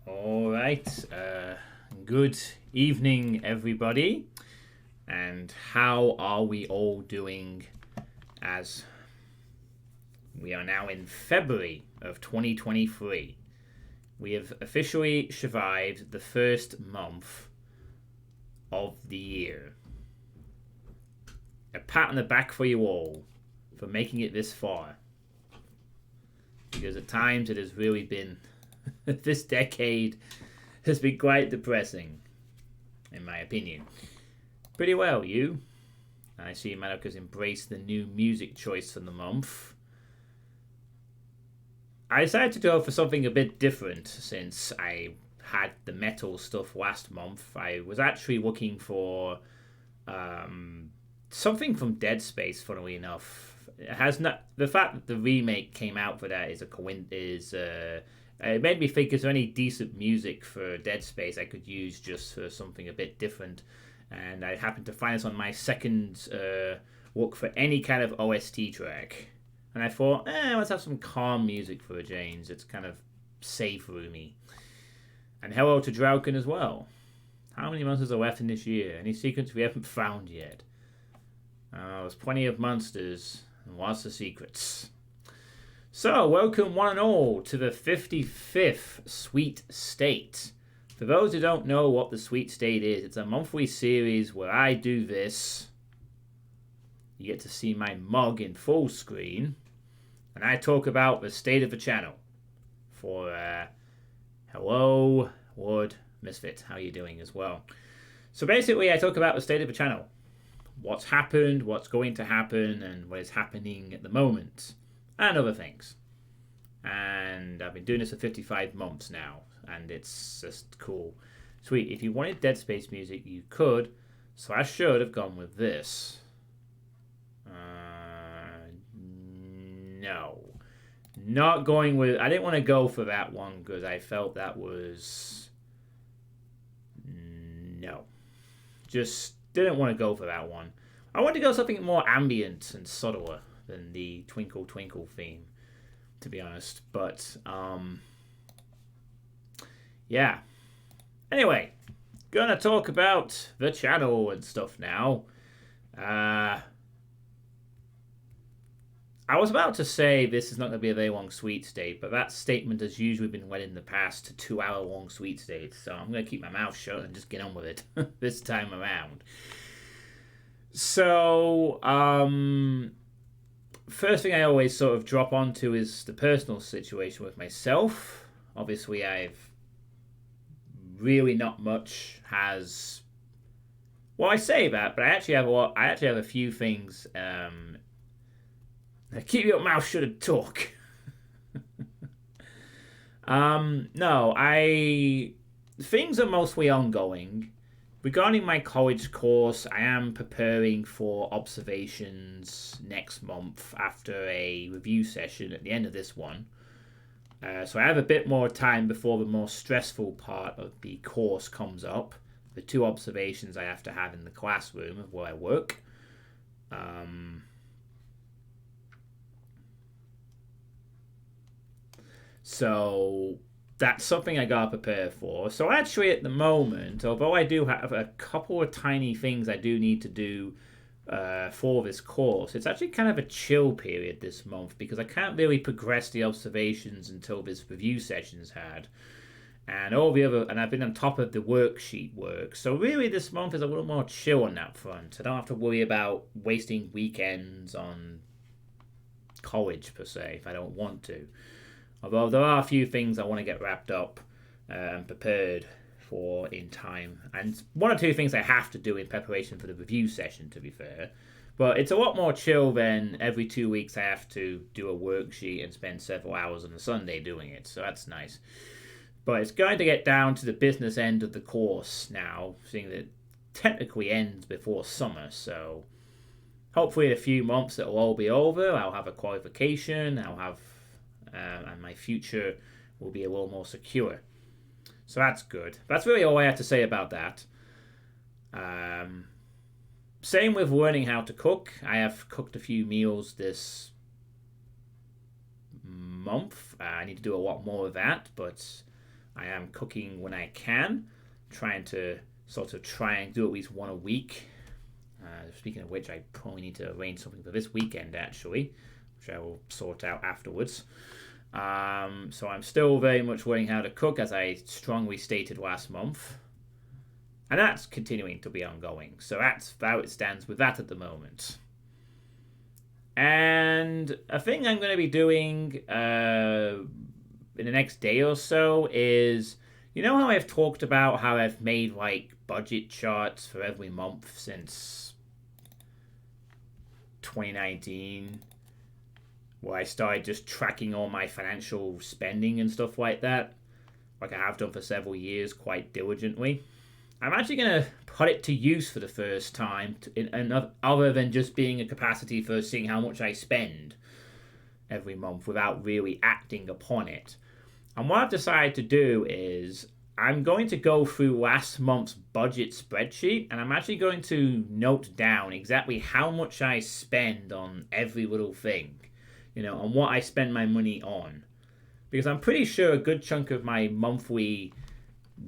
All right. Good evening, everybody. And how are we all doing as we are now in February of 2023? We have officially survived the first month of the year. A pat on the back for you all for making it this far. Because at times it has really been, this decade has been quite depressing, in my opinion. Pretty well, you. I see Madoka's embraced the new music choice for the month. I decided to go for something a bit different since I had the metal stuff last month. I was actually looking for something from Dead Space, funnily enough. It has not the fact that the remake came out for that is a it made me think, is there any decent music for Dead Space I could use just for something a bit different? And I happened to find this on my second look for any kind of OST track. And I thought, let's have some calm music for a change. It's kind of safe roomy. And hello to Drauken as well. How many monsters are left in this year? Any secrets we haven't found yet? There's plenty of monsters and lots of secrets. So, welcome one and all to the 55th Sweet State. For those who don't know what the Sweet State is, it's a monthly series where I do this. You get to see my mug in full screen. And I talk about the state of the channel. For, hello, Lord Misfit. How are you doing as well? So basically, I talk about the state of the channel. What's happened, what's going to happen, and what is happening at the moment. And other things. And I've been doing this for 55 months now. And it's just cool. Sweet. If you wanted Dead Space music, you could. So I should have gone with this. No. Not going with... I didn't want to go for that one because I felt that was... No. Just didn't want to go for that one. I wanted to go something more ambient and subtler than the Twinkle Twinkle theme, to be honest. But, yeah. Anyway, gonna talk about the channel and stuff now. I was about to say this is not going to be a very long sweet state, but that statement has usually been led in the past to 2 hour long sweet states, so I'm going to keep my mouth shut and just get on with it this time around. So, first thing I always sort of drop onto is the personal situation with myself. Obviously, I've really not much has... Well, I say that, but I actually have a lot. I actually have a few things... Keep your mouth shut and talk. No, things are mostly ongoing. Regarding my college course, I am preparing for observations next month after a review session at the end of this one. So I have a bit more time before the more stressful part of the course comes up. The 2 observations I have to have in the classroom of where I work. So that's something I gotta prepare for. So actually at the moment, although I do have a couple of tiny things I do need to do for this course, it's actually kind of a chill period this month because I can't really progress the observations until this review session's had. And I've been on top of the worksheet work. So really this month is a little more chill on that front. I don't have to worry about wasting weekends on college per se if I don't want to. Although there are a few things I want to get wrapped up and prepared for in time. And 1 or 2 things I have to do in preparation for the review session, to be fair. But it's a lot more chill than every 2 weeks I have to do a worksheet and spend several hours on a Sunday doing it. So that's nice. But it's going to get down to the business end of the course now, seeing that it technically ends before summer. So hopefully in a few months it'll all be over. I'll have a qualification. And my future will be a little more secure. So that's good. That's really all I have to say about that. Same with learning how to cook. I have cooked a few meals this month. I need to do a lot more of that, but I am cooking when I can, trying to sort of try and do at least one a week. Speaking of which, I probably need to arrange something for this weekend, actually, which I will sort out afterwards. So I'm still very much learning how to cook, as I strongly stated last month. And that's continuing to be ongoing. So that's how it stands with that at the moment. And a thing I'm going to be doing in the next day or so is, you know how I've talked about how I've made like budget charts for every month since 2019, where I started just tracking all my financial spending and stuff like that, like I have done for several years quite diligently. I'm actually going to put it to use for the first time, other than just being a capacity for seeing how much I spend every month without really acting upon it. And what I've decided to do is I'm going to go through last month's budget spreadsheet, and I'm actually going to note down exactly how much I spend on every little thing, and what I spend my money on. Because I'm pretty sure a good chunk of my monthly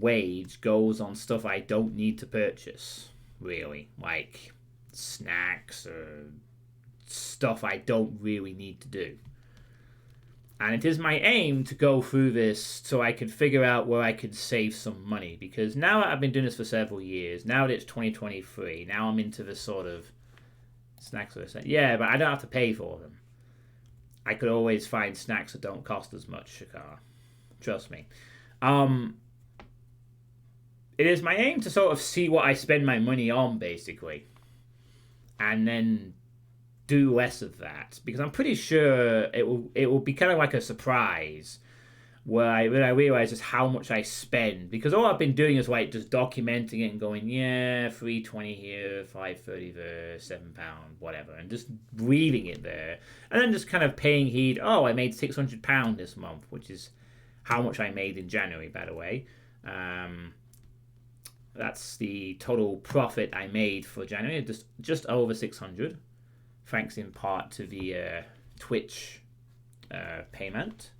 wage goes on stuff I don't need to purchase, really, like snacks or stuff I don't really need to do. And it is my aim to go through this so I can figure out where I could save some money, because now that I've been doing this for several years, now that it's 2023, now I'm into the sort of snacks. Yeah, but I don't have to pay for them. I could always find snacks that don't cost as much, Shakar. Trust me. It is my aim to sort of see what I spend my money on, basically, and then do less of that, because I'm pretty sure it will be kind of like a surprise when I realize just how much I spend, because all I've been doing is like just documenting it and going, yeah, $3.20 here, $5.30 there, £7, whatever, and just reading it there, and then just kind of paying heed. Oh, I made £600 this month, which is how much I made in January, by the way. That's the total profit I made for January, just over 600, thanks in part to the Twitch payment.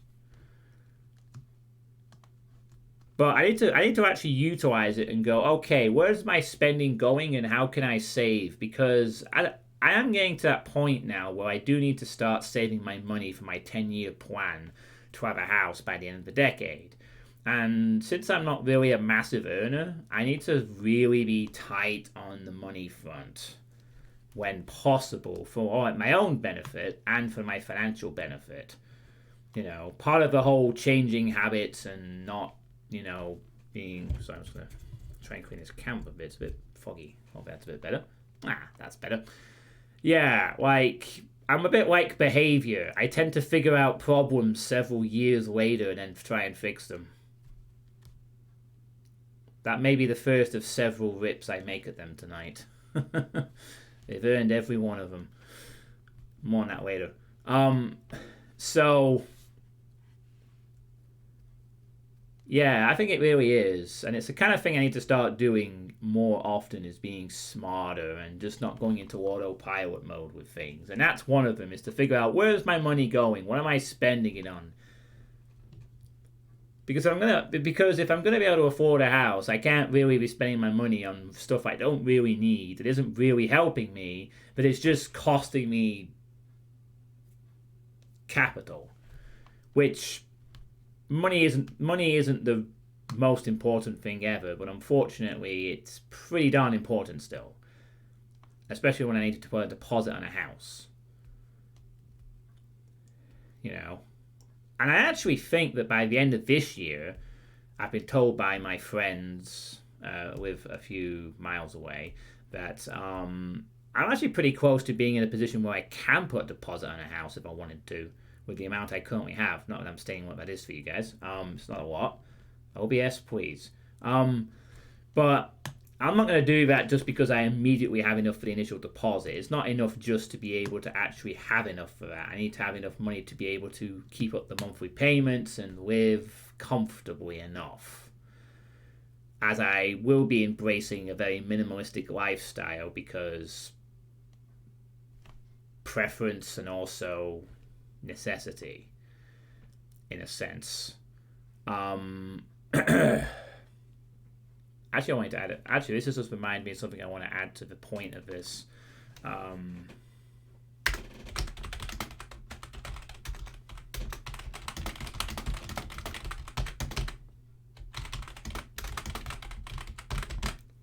But I need to actually utilize it and go, okay, where's my spending going and how can I save? Because I am getting to that point now where I do need to start saving my money for my 10-year plan to have a house by the end of the decade. And since I'm not really a massive earner, I need to really be tight on the money front when possible, for my own benefit and for my financial benefit. Part of the whole changing habits and not, being... Sorry, I'm just going to try and clean this camera a bit. It's a bit foggy. Hope that's a bit better. That's better. Yeah, I'm a bit like behavior. I tend to figure out problems several years later and then try and fix them. That may be the first of several rips I make at them tonight. They've earned every one of them. More on that later. So, yeah, I think it really is. And it's the kind of thing I need to start doing more often, is being smarter and just not going into autopilot mode with things. And that's one of them, is to figure out, where's my money going? What am I spending it on? Because if I'm gonna be able to afford a house, I can't really be spending my money on stuff I don't really need. It isn't really helping me, but it's just costing me capital. Which money isn't the most important thing ever, but unfortunately it's pretty darn important still. Especially when I need to put a deposit on a house. And I actually think that by the end of this year, I've been told by my friends live a few miles away that I'm actually pretty close to being in a position where I can put a deposit on a house if I wanted to, with the amount I currently have. Not that I'm saying what that is for you guys. It's not a lot. OBS, please. But I'm not going to do that just because I immediately have enough for the initial deposit. It's not enough just to be able to actually have enough for that. I need to have enough money to be able to keep up the monthly payments and live comfortably enough. As I will be embracing a very minimalistic lifestyle, because preference and also necessity, in a sense. Actually, I wanted to add it. Actually, this has just reminded me of something I want to add to the point of this.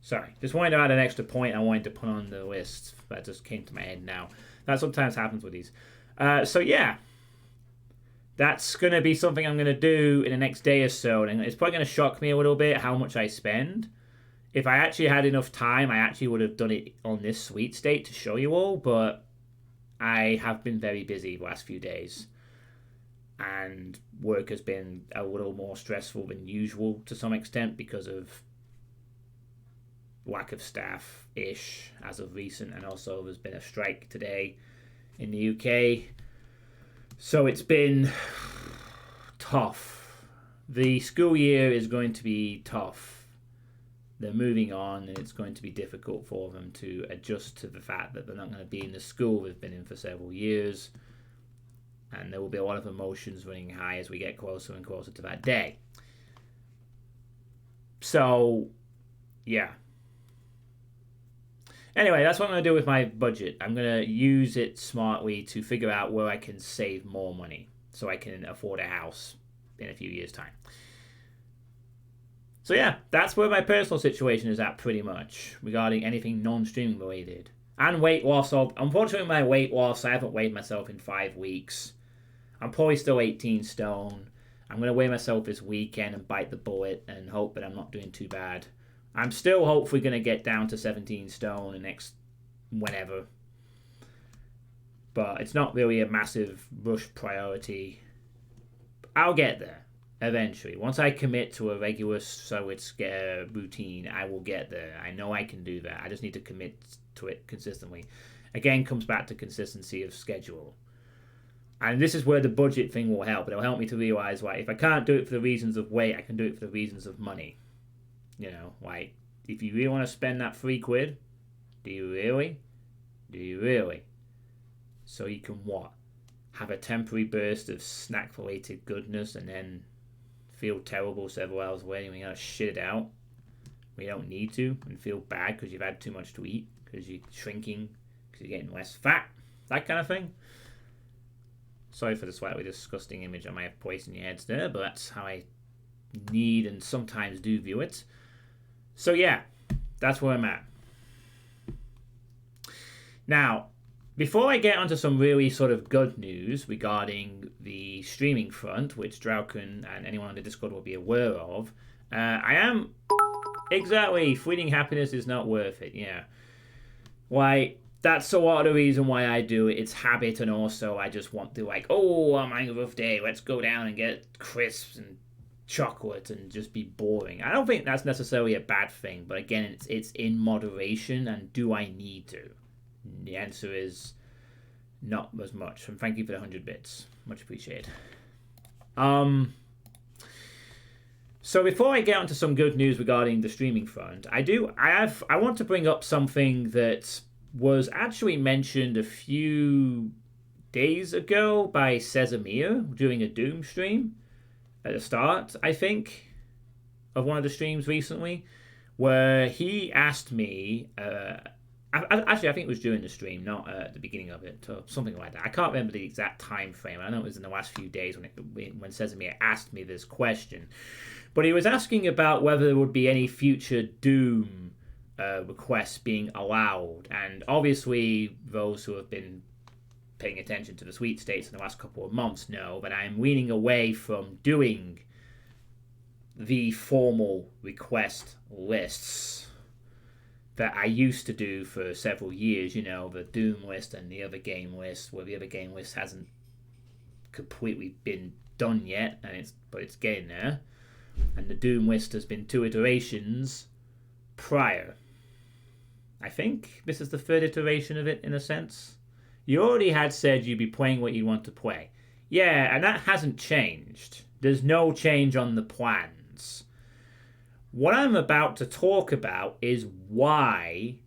Sorry, just wanted to add an extra point I wanted to put on the list that just came to my head now. That sometimes happens with these. So yeah, that's going to be something I'm going to do in the next day or so. And it's probably going to shock me a little bit how much I spend. If I actually had enough time, I actually would have done it on this sweet state to show you all. But I have been very busy the last few days. And work has been a little more stressful than usual to some extent because of lack of staff-ish as of recent. And also there's been a strike today in the UK. So it's been tough. The school year is going to be tough. They're moving on, and it's going to be difficult for them to adjust to the fact that they're not going to be in the school they've been in for several years. And there will be a lot of emotions running high as we get closer and closer to that day. So, yeah. Anyway, that's what I'm going to do with my budget. I'm going to use it smartly to figure out where I can save more money so I can afford a house in a few years' time. So yeah, that's where my personal situation is at pretty much regarding anything non-streaming related. And weight loss. Unfortunately, my weight loss, I haven't weighed myself in 5 weeks. I'm probably still 18 stone. I'm going to weigh myself this weekend and bite the bullet and hope that I'm not doing too bad. I'm still hopefully going to get down to 17 stone the next whenever. But it's not really a massive rush priority. I'll get there eventually. Once I commit to a regular routine, I will get there. I know I can do that. I just need to commit to it consistently. Again, comes back to consistency of schedule. And this is where the budget thing will help. It'll help me to realize, like, if I can't do it for the reasons of weight, I can do it for the reasons of money. You know, like, if you really want to spend that £3, do you really? Do you really? So you can what? Have a temporary burst of snack-related goodness and then feel terrible several hours later and you gotta shit it out. We don't need to, and feel bad because you've had too much to eat, because you're shrinking, because you're getting less fat, that kind of thing. Sorry for the slightly disgusting image I might have placed in your heads there, but that's how I need and sometimes do view it. So yeah, that's where I'm at. Now, before I get onto some really sort of good news regarding the streaming front, which Drauken and anyone on the Discord will be aware of, I am... Exactly, fleeting happiness is not worth it, yeah. Why, that's a lot of the reason why I do it. It's habit, and also I just want to, like, oh, I'm having a rough day, let's go down and get crisps and chocolate and just be boring. I don't think that's necessarily a bad thing, but again, it's in moderation, and do I need to? The answer is not as much. And thank you for the 100 bits. Much appreciated. So before I get onto some good news regarding the streaming front, I want to bring up something that was actually mentioned a few days ago by Casimir during a Doom stream at the start, I think, of one of the streams recently, where he asked me... Actually, I think it was during the stream, not at the beginning of it, or something like that. I can't remember the exact time frame. I know it was in the last few days when Casimir asked me this question. But he was asking about whether there would be any future Doom requests being allowed. And obviously, those who have been paying attention to the sweet states in the last couple of months know that I'm leaning away from doing the formal request lists that I used to do for several years, you know, the Doom list and the other game list, where the other game list hasn't completely been done yet, but it's getting there. And the Doom list has been 2 iterations prior. I think this is the 3rd iteration of it, in a sense. You already had said you'd be playing what you want to play. Yeah, and that hasn't changed. There's no change on the plans. What I'm about to talk about is why,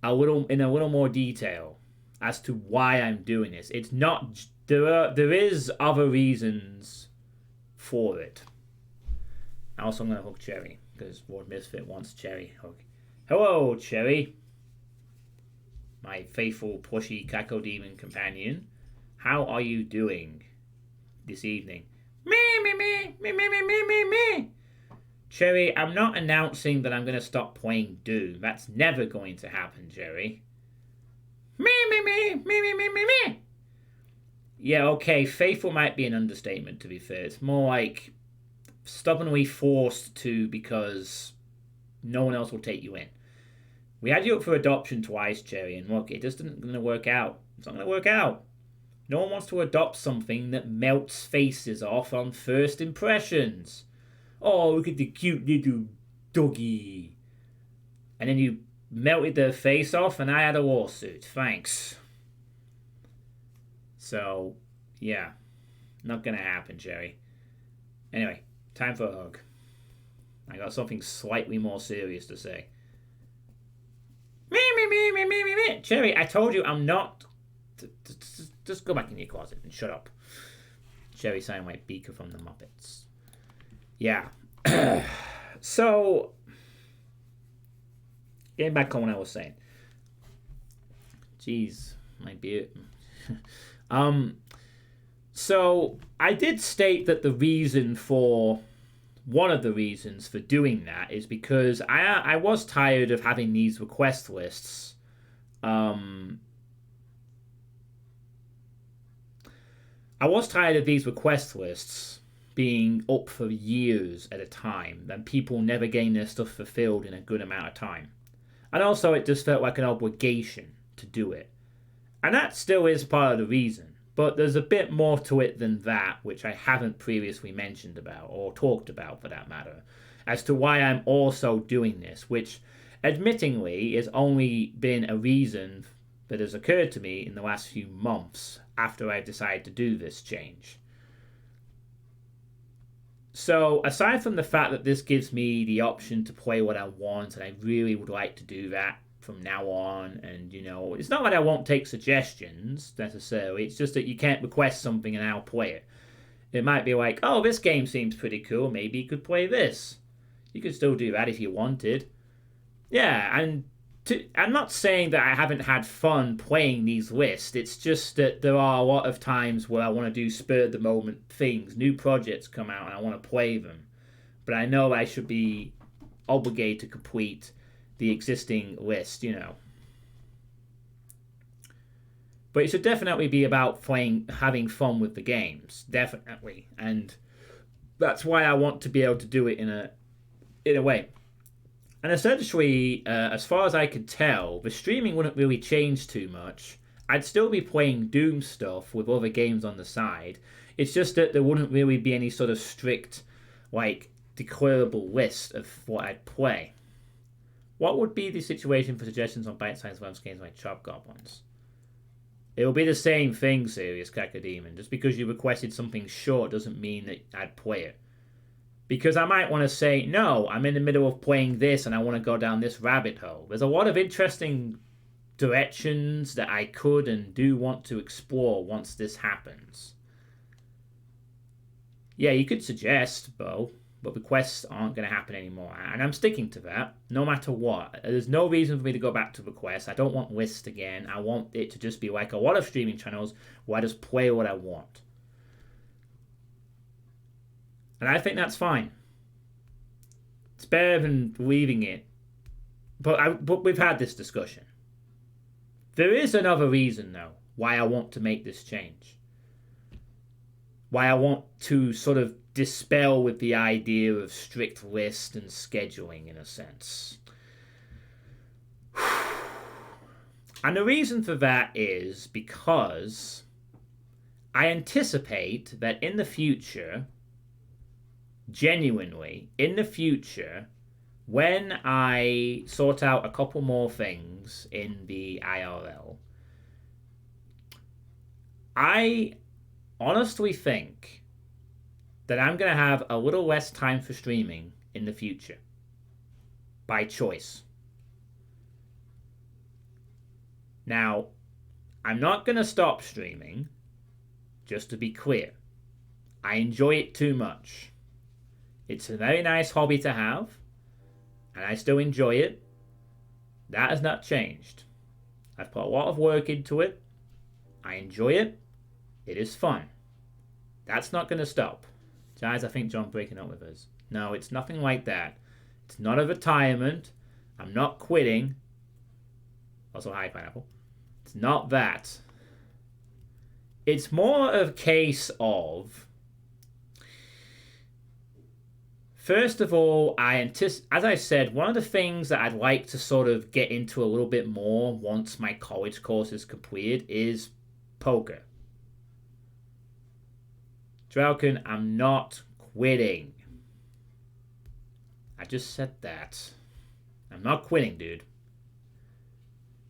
in a little more detail, as to why I'm doing this. It's not... There is other reasons for it. Also, I'm going to hug Cherry because Ward Misfit wants Cherry hug. Hello, Cherry. My faithful plushy cacodemon companion. How are you doing this evening? Me, me, me, me, me, me, me, me, me. Cherry, I'm not announcing that I'm going to stop playing Doom. That's never going to happen, Cherry. Me, me, me, me, me, me, me, me. Yeah, okay, faithful might be an understatement, to be fair. It's more like stubbornly forced to because no one else will take you in. We had you up for adoption twice, Cherry, and look, it just isn't going to work out. It's not going to work out. No one wants to adopt something that melts faces off on first impressions. Oh, look at the cute little doggy. And then you melted their face off and I had a lawsuit. Thanks. So, yeah. Not going to happen, Cherry. Anyway, time for a hug. I got something slightly more serious to say. Me, me, me, me, me, me, me. Cherry, I told you I'm not... Just go back in your closet and shut up. Cherry sounding like Beaker from the Muppets. Yeah. So, getting back on what I was saying. Jeez, my beard. So, I did state that one of the reasons for doing that is because I was tired of having these request lists. I was tired of these request lists being up for years at a time and people never getting their stuff fulfilled in a good amount of time. And also it just felt like an obligation to do it. And that still is part of the reason. But there's a bit more to it than that, which I haven't previously mentioned about, or talked about for that matter, as to why I'm also doing this, which admittingly has only been a reason that has occurred to me in the last few months after I've decided to do this change. So, aside from the fact that this gives me the option to play what I want, and I really would like to do that from now on, and, you know, it's not that I won't take suggestions, necessarily, it's just that you can't request something and I'll play it. It might be like, oh, this game seems pretty cool, maybe you could play this. You could still do that if you wanted. Yeah, and I'm not saying that I haven't had fun playing these lists. It's just that there are a lot of times where I want to do spur-of-the-moment things. New projects come out and I want to play them. But I know I should be obligated to complete the existing list, you know. But it should definitely be about having fun with the games. Definitely. And that's why I want to be able to do it in a way. And essentially, as far as I could tell, the streaming wouldn't really change too much. I'd still be playing Doom stuff with other games on the side. It's just that there wouldn't really be any sort of strict, like, declarable list of what I'd play. What would be the situation for suggestions on bite-sized webs games like Chop Goblins? It will be the same thing, Serious Cacodemon. Just because you requested something short doesn't mean that I'd play it. Because I might want to say, no, I'm in the middle of playing this and I want to go down this rabbit hole. There's a lot of interesting directions that I could and do want to explore once this happens. Yeah, you could suggest, Bo, but requests aren't going to happen anymore. And I'm sticking to that, no matter what. There's no reason for me to go back to requests. I don't want lists again. I want it to just be like a lot of streaming channels where I just play what I want. And I think that's fine. It's better than leaving it. But we've had this discussion. There is another reason, though, why I want to make this change. Why I want to sort of dispel with the idea of strict list and scheduling, in a sense. And the reason for that is because I anticipate that in the future, genuinely, in the future, when I sort out a couple more things in the IRL, I honestly think that I'm going to have a little less time for streaming in the future. By choice. Now, I'm not going to stop streaming, just to be clear. I enjoy it too much. It's a very nice hobby to have, and I still enjoy it. That has not changed. I've put a lot of work into it. I enjoy it. It is fun. That's not going to stop. Guys, I think John's breaking up with us. No, it's nothing like that. It's not a retirement. I'm not quitting. Also, hi, Pineapple. It's not that. It's more of a case of, first of all, as I said, one of the things that I'd like to sort of get into a little bit more once my college course is completed is poker. Dralkin, I'm not quitting. I just said that. I'm not quitting, dude.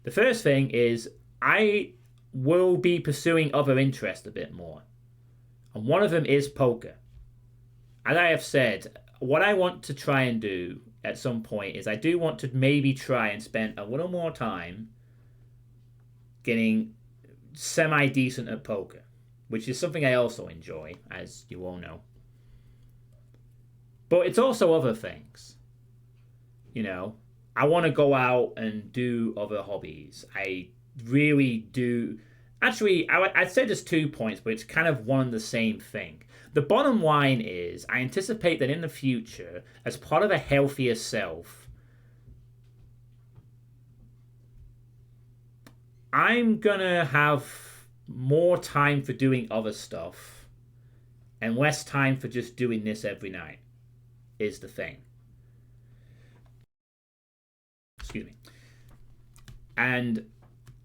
The first thing is I will be pursuing other interests a bit more. And one of them is poker. As I have said, what I want to try and do at some point is I do want to maybe try and spend a little more time getting semi-decent at poker, which is something I also enjoy, as you all know. But it's also other things. You know, I want to go out and do other hobbies. I really do. Actually, I'd say there's 2 points, but it's kind of one and the same thing. The bottom line is, I anticipate that in the future, as part of a healthier self, I'm gonna have more time for doing other stuff and less time for just doing this every night, is the thing. Excuse me. And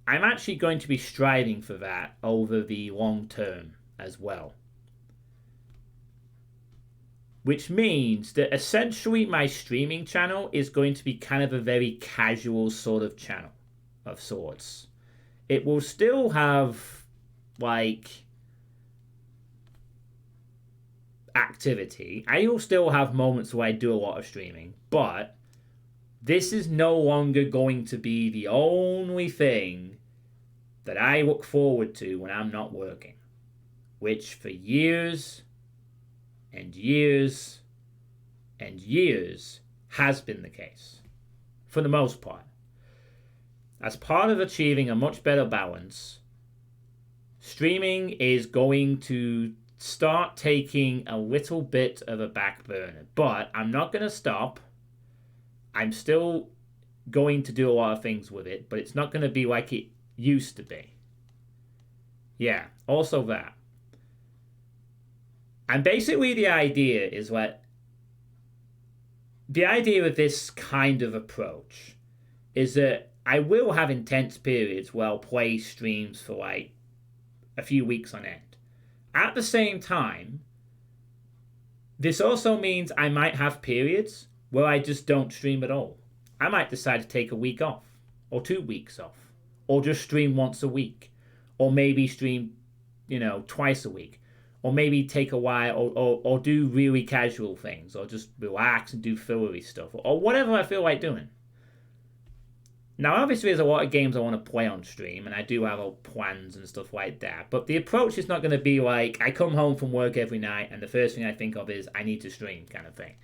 I'm actually going to be striving for that over the long term as well. Which means that essentially my streaming channel is going to be kind of a very casual sort of channel of sorts. It will still have, like, activity. I will still have moments where I do a lot of streaming, but this is no longer going to be the only thing that I look forward to when I'm not working, which for years and years and years has been the case, for the most part. As part of achieving a much better balance, streaming is going to start taking a little bit of a back burner, but I'm not going to stop. I'm still going to do a lot of things with it, but it's not going to be like it used to be. Yeah, also that. And basically the idea is what... The idea of this kind of approach is that I will have intense periods where I'll play streams for like a few weeks on end. At the same time, this also means I might have periods where I just don't stream at all. I might decide to take a week off, or 2 weeks off, or just stream once a week, or maybe stream, twice a week, or maybe take a while, or do really casual things, or just relax and do fillery stuff, or whatever I feel like doing. Now, obviously, there's a lot of games I want to play on stream, and I do have plans and stuff like that. But the approach is not going to be like, I come home from work every night, and the first thing I think of is, I need to stream, kind of thing.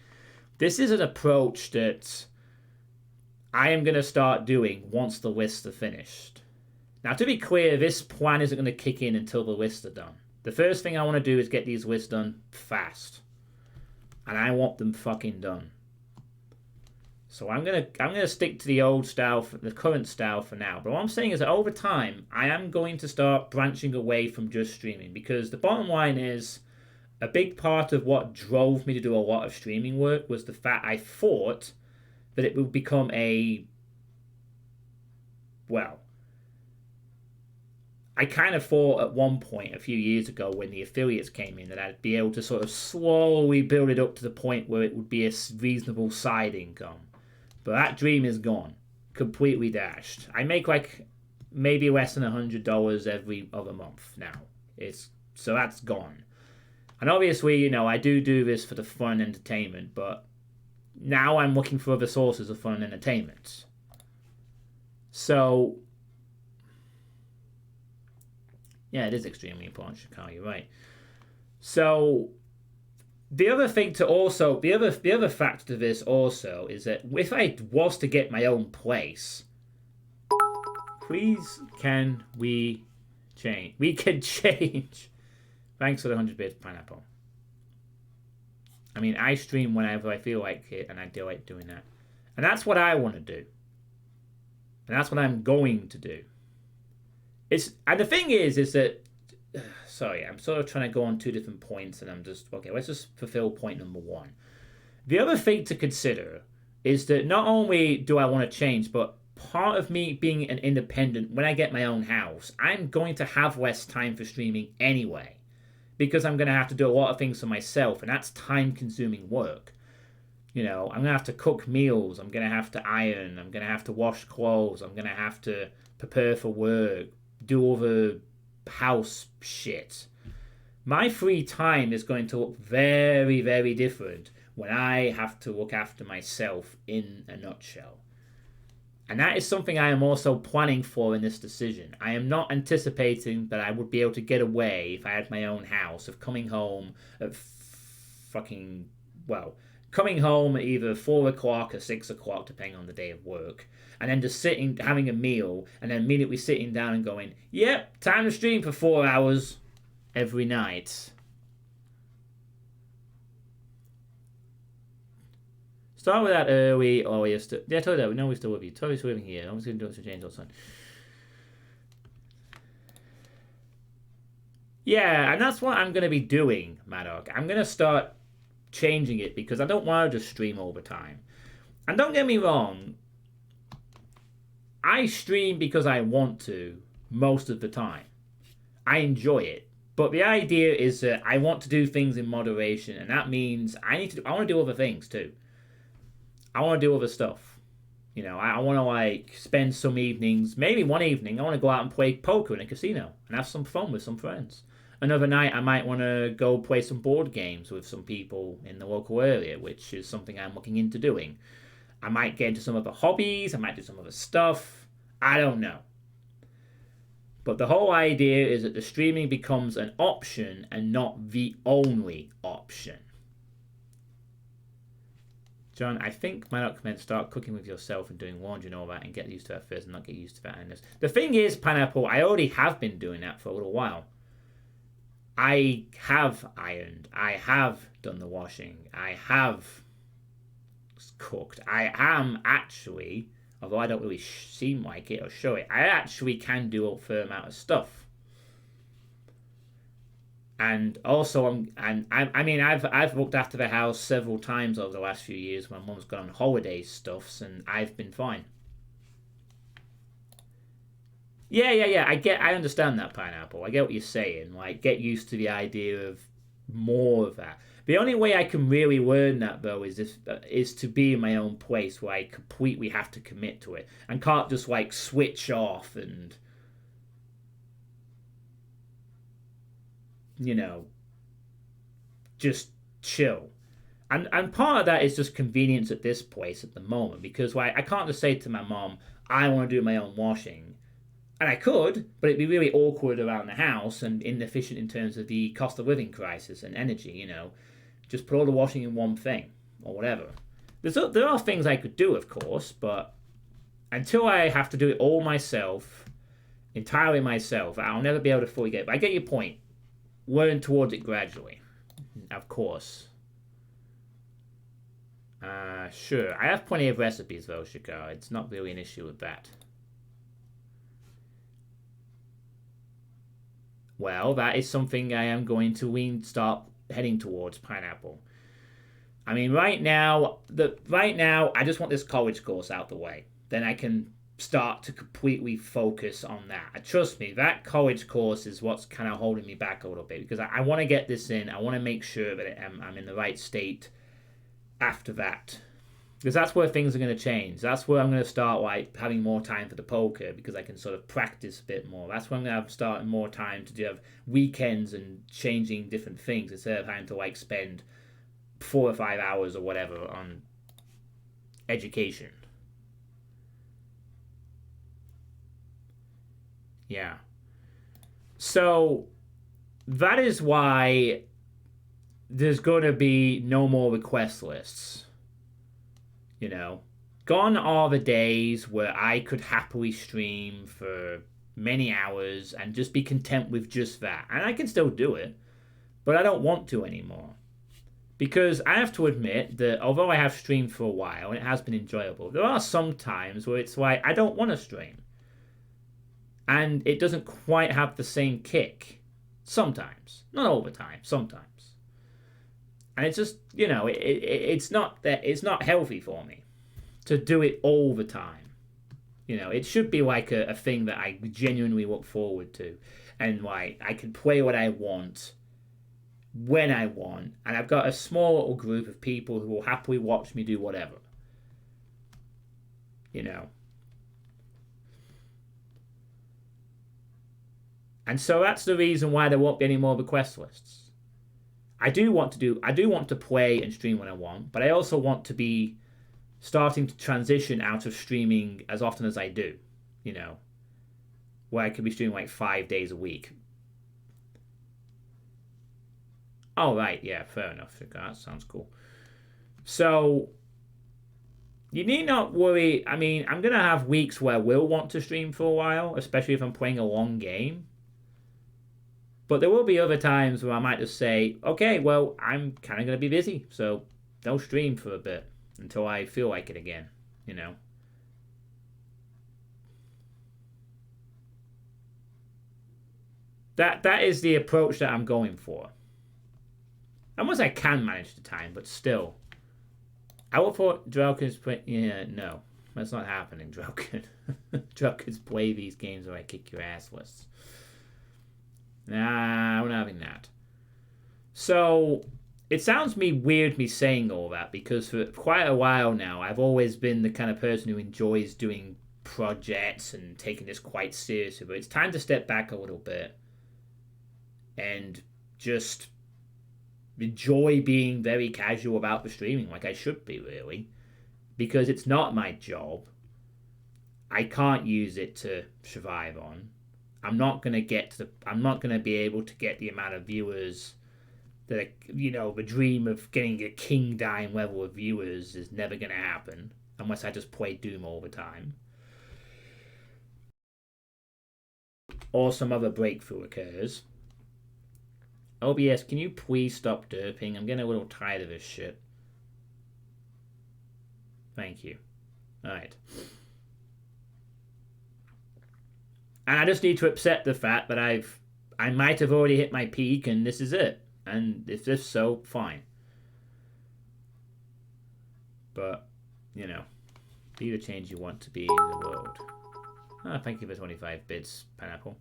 This is an approach that I am going to start doing once the lists are finished. Now, to be clear, this plan isn't going to kick in until the lists are done. The first thing I want to do is get these lists done fast. And I want them fucking done. So I'm gonna stick to the old style, the current style for now. But what I'm saying is that over time, I am going to start branching away from just streaming, because the bottom line is, a big part of what drove me to do a lot of streaming work was the fact I thought that it would become I kind of thought at one point a few years ago when the affiliates came in that I'd be able to sort of slowly build it up to the point where it would be a reasonable side income. But that dream is gone. Completely dashed. I make like maybe less than $100 every other month now. So that's gone. And obviously, I do this for the fun and entertainment, but now I'm looking for other sources of fun and entertainment. So, yeah, it is extremely important, Shikar, you're right. So, the other thing to also the other factor to this also is that if I was to get my own place, please can we change? We can change. Thanks for the 100 bits, pineapple. I mean, I stream whenever I feel like it, and I do like doing that, and that's what I want to do, and that's what I'm going to do. And the thing is that. Sorry, I'm sort of trying to go on two different points, and I'm just okay. Let's just fulfill point number one. The other thing to consider is that not only do I want to change, but part of me being an independent, when I get my own house, I'm going to have less time for streaming anyway, because I'm going to have to do a lot of things for myself, and that's time-consuming work. I'm going to have to cook meals. I'm going to have to iron. I'm going to have to wash clothes. I'm going to have to prepare for work, do other house shit. My free time is going to look very, very different when I have to look after myself in a nutshell. And that is something I am also planning for in this decision. I am not anticipating that I would be able to get away if I had my own house of coming home at coming home at either 4 o'clock or 6 o'clock, depending on the day of work, and then just having a meal, and then immediately sitting down and going, yep, time to stream for 4 hours every night. Start with that early, or I told you that, we know we're still with you. Totally still living here. I was going to do it for James Olson. Yeah, and that's what I'm going to be doing, Maddock. I'm going to start changing it, because I don't want to just stream all the time. And don't get me wrong, I stream because I want to most of the time. I enjoy it. But the idea is that I want to do things in moderation, and that means I want to do other things too. I want to do other stuff. I want to spend some evenings, maybe one evening, I want to go out and play poker in a casino and have some fun with some friends. Another night, I might want to go play some board games with some people in the local area, which is something I'm looking into doing. I might get into some other hobbies. I might do some other stuff. I don't know. But the whole idea is that the streaming becomes an option and not the only option. John, I think my document start cooking with yourself and doing laundry and all that, and get used to that first and not get used to that. The thing is, Pineapple, I already have been doing that for a little while. I have ironed. I have done the washing. I have cooked. I am actually, although I don't really seem like it or show it, I actually can do a fair amount of stuff. And also, I've looked after the house several times over the last few years. My mum's gone on holiday stuffs, and I've been fine. Yeah. I understand that, Pineapple. I get what you're saying. Get used to the idea of more of that. The only way I can really learn that, though, is to be in my own place where I completely have to commit to it and can't just switch off and just chill. And part of that is just convenience at this place at the moment, because I can't just say to my mom, I want to do my own washing. And I could, but it'd be really awkward around the house and inefficient in terms of the cost of living crisis and energy, Just put all the washing in one thing, or whatever. There are things I could do, of course, but until I have to do it all myself, entirely myself, I'll never be able to fully get it. But I get your point. Learn towards it gradually, of course. Sure. I have plenty of recipes, though, Shikar. It's not really an issue with that. Well, that is something I am going to start heading towards, Pineapple. I mean, right now, I just want this college course out the way. Then I can start to completely focus on that. Trust me, that college course is what's kind of holding me back a little bit, because I want to get this in. I want to make sure that I'm in the right state after that. Because that's where things are going to change. That's where I'm going to start having more time for the poker, because I can sort of practice a bit more. That's when I'm going to start more time to have weekends and changing different things, instead of having to spend 4 or 5 hours or whatever on education. Yeah. So that is why there's going to be no more request lists. You know, gone are the days where I could happily stream for many hours and just be content with just that. And I can still do it, but I don't want to anymore. Because I have to admit that although I have streamed for a while and it has been enjoyable, there are some times where it's like I don't want to stream. And it doesn't quite have the same kick. Sometimes. Not all the time. Sometimes. And it's just, it's not healthy for me to do it all the time. It should be like a thing that I genuinely look forward to. And like I can play what I want when I want. And I've got a small little group of people who will happily watch me do whatever. And so that's the reason why there won't be any more request lists. I do want to play and stream when I want, but I also want to be starting to transition out of streaming as often as I do, where I could be streaming like 5 days a week. Oh, right, yeah, fair enough. That sounds cool. So, you need not worry. I mean, I'm going to have weeks where I will want to stream for a while, especially if I'm playing a long game. But there will be other times where I might just say, okay, well, I'm kind of going to be busy, so don't stream for a bit until I feel like it again, That is the approach that I'm going for. Unless I can manage the time, but still. I will thought Drelkin's play. Yeah, no. That's not happening, Drelkin. Drelkin's play these games where I kick your ass lists. Nah, we're not having that. So, it sounds weird me saying all that because for quite a while now, I've always been the kind of person who enjoys doing projects and taking this quite seriously. But it's time to step back a little bit and just enjoy being very casual about the streaming like I should be, really. Because it's not my job. I can't use it to survive on. I'm not going to be able to get the amount of viewers that, the dream of getting a King Dime level of viewers is never going to happen unless I just play Doom all the time. Or some other breakthrough occurs. OBS, can you please stop derping? I'm getting a little tired of this shit. Thank you. Alright. And I just need to accept the fact that I might have already hit my peak and this is it. And if this so, fine. But, be the change you want to be in the world. Oh, thank you for 25 bits, Pineapple.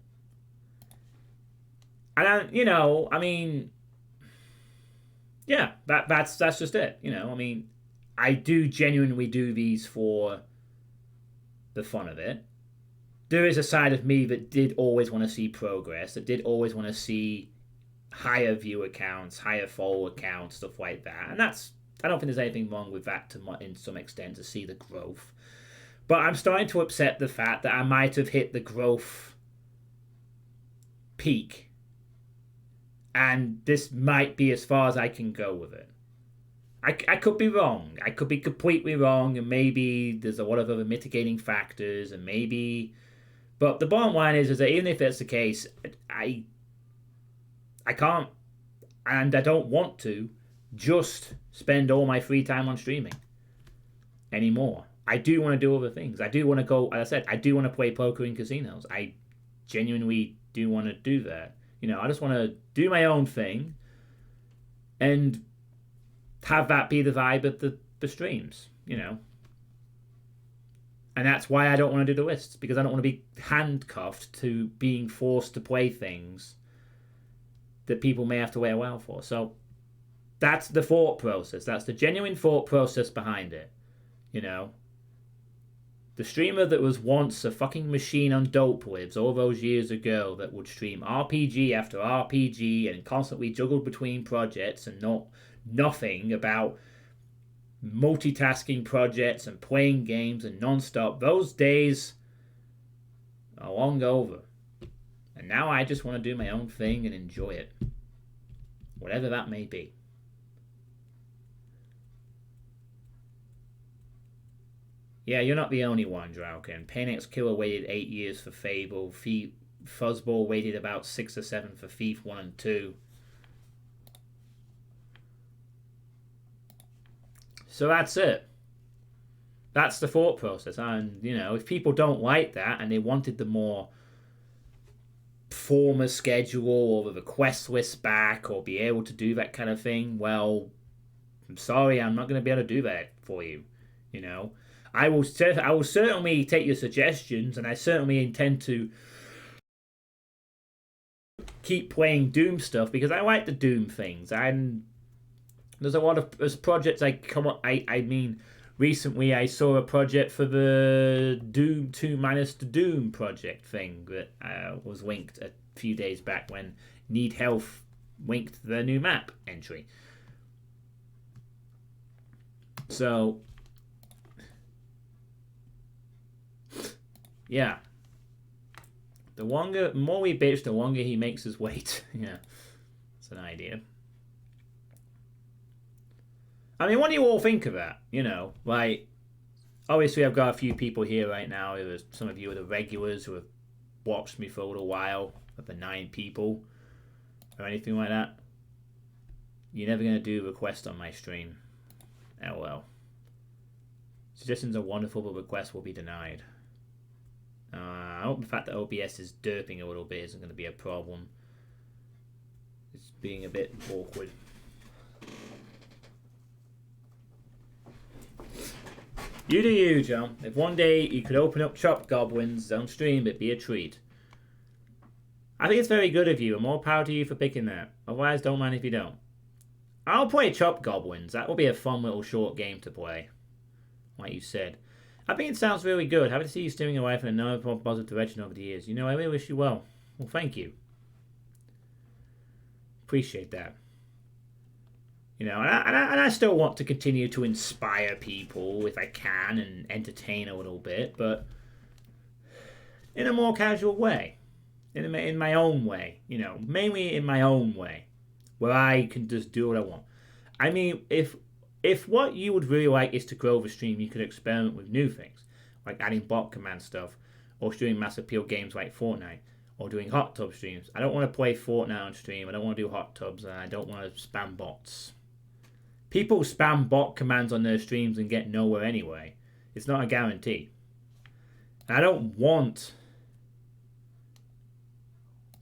And, yeah, that's just it. I do genuinely do these for the fun of it. There is a side of me that did always want to see progress, that did always want to see higher viewer counts, higher follower counts, stuff like that. And I don't think there's anything wrong with that in some extent, to see the growth. But I'm starting to accept the fact that I might have hit the growth peak. And this might be as far as I can go with it. I could be wrong. I could be completely wrong, and maybe there's a lot of other mitigating factors, and maybe... But the bottom line is that even if that's the case, I can't, and I don't want to, just spend all my free time on streaming anymore. I do want to do other things. I do want to go, as I said, I do want to play poker in casinos. I genuinely do want to do that. I just want to do my own thing and have that be the vibe of the streams, And that's why I don't want to do the lists, because I don't want to be handcuffed to being forced to play things that people may have to wait a while for. So that's the thought process. That's the genuine thought process behind it. The streamer that was once a fucking machine on dope libs all those years ago that would stream RPG after RPG and constantly juggled between projects and nothing about multitasking projects and playing games and non-stop, those days are long over. And now I just want to do my own thing and enjoy it. Whatever that may be. Yeah, you're not the only one, Drauken. Panex Killer waited 8 years for Fable. Fuzzball waited about 6 or 7 for Thief 1 and 2. So that's it. That's the thought process. And, if people don't like that and they wanted the more former schedule or the request list back or be able to do that kind of thing, well, I'm sorry, I'm not going to be able to do that for you. I will certainly take your suggestions, and I certainly intend to keep playing Doom stuff because I like the Doom things. And there's a lot of projects I come up. I mean, recently I saw a project for the Doom 2 minus the Doom project thing that was linked a few days back when Need Health linked the new map entry. So, yeah. The more we bitch, the longer he makes us wait. Yeah, it's an idea. I mean, what do you all think of that? Like, obviously I've got a few people here right now. Some of you are the regulars who have watched me for a little while, of the 9 people, or anything like that. You're never going to do a request on my stream. LOL. Suggestions are wonderful, but requests will be denied. I hope the fact that OBS is derping a little bit isn't going to be a problem. It's being a bit awkward. You do you, John. If one day you could open up Chopped Goblins on stream, it'd be a treat. I think it's very good of you, and more power to you for picking that. Otherwise, don't mind if you don't. I'll play Chopped Goblins. That will be a fun little short game to play. Like you said. I think it sounds really good. Happy to see you steering away from another more positive direction over the years. I really wish you well. Well, thank you. Appreciate that. And I still want to continue to inspire people if I can and entertain a little bit, but in a more casual way. In my own way. Mainly in my own way. Where I can just do what I want. I mean, if what you would really like is to grow the stream, you could experiment with new things, like adding bot command stuff, or doing mass appeal games like Fortnite, or doing hot tub streams. I don't want to play Fortnite on stream, I don't want to do hot tubs, and I don't want to spam bots. People spam bot commands on their streams and get nowhere anyway. It's not a guarantee. And I don't want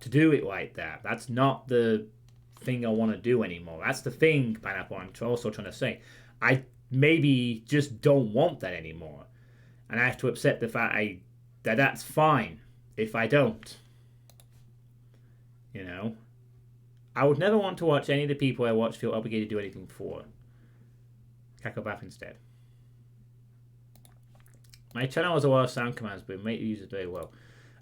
to do it like that. That's not the thing I want to do anymore. That's the thing, Pineapple, I'm also trying to say. I maybe just don't want that anymore. And I have to accept the fact that's fine if I don't. I would never want to watch any of the people I watch feel obligated to do anything for. Cacklebath instead. My channel has a lot of sound commands, but it may use it very well.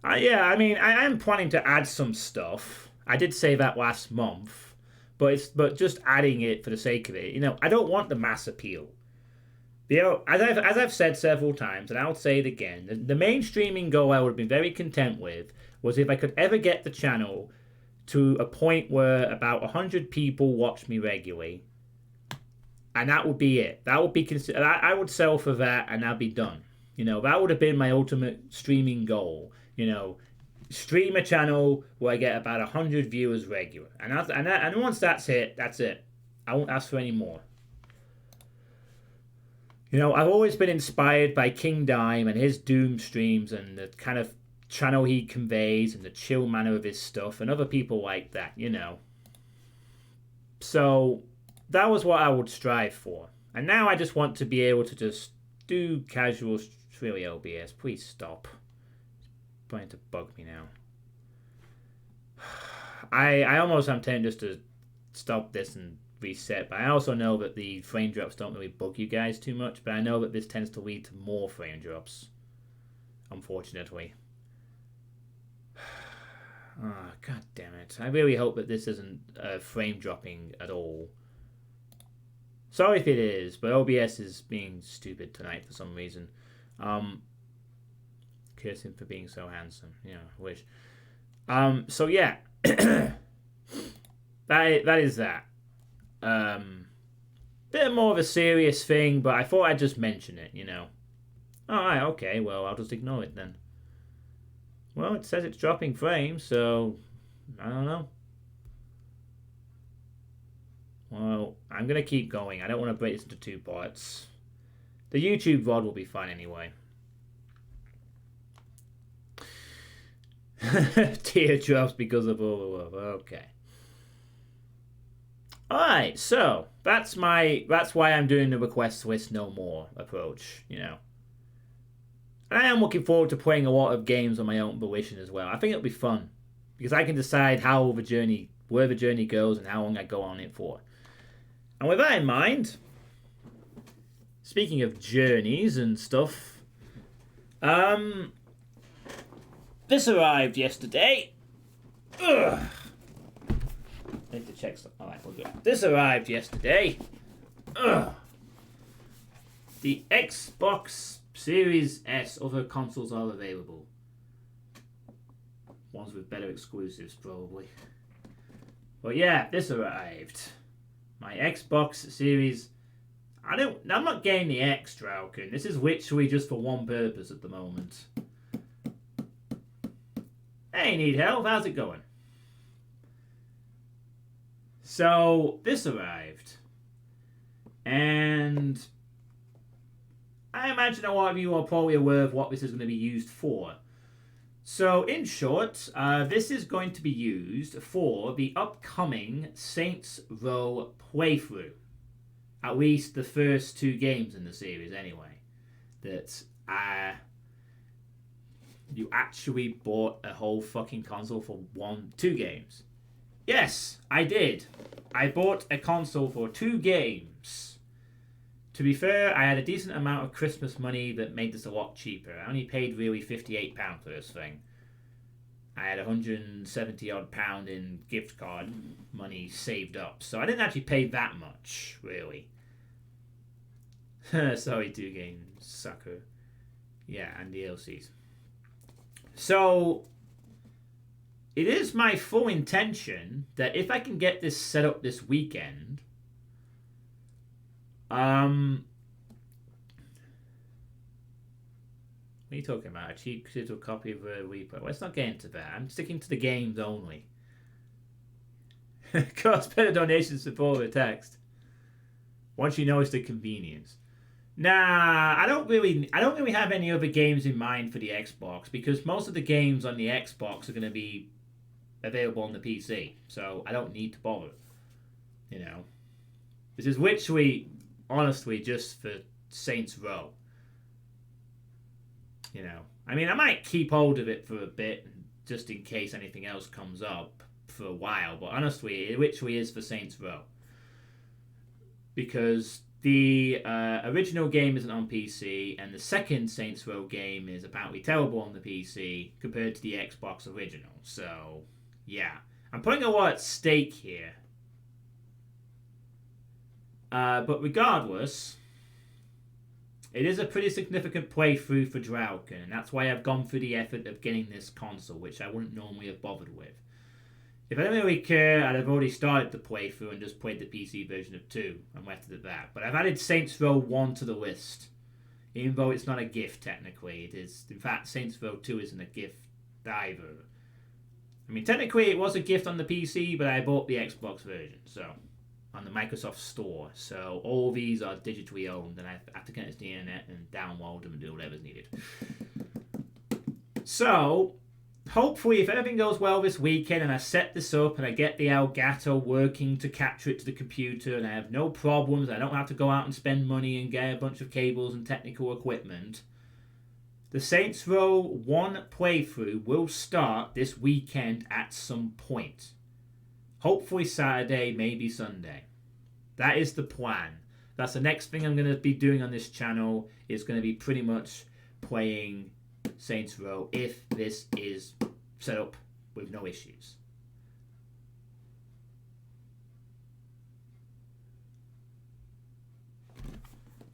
Yeah, I mean, I am planning to add some stuff. I did say that last month, but just adding it for the sake of it. I don't want the mass appeal. As I've said several times, and I'll say it again, the main streaming goal I would have been very content with was if I could ever get the channel to a point where about 100 people watch me regularly, and that would be it. That would be I would sell for that, and I'd be done. That would have been my ultimate streaming goal. Stream a channel where I get about 100 viewers regular, and once that's hit, that's it. I won't ask for any more. I've always been inspired by King Dime and his Doom streams and the kind of channel he conveys and the chill manner of his stuff and other people like that. So that was what I would strive for, and now I just want to be able to just do casual really OBS. Please stop. Trying to bug me now. I almost am tempted just to stop this and reset, but I also know that the frame drops don't really bug you guys too much, but I know that this tends to lead to more frame drops, unfortunately. Oh, god damn it. I really hope that this isn't frame dropping at all. Sorry if it is, but OBS is being stupid tonight for some reason. Curse him for being so handsome. I wish. So yeah. that is that. Bit more of a serious thing, but I thought I'd just mention it, Alright, okay, well, I'll just ignore it then. Well, it says it's dropping frames, so I don't know. Well, I'm going to keep going. I don't want to break this into two parts. The YouTube VOD will be fine anyway. Teardrops because of all the love. Okay. Alright, so that's why I'm doing the request list no more approach, you know. And I am looking forward to playing a lot of games on my own volition as well. I think it'll be fun. Because I can decide where the journey goes and how long I go on it for. And with that in mind, speaking of journeys and stuff, this arrived yesterday. Ugh. I need to check something. Alright, we're good. This arrived yesterday. Ugh. The Xbox Series S. Other consoles are available. Ones with better exclusives, probably. But yeah, this arrived. My Xbox Series. I'm not getting the X, Drauken. This is literally just for one purpose at the moment. Hey, Need Help, how's it going? So, this arrived. And I imagine a lot of you are probably aware of what this is going to be used for. So, in short, this is going to be used for the upcoming Saints Row playthrough. At least the first two games in the series, anyway. That you actually bought a whole fucking console for 2 games. Yes, I did. I bought a console for 2 games. To be fair, I had a decent amount of Christmas money that made this a lot cheaper. I only paid really £58 for this thing. I had £170 odd in gift card money saved up, so I didn't actually pay that much, really. Sorry, 2 games, sucker. Yeah, and DLCs. So, it is my full intention that if I can get this set up this weekend, what are you talking about? A cheap digital copy of a replay? Let's not get into that. I'm sticking to the games only. Cost better donations support the text. Once you know it's the convenience. Nah, I don't really have any other games in mind for the Xbox because most of the games on the Xbox are going to be available on the PC, so I don't need to bother. You know, this is literally, honestly, just for Saints Row. You know, I mean, I might keep hold of it for a bit, just in case anything else comes up for a while. But honestly, it literally is for Saints Row because the original game isn't on PC, and the second Saints Row game is apparently terrible on the PC compared to the Xbox original. So, yeah. I'm putting a lot at stake here. But regardless, it is a pretty significant playthrough for Drauken, and that's why I've gone through the effort of getting this console, which I wouldn't normally have bothered with. If I didn't really care, I'd have already started the playthrough and just played the PC version of 2 and left it at that. But I've added Saints Row 1 to the list, even though it's not a gift technically. It is, in fact, Saints Row 2 isn't a gift either. I mean, technically it was a gift on the PC, but I bought the Xbox version, so on the Microsoft Store. So all these are digitally owned, and I have to connect to the internet and download them and do whatever's needed. So, hopefully, if everything goes well this weekend and I set this up and I get the Elgato working to capture it to the computer and I have no problems, I don't have to go out and spend money and get a bunch of cables and technical equipment, the Saints Row 1 playthrough will start this weekend at some point. Hopefully Saturday, maybe Sunday. That is the plan. That's the next thing I'm going to be doing on this channel, is going to be pretty much playing Saints Row if this is set up with no issues.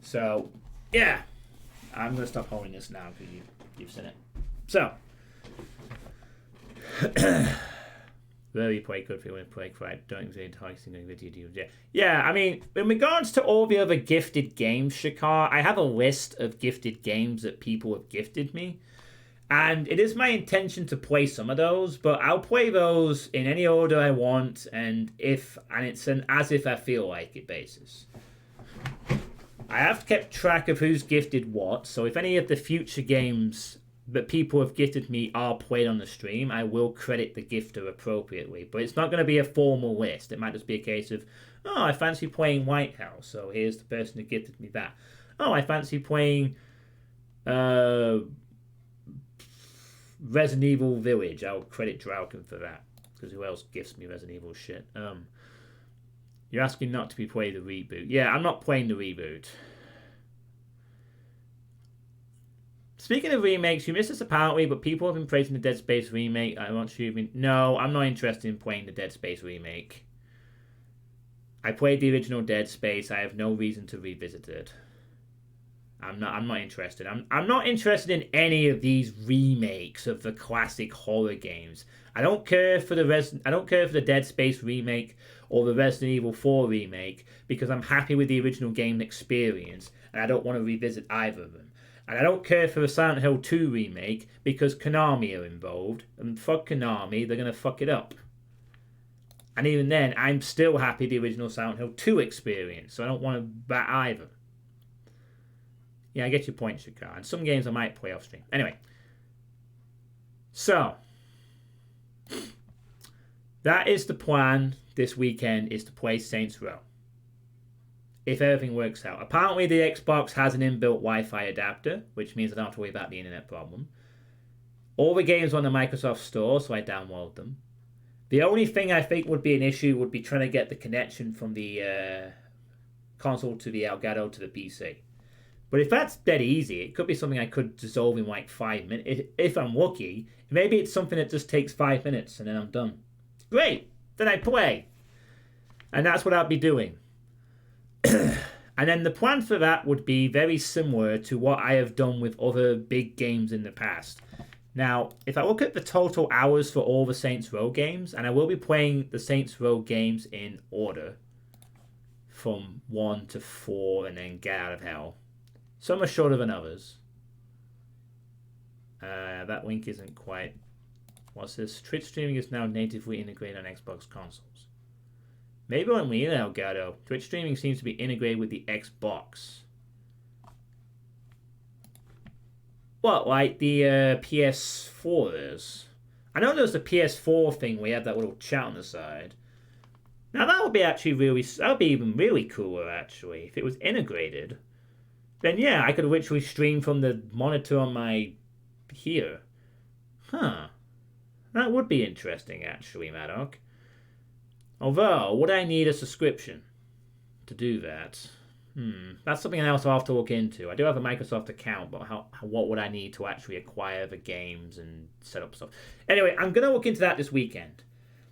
So, yeah. I'm going to stop holding this now because you've seen it. So, Very play good for you when play correct. Don't explain targeting a video. Yeah, I mean, in regards to all the other gifted games, Shakar, I have a list of gifted games that people have gifted me. And it is my intention to play some of those, but I'll play those in any order I want, and it's an as if I feel like it basis. I have kept track of who's gifted what, so if any of the future games that people have gifted me are played on the stream, I will credit the gifter appropriately. But it's not going to be a formal list. It might just be a case of, oh, I fancy playing White House, so here's the person who gifted me that. Oh, I fancy playing Resident Evil Village. I'll credit Drauken for that, because who else gifts me Resident Evil shit? You're asking not to be playing the reboot. Yeah, I'm not playing the reboot. Speaking of remakes, you missed this apparently, but people have been praising the Dead Space remake. I want you. No, I'm not interested in playing the Dead Space remake. I played the original Dead Space. I have no reason to revisit it. I'm not interested. I'm not interested in any of these remakes of the classic horror games. I don't care for the Dead Space remake or the Resident Evil 4 remake, because I'm happy with the original game experience and I don't want to revisit either of them. And I don't care for the Silent Hill 2 remake because Konami are involved, and fuck Konami, they're going to fuck it up. And even then, I'm still happy the original Silent Hill 2 experience, so I don't want that either. Yeah, I get your point, Shakar. And some games I might play off stream. Anyway. So. That is the plan this weekend, is to play Saints Row. If everything works out. Apparently the Xbox has an inbuilt Wi-Fi adapter, which means I don't have to worry about the internet problem. All the games are on the Microsoft Store, so I download them. The only thing I think would be an issue would be trying to get the connection from the console to the Elgato to the PC. But if that's dead easy, it could be something I could dissolve in like 5 minutes. If I'm lucky, maybe it's something that just takes 5 minutes and then I'm done. Great! Then I play. And that's what I'll be doing. And then the plan for that would be very similar to what I have done with other big games in the past. Now, if I look at the total hours for all the Saints Row games, and I will be playing the Saints Row games in order from 1 to 4 and then get out of hell. Some are shorter than others. That link isn't quite... What's this? Twitch streaming is now natively integrated on Xbox consoles. Maybe on me, Elgato. Twitch streaming seems to be integrated with the Xbox. What, like the PS4 is? I know there's the PS4 thing where you have that little chat on the side. Now that would be actually that would be even really cooler actually. If it was integrated, then yeah, I could literally stream from the monitor on my here. Huh. That would be interesting actually, Maddock. Although, would I need a subscription to do that? That's something else I'll have to look into. I do have a Microsoft account, but what would I need to actually acquire the games and set up stuff? Anyway, I'm going to look into that this weekend.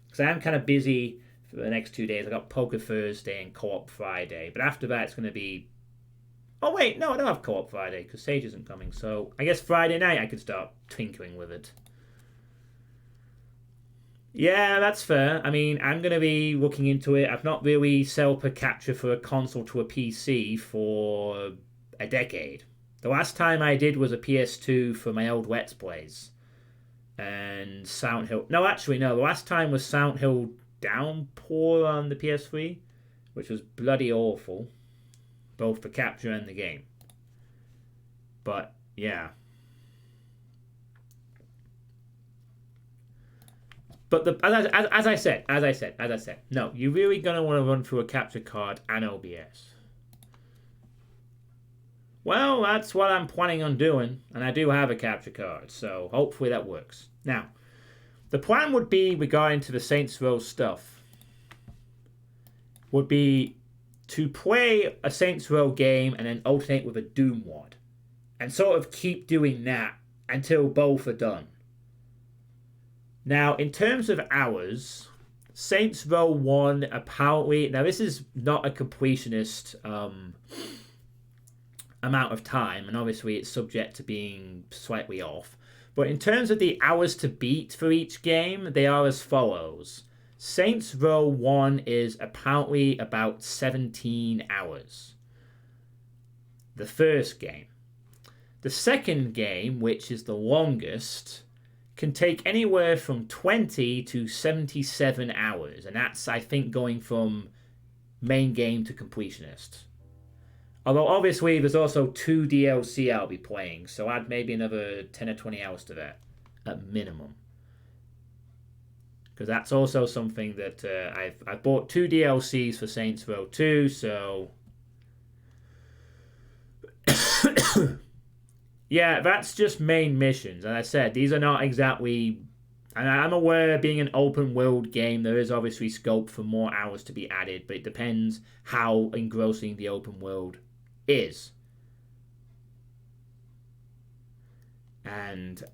Because I am kind of busy for the next 2 days. I got Poker Thursday and Co-op Friday. But after that, it's going to be... Oh, wait, no, I don't have Co-op Friday because Sage isn't coming. So I guess Friday night I could start tinkering with it. Yeah, that's fair. I mean, I'm going to be looking into it. I've not really set up a capture for a console to a PC for a decade. The last time I did was a PS2 for my old Let's Plays. And Silent Hill... No, actually, no. The last time was Silent Hill Downpour on the PS3, which was bloody awful. Both the capture and the game. But, yeah. But as I said, no, you're really going to want to run through a capture card and OBS. Well, that's what I'm planning on doing, and I do have a capture card, so hopefully that works. Now, the plan would be, regarding to the Saints Row stuff, would be to play a Saints Row game and then alternate with a Doom one, and sort of keep doing that until both are done. Now, in terms of hours, Saints Row 1 apparently... Now, this is not a completionist amount of time, and obviously it's subject to being slightly off. But in terms of the hours to beat for each game, they are as follows. Saints Row 1 is apparently about 17 hours. The first game. The second game, which is the longest, can take anywhere from 20 to 77 hours. And that's, I think, going from main game to completionist. Although, obviously, there's also 2 DLC I'll be playing. So add maybe another 10 or 20 hours to that, at minimum. Because that's also something that I've bought 2 DLCs for Saints Row 2, so... yeah, that's just main missions. As I said, these are not exactly... And I'm aware, being an open world game, there is obviously scope for more hours to be added, but it depends how engrossing the open world is. And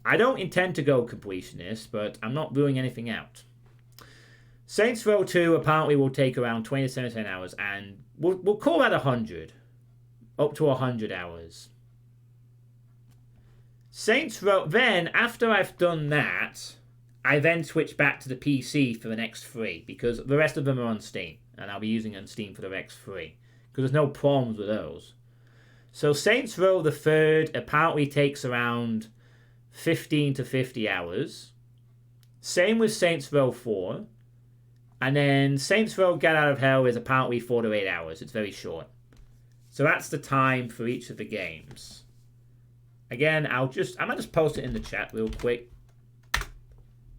I don't intend to go completionist, but I'm not ruling anything out. Saints Row 2 apparently will take around 20 to 17 hours, and we'll call that 100. Up to 100 hours. Saints Row... Then, after I've done that, I then switch back to the PC for the next 3, because the rest of them are on Steam, and I'll be using it on Steam for the next 3, because there's no problems with those. So Saints Row the third apparently takes around 15 to 50 hours. Same with Saints Row 4. And then Saints Row Get Out of Hell is apparently 4 to 8 hours. It's very short. So that's the time for each of the games. Again, I might just post it in the chat real quick.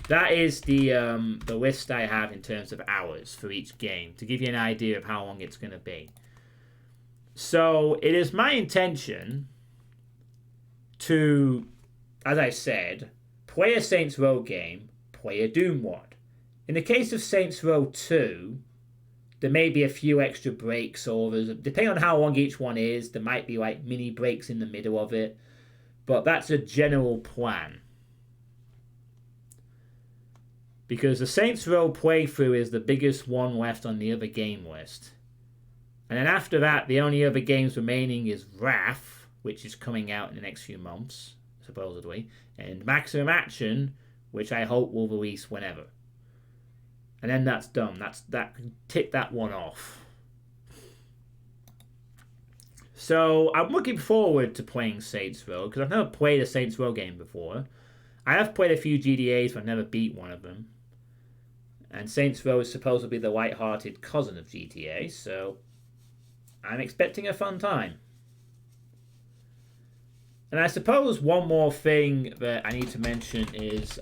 That is the list I have in terms of hours for each game, to give you an idea of how long it's going to be. So it is my intention to, as I said, play a Saints Row game, play a Doom one. In the case of Saints Row 2, there may be a few extra breaks, or depending on how long each one is, there might be like mini breaks in the middle of it. But that's a general plan. Because the Saints Row playthrough is the biggest one left on the other game list. And then after that, the only other games remaining is Wrath, which is coming out in the next few months, supposedly, and Maximum Action, which I hope will release whenever. And then that's done. Tick that one off. So I'm looking forward to playing Saints Row, because I've never played a Saints Row game before. I have played a few GTAs, but I've never beat one of them. And Saints Row is supposed to be the light-hearted cousin of GTA, so I'm expecting a fun time. And I suppose one more thing that I need to mention is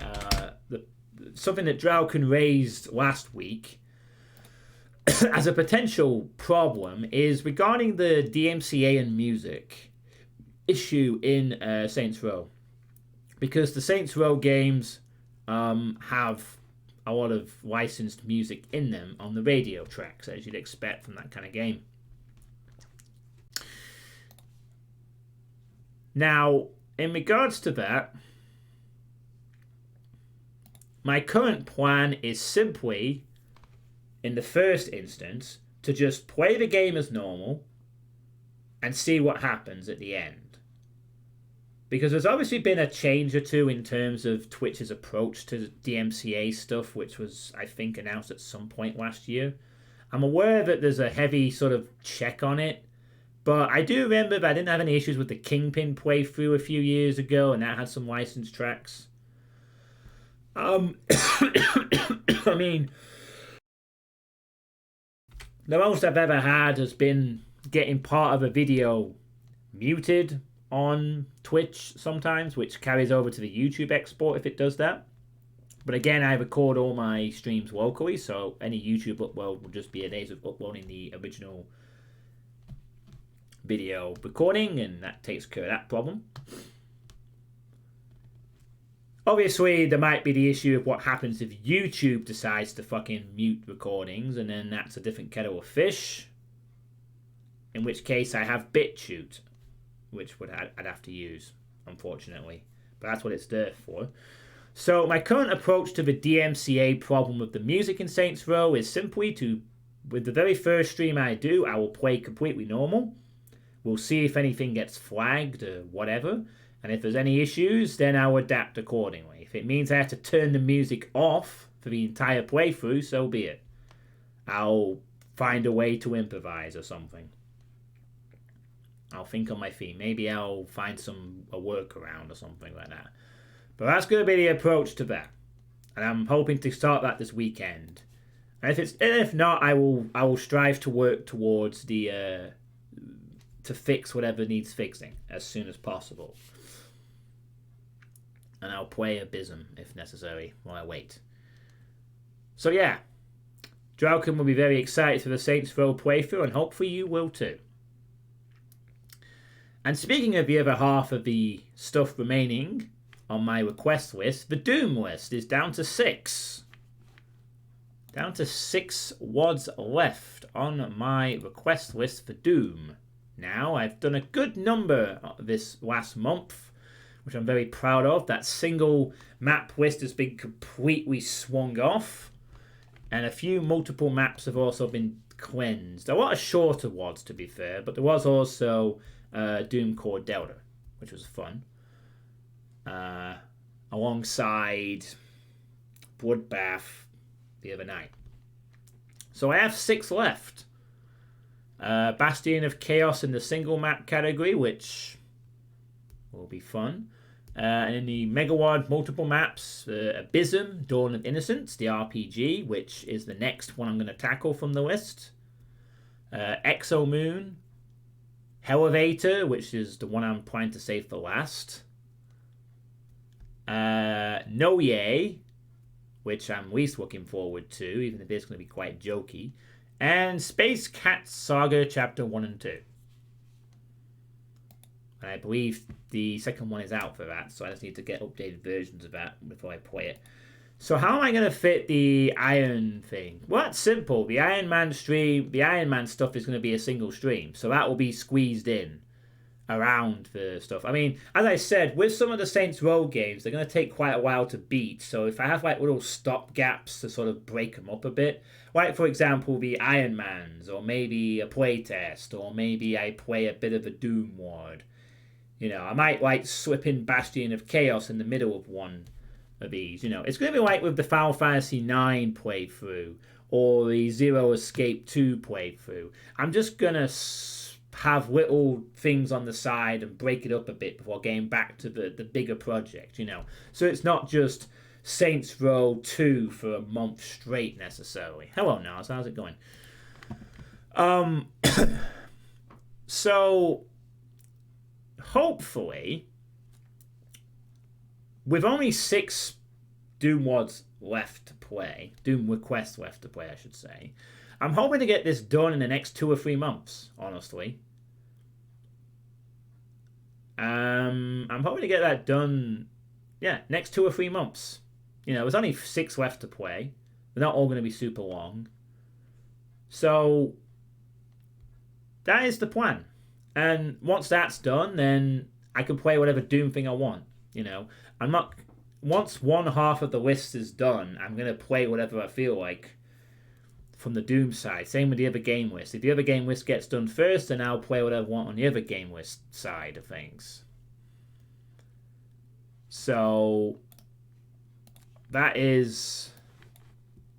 something that Drowkin raised last week as a potential problem is regarding the DMCA and music issue in Saints Row. Because the Saints Row games have a lot of licensed music in them on the radio tracks, as you'd expect from that kind of game. Now, in regards to that, my current plan is simply, in the first instance, to just play the game as normal and see what happens at the end. Because there's obviously been a change or two in terms of Twitch's approach to DMCA stuff, which was, I think, announced at some point last year. I'm aware that there's a heavy sort of check on it, but I do remember that I didn't have any issues with the Kingpin playthrough a few years ago, and that had some licensed tracks. I mean, the most I've ever had has been getting part of a video muted on Twitch sometimes, which carries over to the YouTube export if it does that. But again, I record all my streams locally, so any YouTube upload will just be a case of uploading the original video recording, and that takes care of that problem. Obviously, there might be the issue of what happens if YouTube decides to fucking mute recordings, and then that's a different kettle of fish. In which case, I have BitChute, which I'd have to use, unfortunately. But that's what it's there for. So my current approach to the DMCA problem of the music in Saints Row is simply to, with the very first stream I do, I will play completely normal. We'll see if anything gets flagged or whatever. And if there's any issues, then I'll adapt accordingly. If it means I have to turn the music off for the entire playthrough, so be it. I'll find a way to improvise or something. I'll think on my feet. Maybe I'll find a workaround or something like that. But that's going to be the approach to that. And I'm hoping to start that this weekend. And if not, I will strive to work towards to fix whatever needs fixing as soon as possible. And I'll play Abysm if necessary while I wait. So yeah, Draukin will be very excited for the Saints Row playthrough, and hopefully you will too. And speaking of the other half of the stuff remaining on my request list, the Doom list is down to 6. Down to 6 WODs left on my request list for Doom. Now, I've done a good number this last month, which I'm very proud of. That single map list has been completely swung off, and a few multiple maps have also been cleansed. A lot of shorter WODs, to be fair, but there was also Doom Core Delta, which was fun. Alongside Bloodbath the other night. So I have 6 left. Bastion of Chaos in the single map category, which will be fun. And in the Megawad multiple maps, Abysm, Dawn of Innocence, the RPG, which is the next one I'm going to tackle from the list. Exomoon, Elevator, which is the one I'm planning to save for last. Noye, which I'm least looking forward to, even if it's going to be quite jokey. And Space Cat Saga Chapter 1 and 2. And I believe the second one is out for that, so I just need to get updated versions of that before I play it. So how am I going to fit the Iron thing? Well, it's simple. The Iron Man stream, the Iron Man stuff is going to be a single stream, so that will be squeezed in around the stuff. I mean, as I said, with some of the Saints Row games, they're going to take quite a while to beat, so if I have like little stop gaps to sort of break them up a bit, like for example the Iron Mans, or maybe a playtest, or maybe I play a bit of a Doom WOD. You know, I might like slip in Bastion of Chaos in the middle of one of these. You know, it's going to be like with the Final Fantasy IX playthrough or the Zero Escape 2 playthrough. I'm just going to have little things on the side and break it up a bit before getting back to the bigger project, you know. So it's not just Saints Row 2 for a month straight necessarily. Hello, Nars. How's it going? So hopefully, with only 6 Doom WODs left to play, Doom requests left to play, I should say, I'm hoping to get this done in the next 2 or 3 months, honestly. I'm hoping to get that done, next 2 or 3 months. You know, there's only 6 left to play. They're not all going to be super long. So, that is the plan. And once that's done, then I can play whatever Doom thing I want. You know, once one half of the list is done, I'm going to play whatever I feel like from the Doom side. Same with the other game list. If the other game list gets done first, then I'll play whatever I want on the other game list side of things. So that is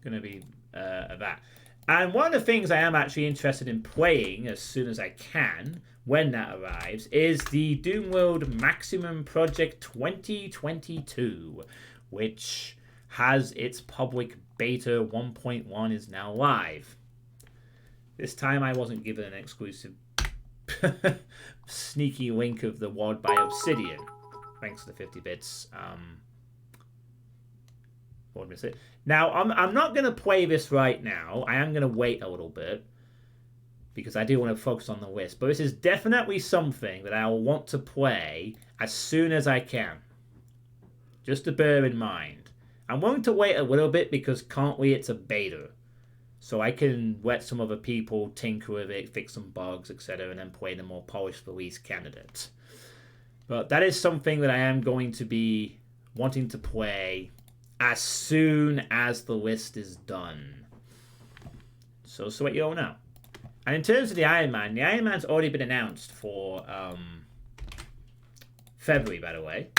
going to be that. And one of the things I am actually interested in playing as soon as I can, when that arrives, is the Doom World Maximum Project 2022, which has its public beta 1.1 is now live. This time I wasn't given an exclusive sneaky link of the WOD by Obsidian. Thanks to the 50 bits. What did I say? Now, I'm not going to play this right now. I am going to wait a little bit because I do want to focus on the list. But this is definitely something that I will want to play as soon as I can. Just to bear in mind. I'm willing to wait a little bit because currently it's a beta. So I can let some other people tinker with it, fix some bugs, etc. and then play the more polished release candidate. But that is something that I am going to be wanting to play as soon as the list is done. So what you all know. And in terms of the Iron Man's already been announced for February, by the way.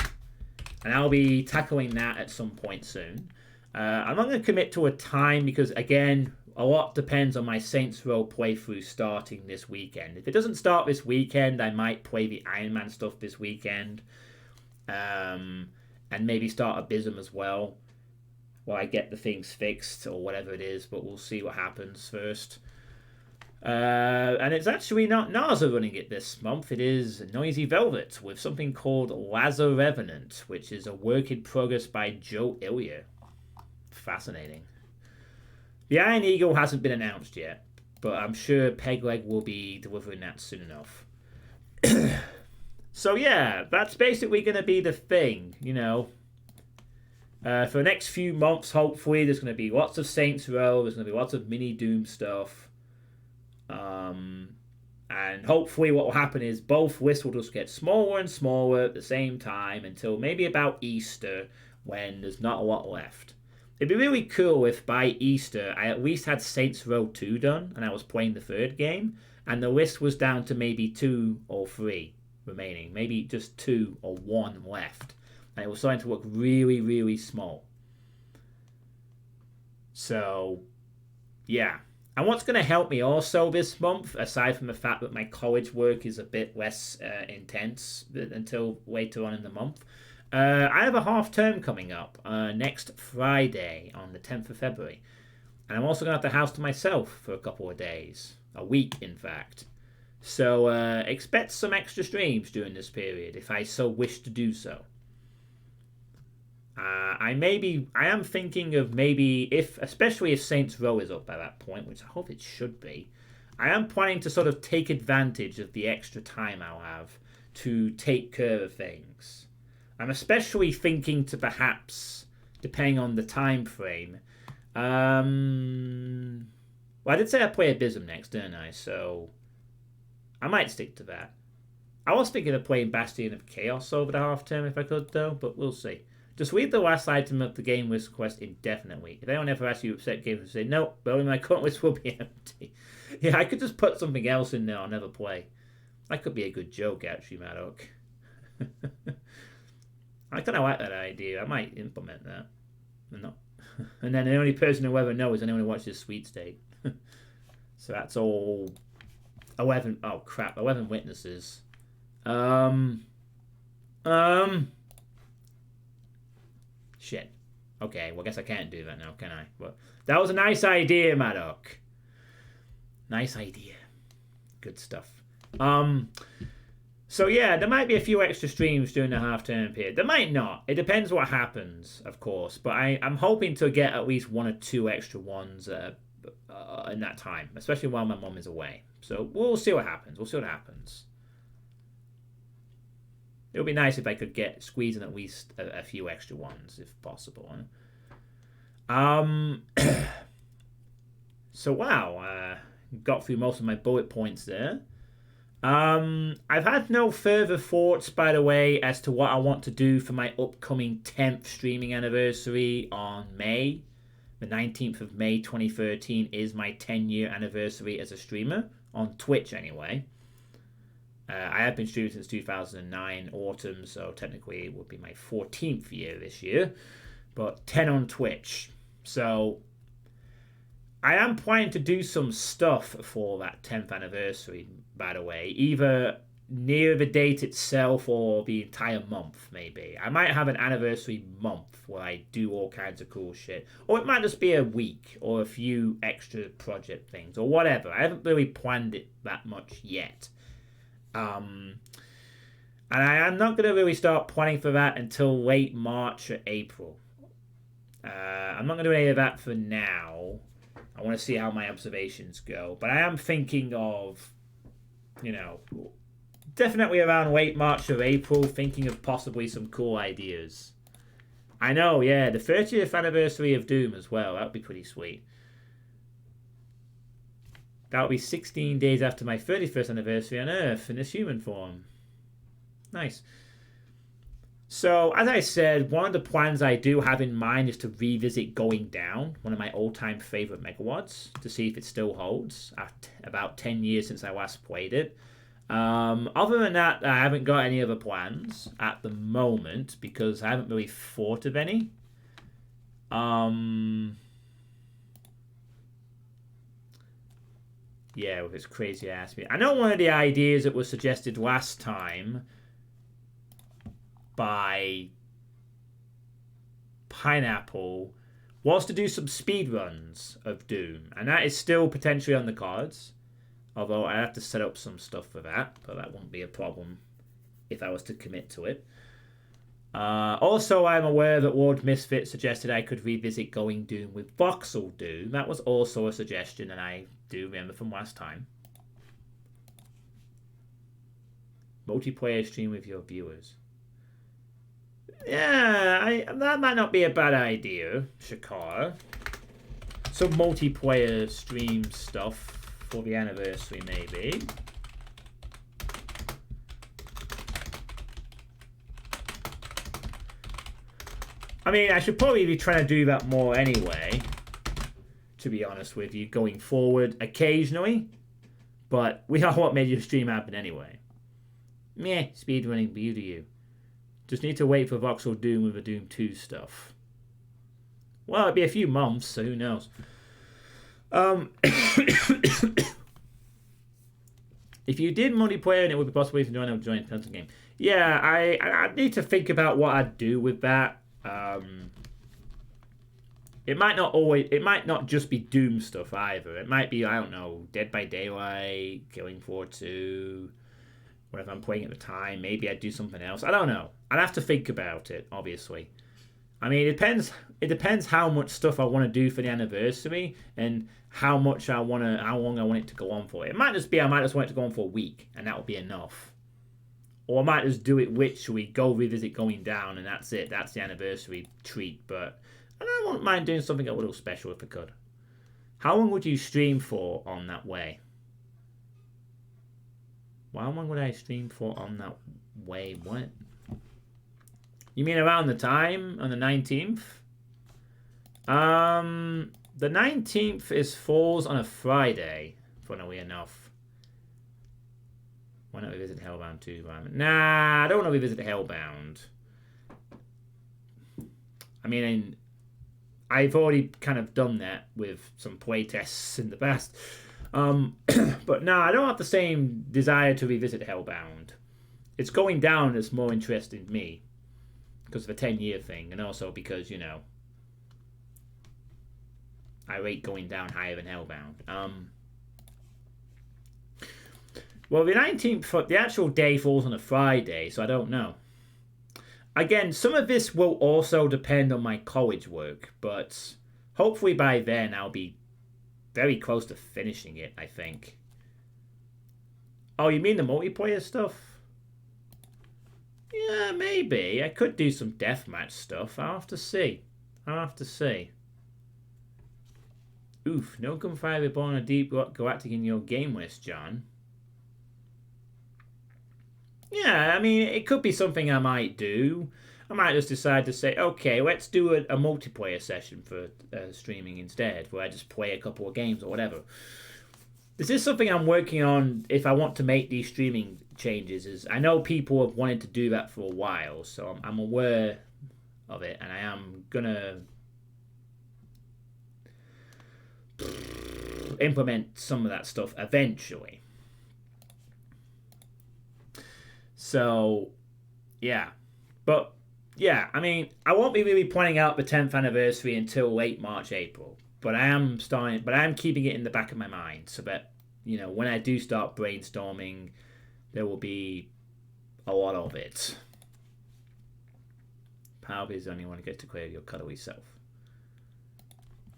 And I'll be tackling that at some point soon. I'm not going to commit to a time because, again, a lot depends on my Saints Row playthrough starting this weekend. If it doesn't start this weekend, I might play the Iron Man stuff this weekend. And maybe start Abysm as well while I get the things fixed or whatever it is, but we'll see what happens first. And it's actually not Naza running it this month. It is Noisy Velvet with something called Lazar Revenant, which is a work in progress by Joe Ilya. Fascinating. The Iron Eagle hasn't been announced yet, but I'm sure Pegleg will be delivering that soon enough. So yeah, that's basically going to be the thing, you know. For the next few months, hopefully, there's going to be lots of Saints Row. There's going to be lots of mini Doom stuff. And hopefully what will happen is both lists will just get smaller and smaller at the same time until maybe about Easter when there's not a lot left. It'd be really cool if by Easter I at least had Saints Row 2 done and I was playing the third game and the list was down to maybe 2 or 3 remaining. Maybe just 2 or 1 left. And it was starting to look really, really small. So, yeah. And what's going to help me also this month, aside from the fact that my college work is a bit less intense until later on in the month, I have a half term coming up next Friday on the 10th of February. And I'm also going to have the house to myself for a couple of days. A week, in fact. So expect some extra streams during this period if I so wish to do so. I am thinking of maybe especially if Saints Row is up by that point, which I hope it should be. I am planning to sort of take advantage of the extra time I'll have to take care of things. I'm especially thinking to perhaps, depending on the time frame. Well, I did say I'd play Abysm next, didn't I? So I might stick to that. I was thinking of playing Bastion of Chaos over the half term if I could, though, but we'll see. Just leave the last item of the game list quest indefinitely. If anyone ever asks you to upset games, say, no, only my current list will be empty. Yeah, I could just put something else in there I'll never play. That could be a good joke, actually, Maddock. I kind of like that idea. I might implement that. No. And then the only person who ever knows is anyone who watches Sweet State. So that's all 11 witnesses. Shit. Okay, well, I guess I can't do that now, can I? But that was a nice idea, Maddock. Nice idea. Good stuff. So yeah, there might be a few extra streams during the half-term period. There might not. It depends what happens, of course. But I'm hoping to get at least 1 or 2 extra ones in that time, especially while my mum is away. So we'll see what happens. It would be nice if I could squeeze in at least a few extra ones, if possible. So wow, got through most of my bullet points there. I've had no further thoughts, by the way, as to what I want to do for my upcoming 10th streaming anniversary on May. The 19th of May 2013 is my 10-year anniversary as a streamer, on Twitch anyway. I have been streaming since 2009 autumn, so technically it would be my 14th year this year, but 10 on Twitch. So I am planning to do some stuff for that 10th anniversary, by the way, either near the date itself or the entire month, maybe. I might have an anniversary month where I do all kinds of cool shit, or it might just be a week or a few extra project things or whatever. I haven't really planned it that much yet. And I am not going to really start planning for that until late March or April. I'm not going to do any of that for now. I want to see how my observations go. But I am thinking of, definitely around late March or April, thinking of possibly some cool ideas. I know, yeah, the 30th anniversary of Doom as well. That would be pretty sweet. That'll be 16 days after my 31st anniversary on Earth in this human form. Nice. So, as I said, one of the plans I do have in mind is to revisit Going Down, one of my all-time favorite Megawads, to see if it still holds at about 10 years since I last played it. Other than that, I haven't got any other plans at the moment because I haven't really thought of any. Yeah, with its crazy ass. I know one of the ideas that was suggested last time by Pineapple was to do some speed runs of Doom, and that is still potentially on the cards. Although I have to set up some stuff for that, but that won't be a problem if I was to commit to it. Also, I'm aware that Lord Misfit suggested I could revisit Going Doom with Voxel Doom. That was also a suggestion, and I do remember from last time. Multiplayer stream with your viewers. Yeah, that might not be a bad idea, Shakar. Some multiplayer stream stuff for the anniversary, maybe. I mean, I should probably be trying to do that more anyway, to be honest with you, going forward occasionally. But we are what made your stream happen anyway. Meh, speedrunning, be to you. Just need to wait for Voxel Doom with the Doom 2 stuff. Well, it'd be a few months, so who knows. If you did multiplayer and it would be possible to join a joint pencil game. Yeah, I need to think about what I'd do with that. It might not just be Doom stuff either. It might be, I don't know, Dead by Daylight, Killing Floor 2, whatever I'm playing at the time. Maybe I'd do something else. I don't know. I'd have to think about it, obviously. I mean, it depends how much stuff I want to do for the anniversary and how long I want it to go on for. It might just be I might just want it to go on for a week and that will be enough. Or I might just do it literally, go revisit Going Down, and that's it. That's the anniversary treat. But I wouldn't mind doing something a little special if I could. How long would you stream for on that way? How long would I stream for on that way? What? You mean around the time on the 19th? The 19th falls on a Friday, funnily enough. Why not revisit Hellbound 2? Nah, I don't want to revisit Hellbound. I mean, I've already kind of done that with some playtests in the past. But no, I don't have the same desire to revisit Hellbound. It's Going Down that's more interesting to me because of the 10-year thing, and also because, you know, I rate Going Down higher than Hellbound. Well, the 19th, the actual day falls on a Friday, so I don't know. Again, some of this will also depend on my college work, but hopefully by then I'll be very close to finishing it, I think. Oh, you mean the multiplayer stuff? Yeah, maybe. I could do some deathmatch stuff. I'll have to see. Oof, no Gunfire Reborn or Deep Galactic in your game list, John. Yeah, I mean, it could be something I might do. I might just decide to say, okay, let's do a multiplayer session for streaming instead, where I just play a couple of games or whatever. This is something I'm working on if I want to make these streaming changes. Is I know people have wanted to do that for a while, so I'm aware of it, and I am going to implement some of that stuff eventually. So, yeah. But, yeah, I mean, I won't be really planning out the 10th anniversary until late March, April. But I am keeping it in the back of my mind so that, you know, when I do start brainstorming, there will be a lot of it. Power is the only one who gets to clear your cuddly self.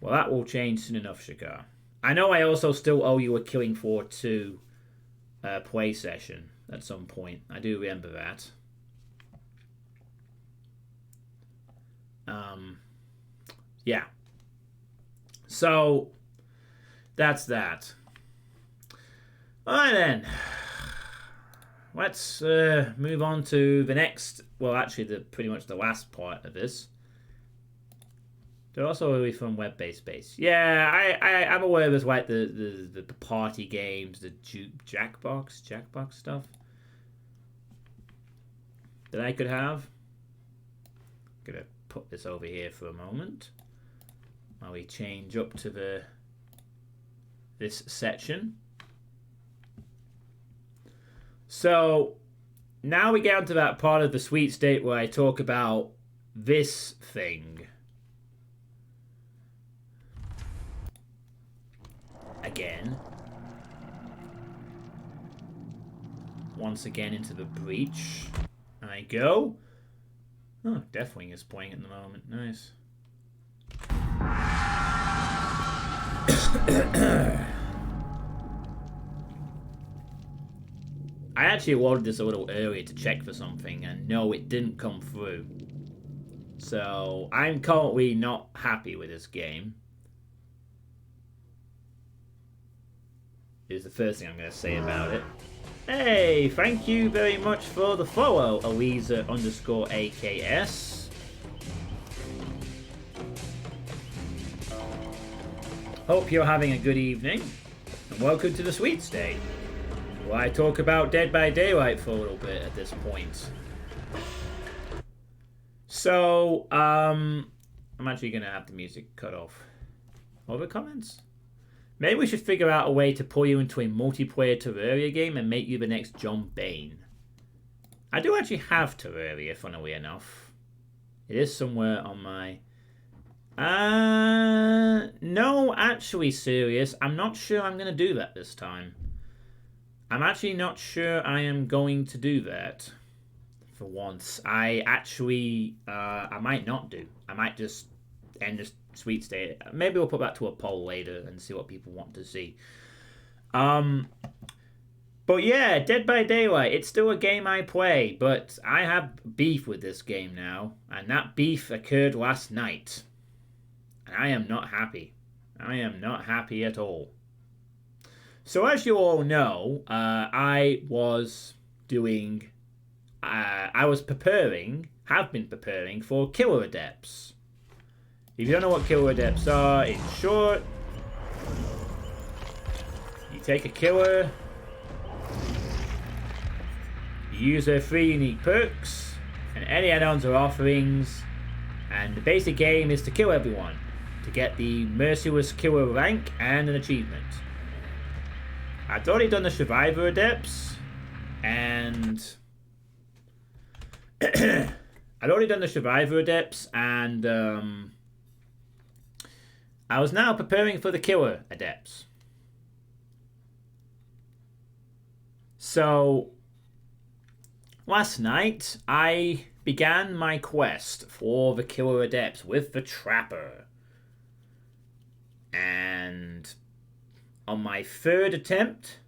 Well, that will change soon enough, Shakar. I know I also still owe you a Killing Floor 2 play session at some point. I do remember that. Yeah. So, that's that. Alright then. Let's move on to the next, well actually pretty much the last part of this. They're also really from web-based space. Yeah, I'm aware there's like the party games, the Jackbox stuff that I could have. Gonna put this over here for a moment. while we change up to this section. So now we get onto that part of the sweet state where I talk about this thing. Again. Once again into the breach. I go. Oh, Deathwing is playing at the moment. Nice. I actually loaded this a little earlier to check for something, and no, it didn't come through. So I'm currently not happy with this game. Is the first thing I'm going to say about it. Hey, thank you very much for the follow, Eliza_AKS. Hope you're having a good evening, and welcome to the Sweet State, where I talk about Dead by Daylight for a little bit at this point. So, I'm actually going to have the music cut off. Other comments? Maybe we should figure out a way to pull you into a multiplayer Terraria game and make you the next John Bain. I do actually have Terraria, funnily enough. It is somewhere on my... No, actually, serious. I'm not sure I'm going to do that this time. I'm actually not sure I am going to do that. For once. I might not do. I might just end this Sweet State. Maybe we'll put that to a poll later and see what people want to see. But yeah, Dead by Daylight, it's still a game I play, but I have beef with this game now, and that beef occurred last night. And I am not happy. I am not happy at all. So as you all know, I was been preparing for Killer Adepts. If you don't know what Killer Adepts are, in short, you take a killer, you use their 3 unique perks, and any add-ons or offerings, and the basic game is to kill everyone, to get the Merciless Killer rank and an achievement. I've already done the Survivor Adepts, and... I was now preparing for the Killer Adepts. So, last night, I began my quest for the Killer Adepts with the Trapper. And on my 3rd attempt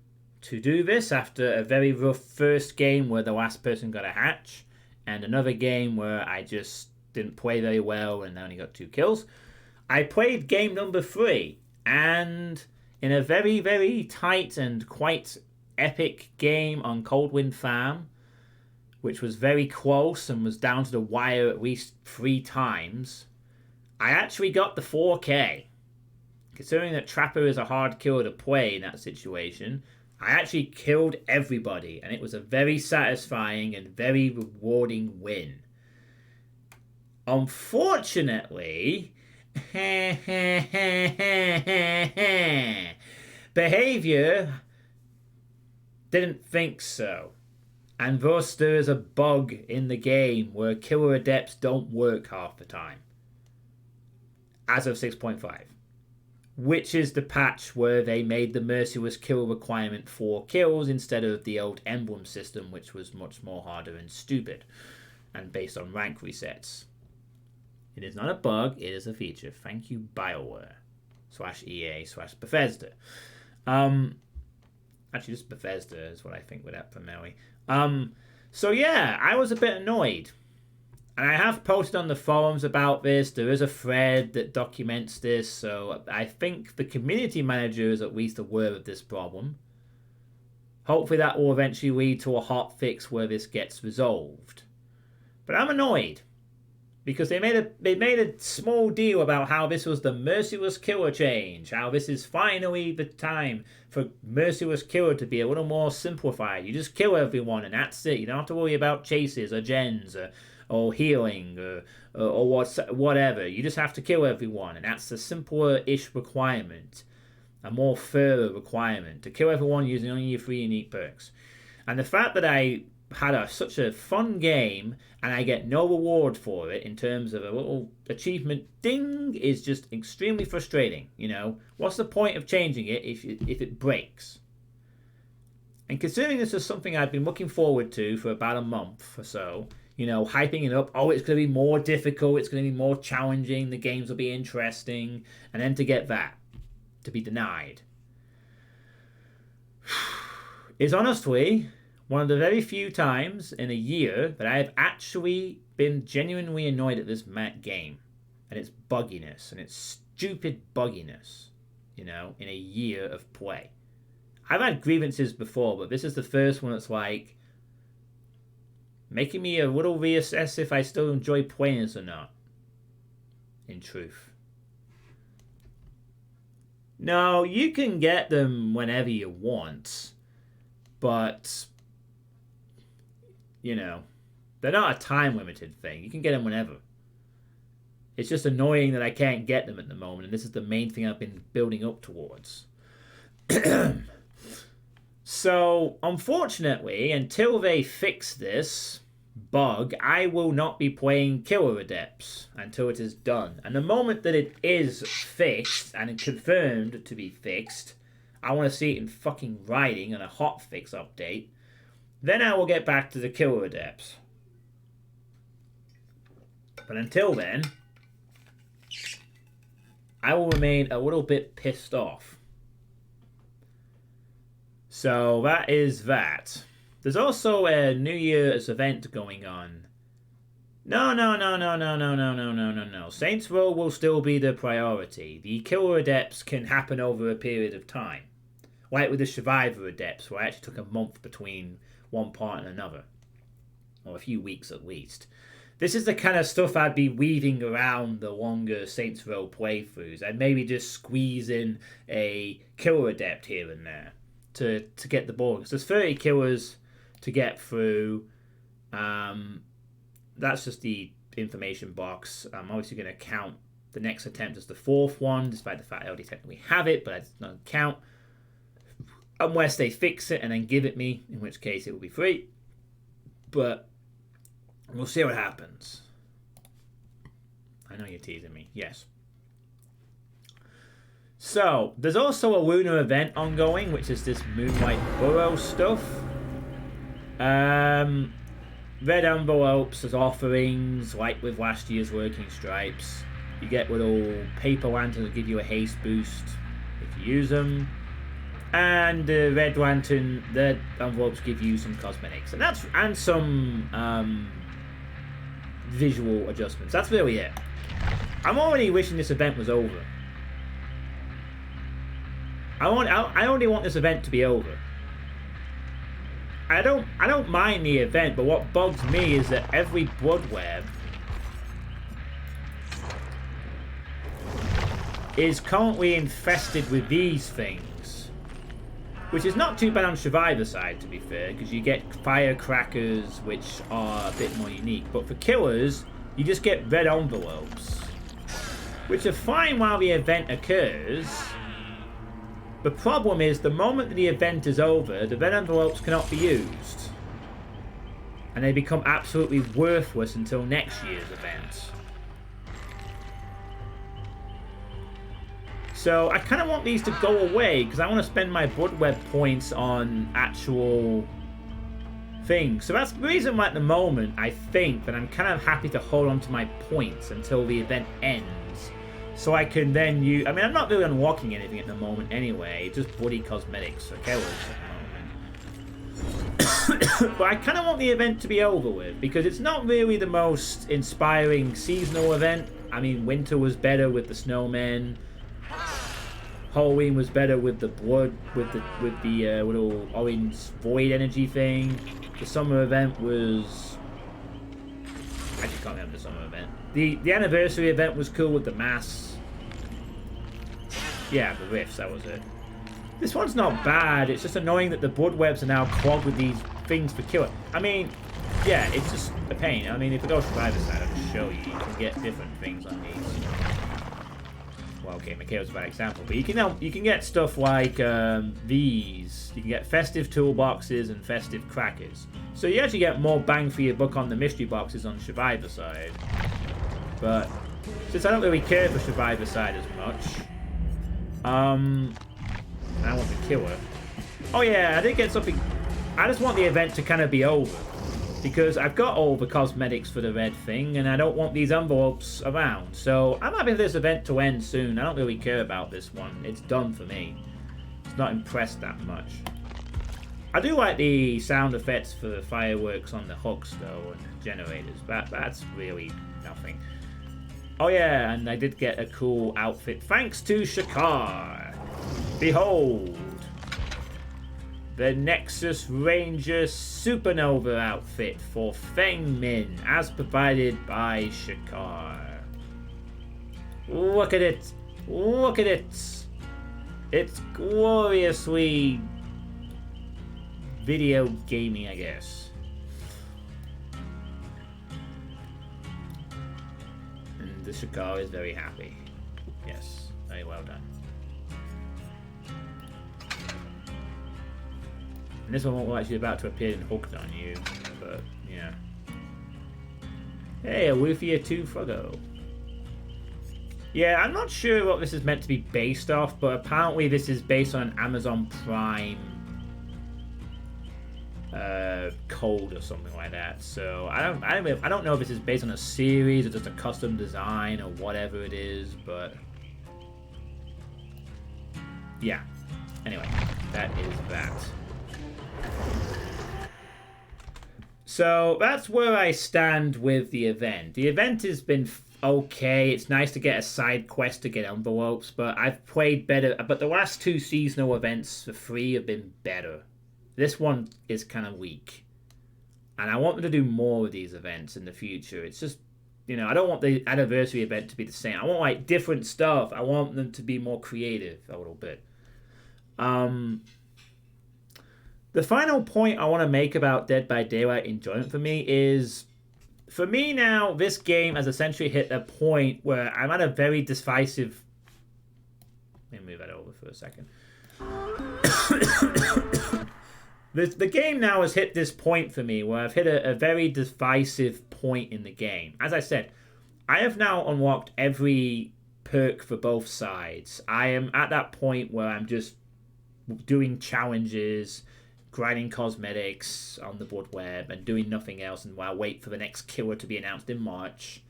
to do this, after a very rough first game where the last person got a hatch, and another game where I just didn't play very well and only got 2 kills, I played game number 3, and in a very, very tight and quite epic game on Coldwind Farm, which was very close and was down to the wire at least 3 times, I actually got the 4K. Considering that Trapper is a hard killer to play in that situation, I actually killed everybody, and it was a very satisfying and very rewarding win. Unfortunately... Behavior didn't think so, and thus there is a bug in the game where Killer Adepts don't work half the time as of 6.5, which is the patch where they made the Merciless Kill requirement 4 kills instead of the old emblem system, which was much more harder and stupid and based on rank resets. It is not a bug, it is a feature. Thank you, BioWare /EA/Bethesda. Actually, just Bethesda is what I think with that primarily. So yeah, I was a bit annoyed. And I have posted on the forums about this. There is a thread that documents this, so I think the community manager is at least aware of this problem. Hopefully that will eventually lead to a hot fix where this gets resolved. But I'm annoyed. because they made a small deal about how this was the Merciless Killer change, how this is finally the time for Merciless Killer to be a little more simplified. You just kill everyone and that's it. You don't have to worry about chases or gens or healing or whatever. You just have to kill everyone, and that's a simpler-ish requirement, a more thorough requirement, to kill everyone using only your 3 unique perks. And the fact that I had such a fun game and I get no reward for it in terms of a little achievement ding is just extremely frustrating. You know, what's the point of changing it if it breaks? And considering this is something I've been looking forward to for about a month or so, you know, hyping it up, oh, it's going to be more difficult, it's going to be more challenging, the games will be interesting, and then to get that, to be denied, is honestly one of the very few times in a year that I have actually been genuinely annoyed at this game and its bugginess and its stupid bugginess, you know, in a year of play. I've had grievances before, but this is the first one that's like making me a little reassess if I still enjoy playing this or not, in truth. No, you can get them whenever you want, but, you know, they're not a time-limited thing. You can get them whenever. It's just annoying that I can't get them at the moment, and this is the main thing I've been building up towards. So, unfortunately, until they fix this bug, I will not be playing Killer Adepts until it is done. And the moment that it is fixed and confirmed to be fixed, I want to see it in fucking writing on a hotfix update, then I will get back to the Killer Adepts. But until then, I will remain a little bit pissed off. So that is that. There's also a New Year's event going on. No. Saints Row will still be the priority. The Killer Adepts can happen over a period of time. Like with the Survivor Adepts, where I actually took a month between one part and another. Or a few weeks at least. This is the kind of stuff I'd be weaving around the longer Saints Row playthroughs. I'd maybe just squeeze in a Killer Adept here and there to get the ball. Because there's 30 killers to get through. That's just the information box. I'm obviously going to count the next attempt as the 4th one, despite the fact I already technically have it, but I don't count. Unless they fix it and then give it me, in which case it will be free. But we'll see what happens. I know you're teasing me. Yes. So, there's also a lunar event ongoing, which is this Moonlight Burrow stuff. Red envelopes as offerings, like with last year's Working Stripes. You get little paper lanterns that give you a haste boost if you use them. And the red lantern, the envelopes give you some cosmetics. And some visual adjustments. That's really it. I'm already wishing this event was over. I only want this event to be over. I don't mind the event, but what bugs me is that every blood web is currently infested with these things. Which is not too bad on Survivor side, to be fair, because you get firecrackers, which are a bit more unique. But for killers, you just get red envelopes, which are fine while the event occurs. The problem is, the moment that the event is over, the red envelopes cannot be used. And they become absolutely worthless until next year's event. So I kind of want these to go away, because I want to spend my blood web points on actual things. So that's the reason why at the moment I think that I'm kind of happy to hold on to my points until the event ends. So I can then use... I mean, I'm not really unlocking anything at the moment anyway. Just bloody cosmetics for killers at the moment. But I kind of want the event to be over with, because it's not really the most inspiring seasonal event. I mean, winter was better with the snowmen. Halloween was better with the blood, with the little orange void energy thing. The summer event was Actually, can't remember the summer event. The anniversary event was cool with the masks. Yeah, the rifts, that was it. This one's not bad. It's just annoying that the blood webs are now clogged with these things for killer. I mean, yeah, it's just a pain. I mean, if we go survivor side, I'll just show you. You can get different things on these. Well, okay, Mikhail's a bad example, but you can get stuff like these. You can get festive toolboxes and festive crackers. So you actually get more bang for your buck on the mystery boxes on survivor side. But since I don't really care for survivor side as much, I want the killer. Oh yeah, I did get something. I just want the event to kind of be over, because I've got all the cosmetics for the red thing, and I don't want these envelopes around. So I'm happy for this event to end soon. I don't really care about this one. It's done for me. It's not impressed that much. I do like the sound effects for the fireworks on the hooks though, and generators. But that's really nothing. Oh yeah, and I did get a cool outfit thanks to Shakar. Behold, the Nexus Ranger Supernova outfit for Feng Min, as provided by Shakar. Look at it! Look at it! It's gloriously video gaming, I guess. And the Shakar is very happy. Yes, very well done. And this one won't actually about to appear and hooked on you, but yeah. Hey, a Wolfia 2 Froggo. Yeah, I'm not sure what this is meant to be based off, but apparently this is based on an Amazon Prime code or something like that. So I don't know if this is based on a series or just a custom design or whatever it is, but yeah. Anyway, that is that. So that's where I stand with the event. The event has been okay. It's nice to get a side quest to get envelopes, but I've played better. But the last two seasonal events for free have been better. This one is kind of weak. And I want them to do more of these events in the future. It's just, you know, I don't want the anniversary event to be the same. I want like different stuff. I want them to be more creative a little bit. The final point I want to make about Dead by Daylight enjoyment for me is, for me now, this game has essentially hit a point where I'm at a very decisive... Let me move that over for a second. The game now has hit this point for me where I've hit a very divisive point in the game. As I said, I have now unlocked every perk for both sides. I am at that point where I'm just doing challenges, grinding cosmetics on the blood web, and doing nothing else, and while I wait for the next killer to be announced in March.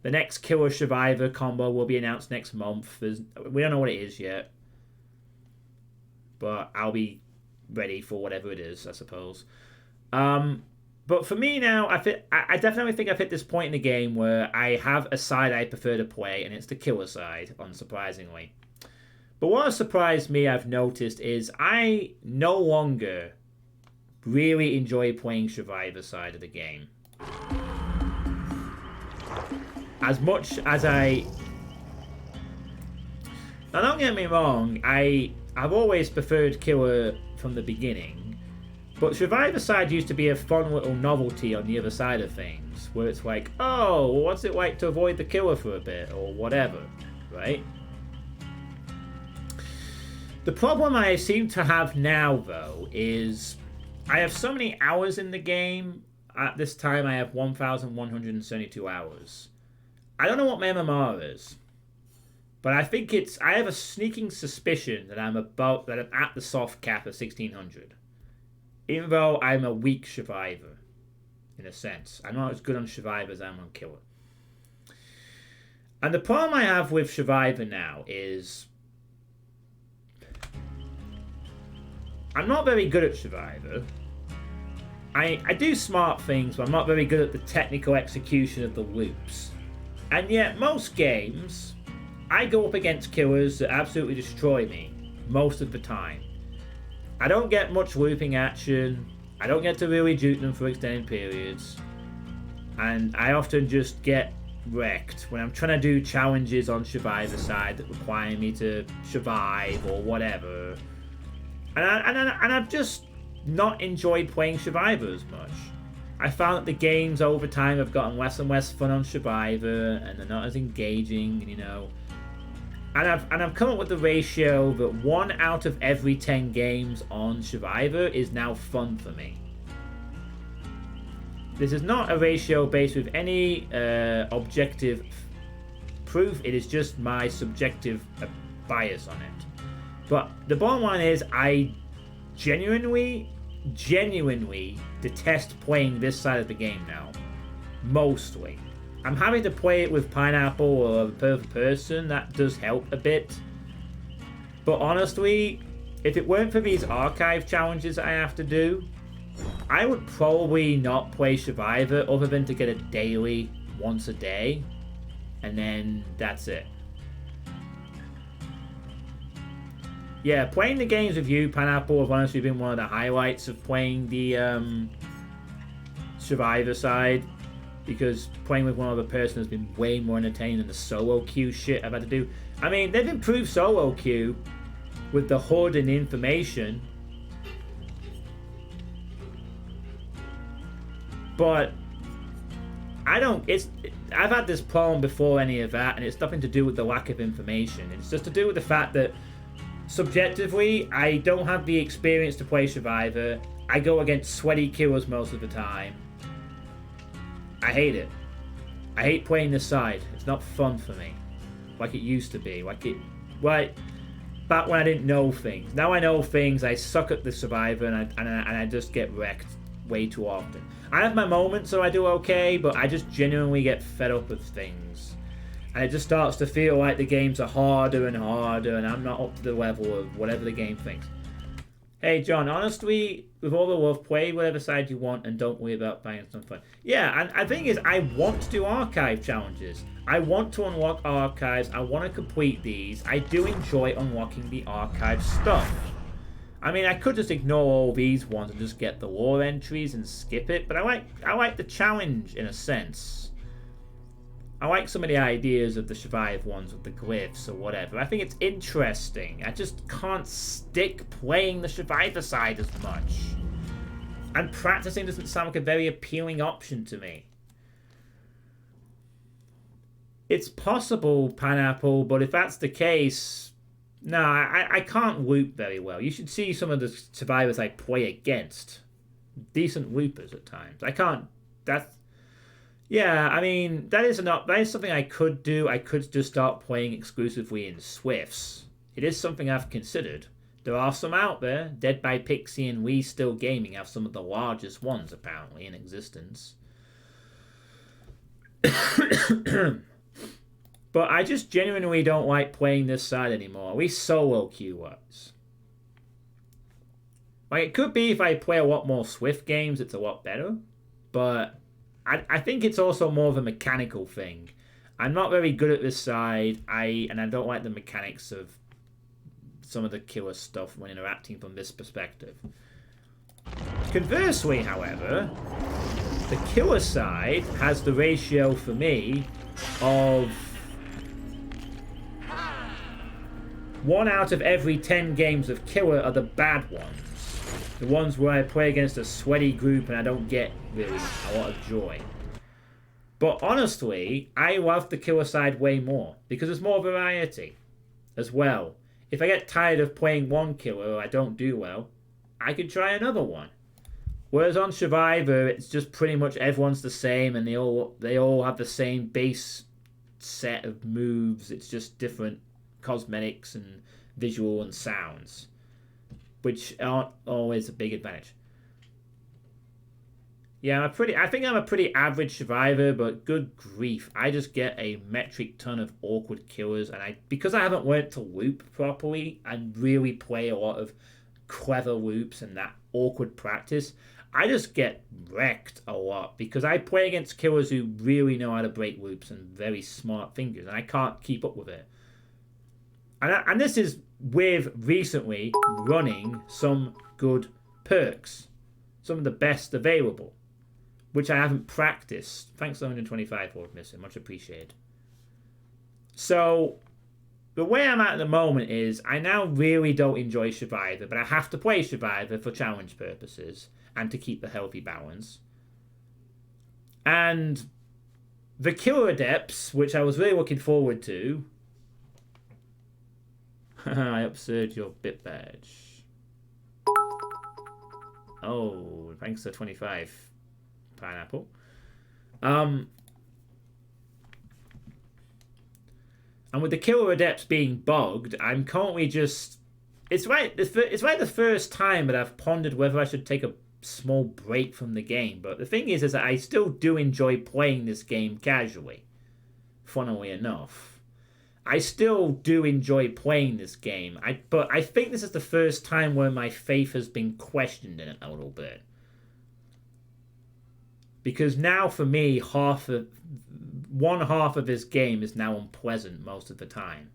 The next killer survivor combo will be announced next month. We don't know what it is yet, but I'll be ready for whatever it is, I suppose. But for me now, I definitely think I've hit this point in the game where I have a side I prefer to play, and it's the killer side, unsurprisingly. But what has surprised me, I've noticed, is I no longer really enjoy playing survivor side of the game. As much as I... Now don't get me wrong, I've always preferred killer from the beginning, but survivor side used to be a fun little novelty on the other side of things, where it's like, oh, what's it like to avoid the killer for a bit, or whatever, right? The problem I seem to have now, though, is I have so many hours in the game. At this time, I have 1,172 hours. I don't know what my MMR is, but I think I have a sneaking suspicion that I'm at the soft cap of 1,600. Even though I'm a weak survivor, in a sense. I'm not as good on survivor as I am on killer. And the problem I have with survivor now is I'm not very good at survivor. I do smart things, but I'm not very good at the technical execution of the loops. And yet, most games, I go up against killers that absolutely destroy me most of the time. I don't get much looping action. I don't get to really juke them for extended periods. and I often just get wrecked when I'm trying to do challenges on Survivor side that require me to survive or whatever. And I've just not enjoyed playing Survivor as much. I found that the games over time have gotten less and less fun on Survivor, and they're not as engaging, you know. And I've come up with the ratio that 1 out of every 10 games on Survivor is now fun for me. This is not a ratio based with any objective proof. It is just my subjective bias on it. But the bottom line is, I genuinely detest playing this side of the game now. Mostly. I'm happy to play it with Pineapple or a person. That does help a bit. But honestly, if it weren't for these archive challenges I have to do, I would probably not play Survivor other than to get a daily once a day. And then that's it. Yeah, playing the games with you, Pineapple, have honestly been one of the highlights of playing the Survivor side. Because playing with one other person has been way more entertaining than the solo queue shit I've had to do. I mean, they've improved solo queue with the HUD and information. But I've had this problem before any of that, and it's nothing to do with the lack of information. It's just to do with the fact that subjectively, I don't have the experience to play Survivor. I go against sweaty killers most of the time. I hate it. I hate playing this side. It's not fun for me, like it used to be. Back when I didn't know things. Now I know things. I suck at the Survivor, and I just get wrecked way too often. I have my moments, so I do okay, but I just genuinely get fed up with things, and it just starts to feel like the games are harder and harder, and I'm not up to the level of whatever the game thinks. Hey, John, honestly, with all the love, play whatever side you want and don't worry about buying some fun. Yeah, and the thing is, I want to do archive challenges. I want to unlock archives. I want to complete these. I do enjoy unlocking the archive stuff. I mean, I could just ignore all these ones and just get the lore entries and skip it, but I like the challenge in a sense. I like some of the ideas of the Survive ones with the glyphs or whatever. I think it's interesting. I just can't stick playing the Survivor side as much. And practicing doesn't sound like a very appealing option to me. It's possible, Pineapple, but if that's the case, no, I can't loop very well. You should see some of the survivors I play against. Decent loopers at times. I can't. Yeah, I mean, that is something I could do. I could just start playing exclusively in Swifts. It is something I've considered. There are some out there. Dead by Pixie and We Still Gaming have some of the largest ones, apparently, in existence. But I just genuinely don't like playing this side anymore. At least solo queue-wise. Like, it could be if I play a lot more Swift games, it's a lot better. But I think it's also more of a mechanical thing. I'm not very good at this side, and I don't like the mechanics of some of the killer stuff when interacting from this perspective. Conversely, however, the killer side has the ratio for me of 1 out of every 10 games of killer are the bad ones. The ones where I play against a sweaty group and I don't get really a lot of joy. But honestly, I love the killer side way more because there's more variety as well. If I get tired of playing one killer or I don't do well, I could try another one. Whereas on Survivor, it's just pretty much everyone's the same and they all have the same base set of moves. It's just different cosmetics and visual and sounds, which aren't always a big advantage. Yeah, I think I'm a pretty average survivor, but good grief, I just get a metric ton of awkward killers, and because I haven't learned to loop properly and really play a lot of clever loops and that awkward practice, I just get wrecked a lot because I play against killers who really know how to break loops and very smart fingers, and I can't keep up with it. And this is with recently running some good perks. Some of the best available. which I haven't practiced. Thanks to 125 for missing. Much appreciated. So, the way I'm at the moment is I now really don't enjoy Survivor, but I have to play Survivor for challenge purposes and to keep the healthy balance. And the Killer Adepts, which I was really looking forward to. I upsurged your bit badge. Oh, thanks to 25 pineapple. And with the Killer Adepts being bugged, I'm currently just... It's like the first time that I've pondered whether I should take a small break from the game. But the thing is that I still do enjoy playing this game casually. Funnily enough. I still do enjoy playing this game. But I think this is the first time where my faith has been questioned in it a little bit. Because now for me, one half of this game is now unpleasant most of the time.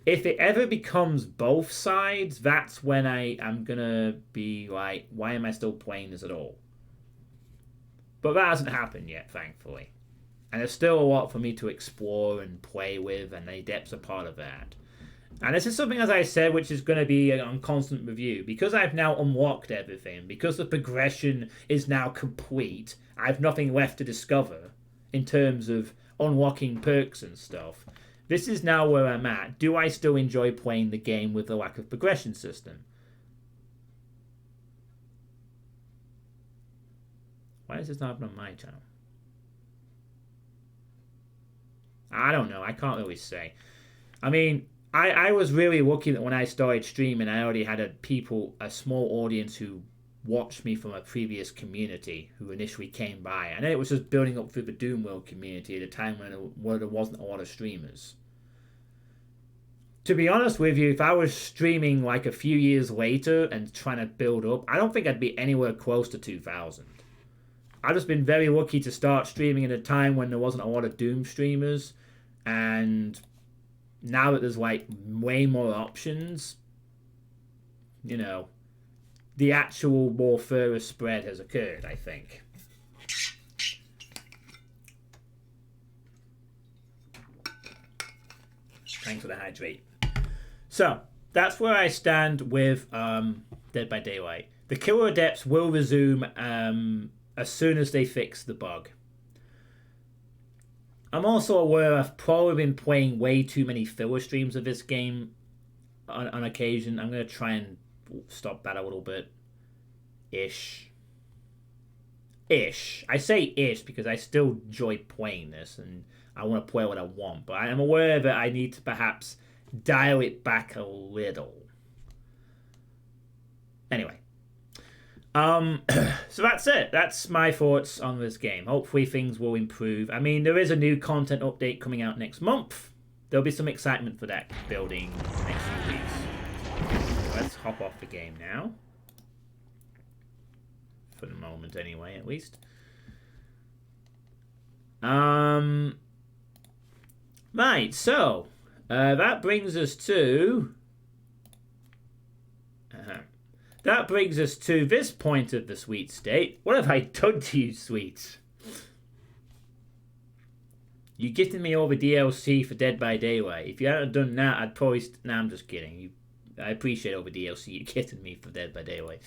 If it ever becomes both sides, that's when I am going to be like, why am I still playing this at all? But that hasn't happened yet, thankfully. And there's still a lot for me to explore and play with, and the Adepts are part of that. And this is something, as I said, which is going to be on constant review. Because I've now unlocked everything, because the progression is now complete, I have nothing left to discover in terms of unlocking perks and stuff. This is now where I'm at. Do I still enjoy playing the game with the lack of progression system? Why is this not happening on my channel? I don't know. I can't really say. I mean, I was really lucky that when I started streaming, I already had a small audience who watched me from a previous community who initially came by. And then it was just building up through the Doom World community at a time where there wasn't a lot of streamers. To be honest with you, if I was streaming like a few years later and trying to build up, I don't think I'd be anywhere close to 2,000. I've just been very lucky to start streaming at a time when there wasn't a lot of Doom streamers. And now that there's like way more options, you know, the actual more further spread has occurred, I think. Thanks for the hydrate. So, that's where I stand with Dead by Daylight. The Killer Adepts will resume as soon as they fix the bug. I'm also aware I've probably been playing way too many filler streams of this game on occasion. I'm going to try and stop that a little bit. Ish. I say ish because I still enjoy playing this and I want to play what I want. But I am aware that I need to perhaps dial it back a little. Anyway. So that's it. That's my thoughts on this game. Hopefully things will improve. I mean, there is a new content update coming out next month. There'll be some excitement for that building next few weeks. So let's hop off the game now. For the moment anyway, at least. Right, so that brings us to this point of the sweet state. What have I done to you, sweets? You gifted me all the DLC for Dead by Daylight. If you hadn't done that, I'd probably... Nah, I'm just kidding. I appreciate all the DLC you gifted me for Dead by Daylight.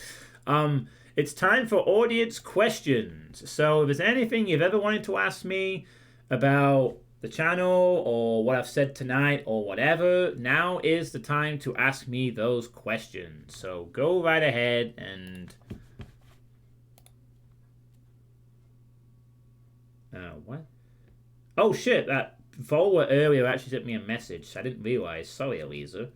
It's time for audience questions. So if there's anything you've ever wanted to ask me about the channel or what I've said tonight or whatever, now is the time to ask me those questions. So go right ahead and... what? Oh shit, that follower earlier actually sent me a message. I didn't realize. Sorry, Eliza.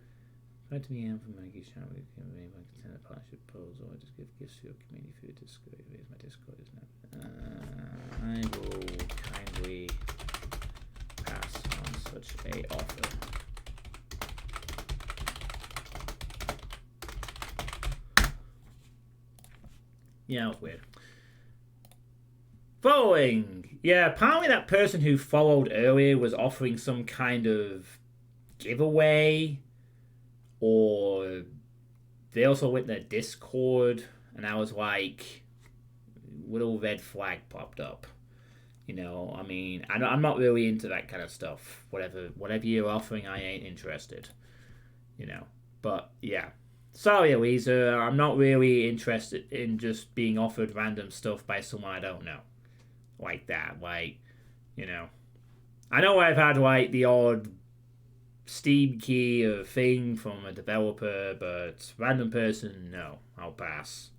Try to be for Maggie's channel. We can maybe like a partnership proposal or just give gifts to your community through Discord. Here's my Discord, isn't it? I will kindly pass on such a offer. Yeah, that was weird. Following. Yeah, apparently that person who followed earlier was offering some kind of giveaway. Or they also went to their Discord. And I was like, little red flag popped up. You know, I mean, I'm not really into that kind of stuff. Whatever you're offering, I ain't interested. You know, but yeah. Sorry, Elisa, I'm not really interested in just being offered random stuff by someone I don't know. Like that, like, you know. I know I've had, like, the odd Steam key or thing from a developer, but random person, no. I'll pass.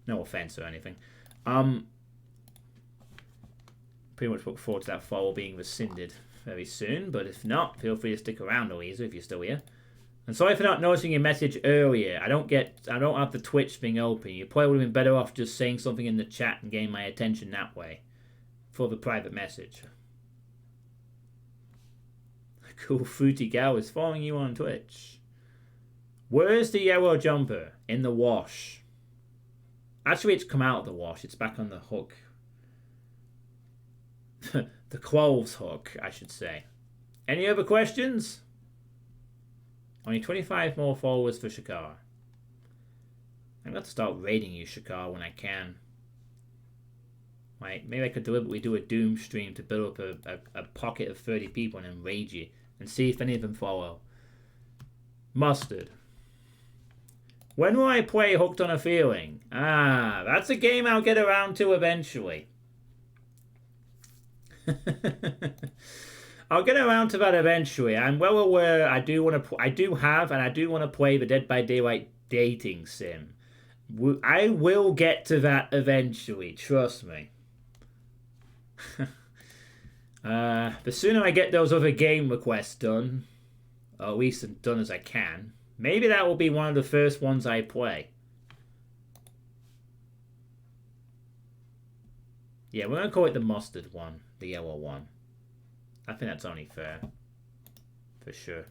No offense or anything. Pretty much look forward to that file being rescinded very soon, but if not, feel free to stick around, Louisa, if you're still here. And sorry for not noticing your message earlier. I don't have the Twitch thing open. You probably would have been better off just saying something in the chat and getting my attention that way. For the private message. A cool fruity gal is following you on Twitch. Where's the yellow jumper? In the wash. Actually, it's come out of the wash. It's back on the hook. The clothes hook, I should say. Any other questions? Only 25 more followers for Shakar. I'm going to start raiding you, Shakar, when I can. Like, maybe I could deliberately do a Doom stream to build up a pocket of 30 people and then raid you. And see if any of them follow. Mustard. When will I play Hooked on a Feeling? Ah, that's a game I'll get around to eventually. I'll get around to that eventually. I'm well aware I do want to play the Dead by Daylight dating sim. I will get to that eventually, trust me. The sooner I get those other game requests done, or at least as done as I can, maybe that will be one of the first ones I play. Yeah, we're going to call it the mustard one, the yellow one. I think that's only fair. For sure.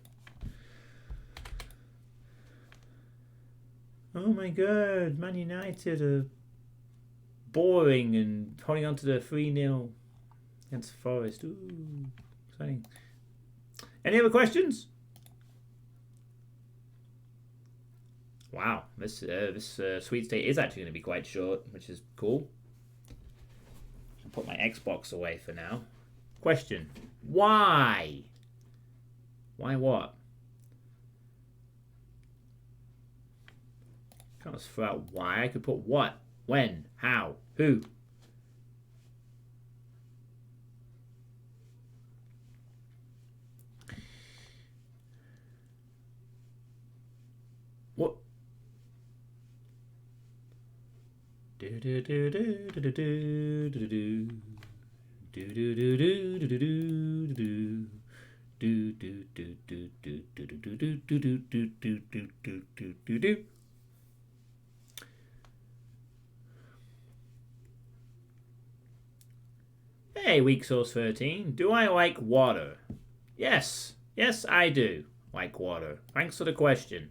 Oh my god, Man United are boring and holding on to the 3-0 against Forest. Ooh, exciting. Any other questions? Wow, this sweet state is actually going to be quite short, which is cool. I'll put my Xbox away for now. Question. Why? Why what? Can't just throw out why. I could put what, when, how, who. What? Do do do do do do do do do. Do do do do do do do do. Do do do do do do do do do do do do do do do do. Hey, Weak Source 13. Do I like water? Yes. Yes, I do like water. Thanks for the question.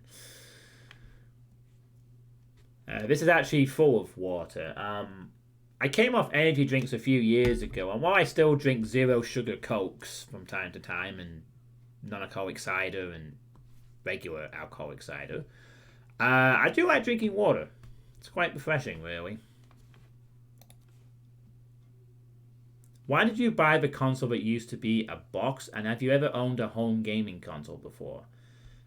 This is actually full of water. I came off energy drinks a few years ago, and while I still drink zero sugar Cokes from time to time, and non-alcoholic cider and regular alcoholic cider, I do like drinking water. It's quite refreshing, really. Why did you buy the console that used to be a box, and have you ever owned a home gaming console before?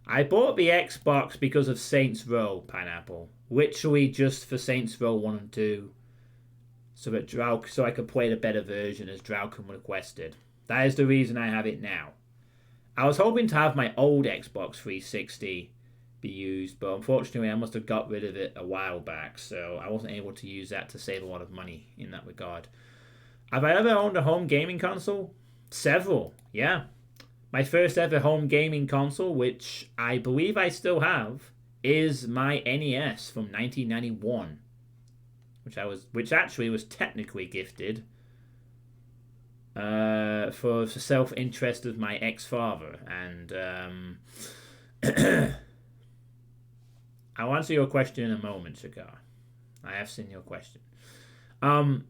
I bought the Xbox because of Saints Row, Pineapple. Literally just for Saints Row 1 and 2. So I could play the better version as Drowcom requested. That is the reason I have it now. I was hoping to have my old Xbox 360 be used, but unfortunately I must have got rid of it a while back, so I wasn't able to use that to save a lot of money in that regard. Have I ever owned a home gaming console? Several, yeah. My first ever home gaming console, which I believe I still have, is my NES from 1991. Which actually was technically gifted for the self-interest of my ex-father, and I'll answer your question in a moment, Shakar. I have seen your question. I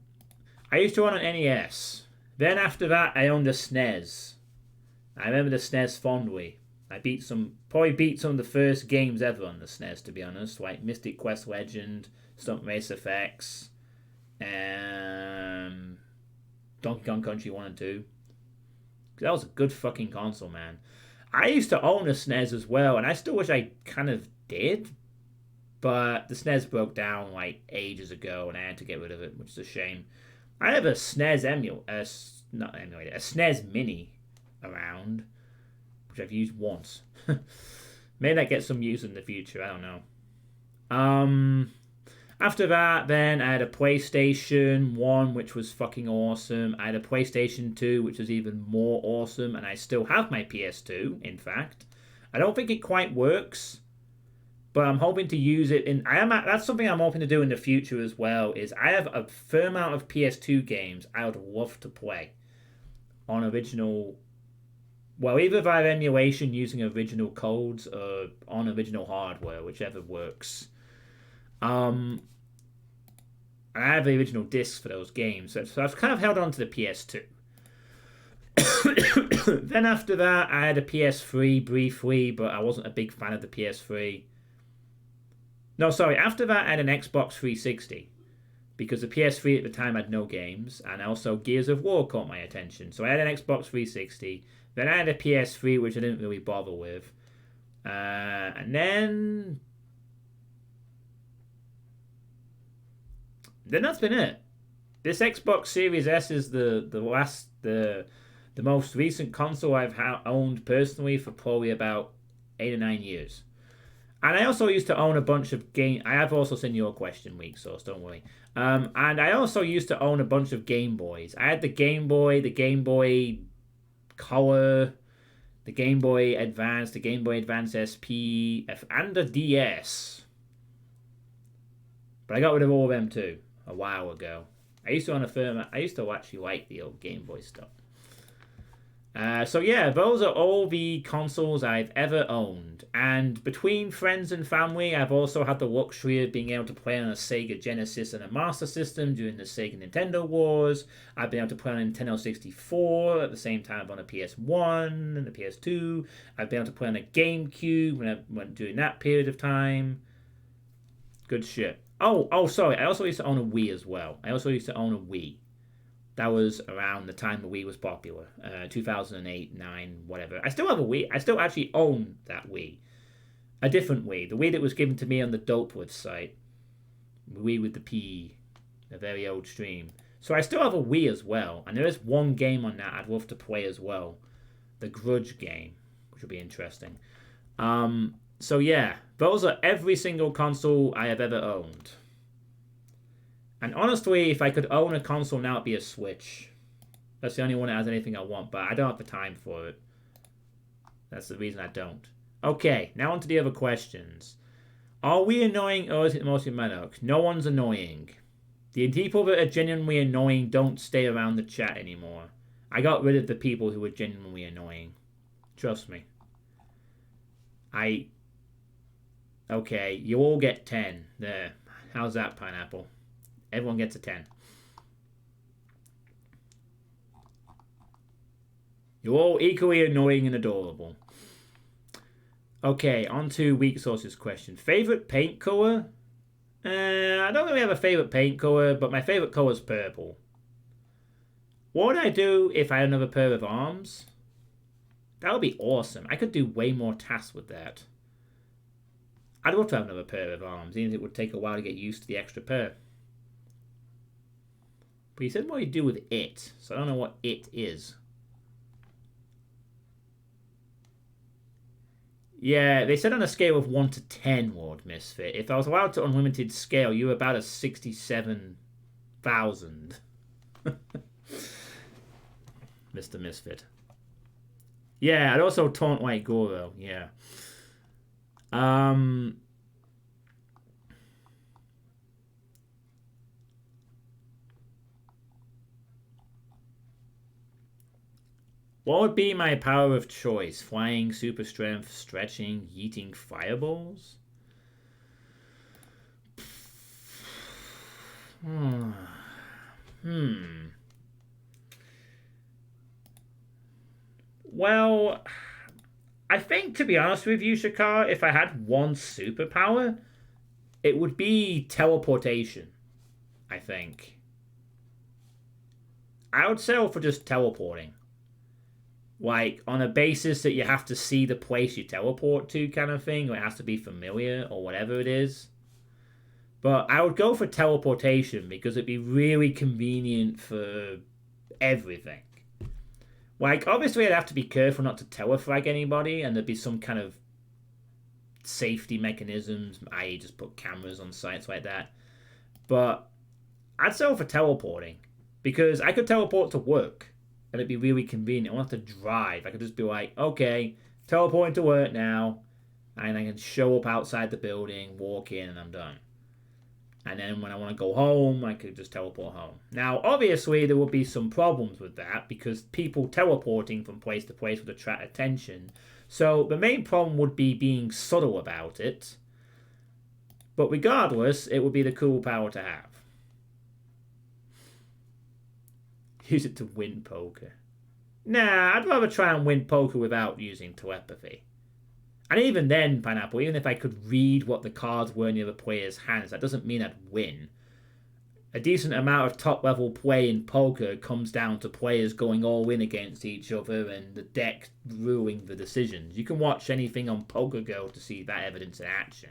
used to own an NES. Then after that, I owned a SNES. I remember the SNES fondly. I probably beat some of the first games ever on the SNES, to be honest, like Mystic Quest Legend, Stunt Race FX, Um, Donkey Kong Country 1 and 2. That was a good fucking console, man. I used to own a SNES as well, and I still wish I kind of did, but the SNES broke down like ages ago, and I had to get rid of it, which is a shame. I have a SNES not emulator, a SNES Mini around, which I've used once. Maybe that gets some use in the future. I don't know. After that, then I had a PlayStation 1, which was fucking awesome. I had a PlayStation 2, which was even more awesome, and I still have my PS2, in fact. I don't think it quite works, but I'm hoping to use it in... That's something I'm hoping to do in the future as well, is I have a fair amount of PS2 games I would love to play on original... Well, either via emulation using original codes or on original hardware, whichever works. I have the original discs for those games, so I've kind of held on to the PS2. Then after that, I had a PS3 briefly, but I wasn't a big fan of the PS3. No, sorry, after that, I had an Xbox 360, because the PS3 at the time had no games, and also Gears of War caught my attention. So I had an Xbox 360, then I had a PS3, which I didn't really bother with, and then that's been it. This Xbox Series S is the most recent console I've owned personally for probably about 8 or 9 years. And I also used to own a bunch of game. I have also seen your question, Weak Sauce, don't worry. And I also used to own a bunch of Game Boys. I had the Game Boy Color, the Game Boy Advance, the Game Boy Advance SP, and the DS. But I got rid of all of them too a while ago. I used to actually like the old Game Boy stuff. So yeah, those are all the consoles I've ever owned. And between friends and family, I've also had the luxury of being able to play on a Sega Genesis and a Master System during the Sega Nintendo Wars. I've been able to play on a Nintendo 64 at the same time on a PS1 and a PS2. I've been able to play on a GameCube when I went during that period of time. Good shit. Oh, sorry. I also used to own a Wii as well. That was around the time the Wii was popular. 2008, 9, whatever. I still have a Wii. I still actually own that Wii. A different Wii. The Wii that was given to me on the Dopewood site. The Wii with the P. A very old stream. So I still have a Wii as well. And there is one game on that I'd love to play as well. The Grudge game. Which will be interesting. So yeah. Those are every single console I have ever owned. And honestly, if I could own a console now, it'd be a Switch. That's the only one that has anything I want, but I don't have the time for it. That's the reason I don't. Okay, now on to the other questions. Are we annoying or is it mostly Maddox? No one's annoying. The people that are genuinely annoying don't stay around the chat anymore. I got rid of the people who were genuinely annoying. Trust me. Okay, you all get 10. There. How's that, Pineapple? Everyone gets a 10. You're all equally annoying and adorable. Okay, on to Weak Sauce's question. Favorite paint color? I don't really have a favorite paint color, but my favorite color is purple. What would I do if I had another pair of arms? That would be awesome. I could do way more tasks with that. I'd love to have another pair of arms, even if it would take a while to get used to the extra pair. But he said what you do with it, so I don't know what it is. Yeah, they said on a scale of 1 to 10, Lord Misfit. If I was allowed to unlimited scale, you were about a 67,000. Mr. Misfit. Yeah, I'd also taunt like Goro, yeah. What would be my power of choice? Flying, super strength, stretching, yeeting fireballs? Well, I think, to be honest with you, Shakar, if I had one superpower, it would be teleportation, I think. I would settle for just teleporting. Like, on a basis that you have to see the place you teleport to kind of thing, or it has to be familiar, or whatever it is. But I would go for teleportation because it'd be really convenient for everything. Like, obviously I'd have to be careful not to telefrag anybody, and there'd be some kind of safety mechanisms, i.e. just put cameras on sites like that. But I'd settle for teleporting, because I could teleport to work, and it'd be really convenient. I won't have to drive. I could just be like, okay, teleporting to work now, and I can show up outside the building, walk in, and I'm done. And then when I want to go home, I could just teleport home. Now, obviously, there would be some problems with that, because people teleporting from place to place would attract attention. So the main problem would be being subtle about it. But regardless, it would be the cool power to have. Use it to win poker. Nah, I'd rather try and win poker without using telepathy. And even then, Pineapple, even if I could read what the cards were in the other player's hands, that doesn't mean I'd win. A decent amount of top-level play in poker comes down to players going all in against each other and the deck ruling the decisions. You can watch anything on Poker Go to see that evidence in action.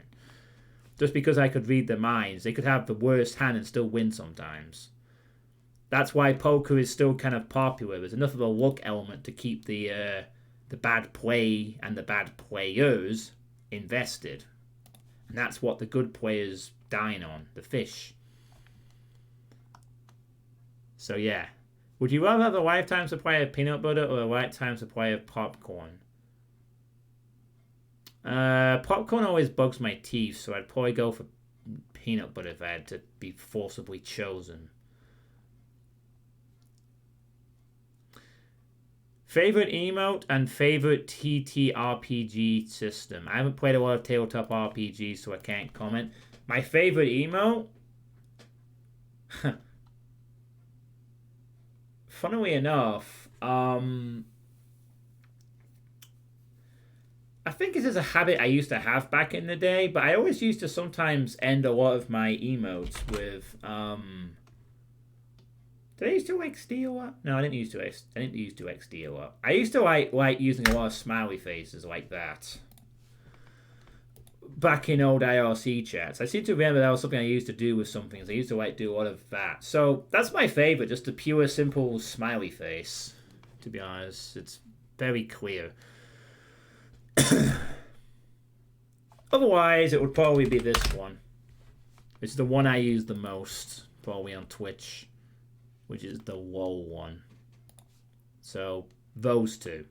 Just because I could read their minds, they could have the worst hand and still win sometimes. That's why poker is still kind of popular. There's enough of a luck element to keep the bad play and the bad players invested. And that's what the good players dine on, the fish. So yeah. Would you rather have a lifetime supply of peanut butter or a lifetime supply of popcorn? Popcorn always bugs my teeth, so I'd probably go for peanut butter if I had to be forcibly chosen. Favorite emote and favorite TTRPG system. I haven't played a lot of tabletop RPGs, so I can't comment. My favorite emote? Funnily enough, I think this is a habit I used to have back in the day, but I always used to sometimes end a lot of my emotes with did I used to XD a lot? No, I didn't used to XD a lot. I used to like using a lot of smiley faces like that. Back in old IRC chats. I seem to remember that was something I used to do with some things. I used to do a lot of that. So that's my favorite, just a pure, simple smiley face. To be honest, it's very clear. Otherwise, it would probably be this one. It's the one I use the most, probably on Twitch, which is the low one. So, those two.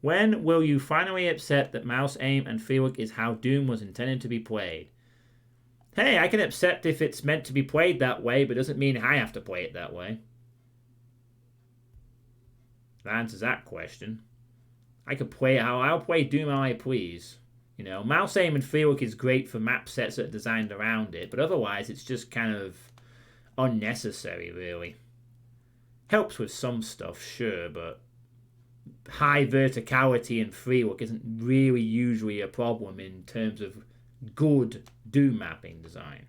When will you finally accept that mouse aim and fieldwork is how Doom was intended to be played? Hey, I can accept if it's meant to be played that way, but it doesn't mean I have to play it that way. That answers that question. I could play it how I'll play Doom how I please. You know, mouse aim and fieldwork is great for map sets that are designed around it, but otherwise it's just kind of unnecessary, really. Helps with some stuff, sure, but high verticality and fieldwork isn't really usually a problem in terms of good Doom mapping design.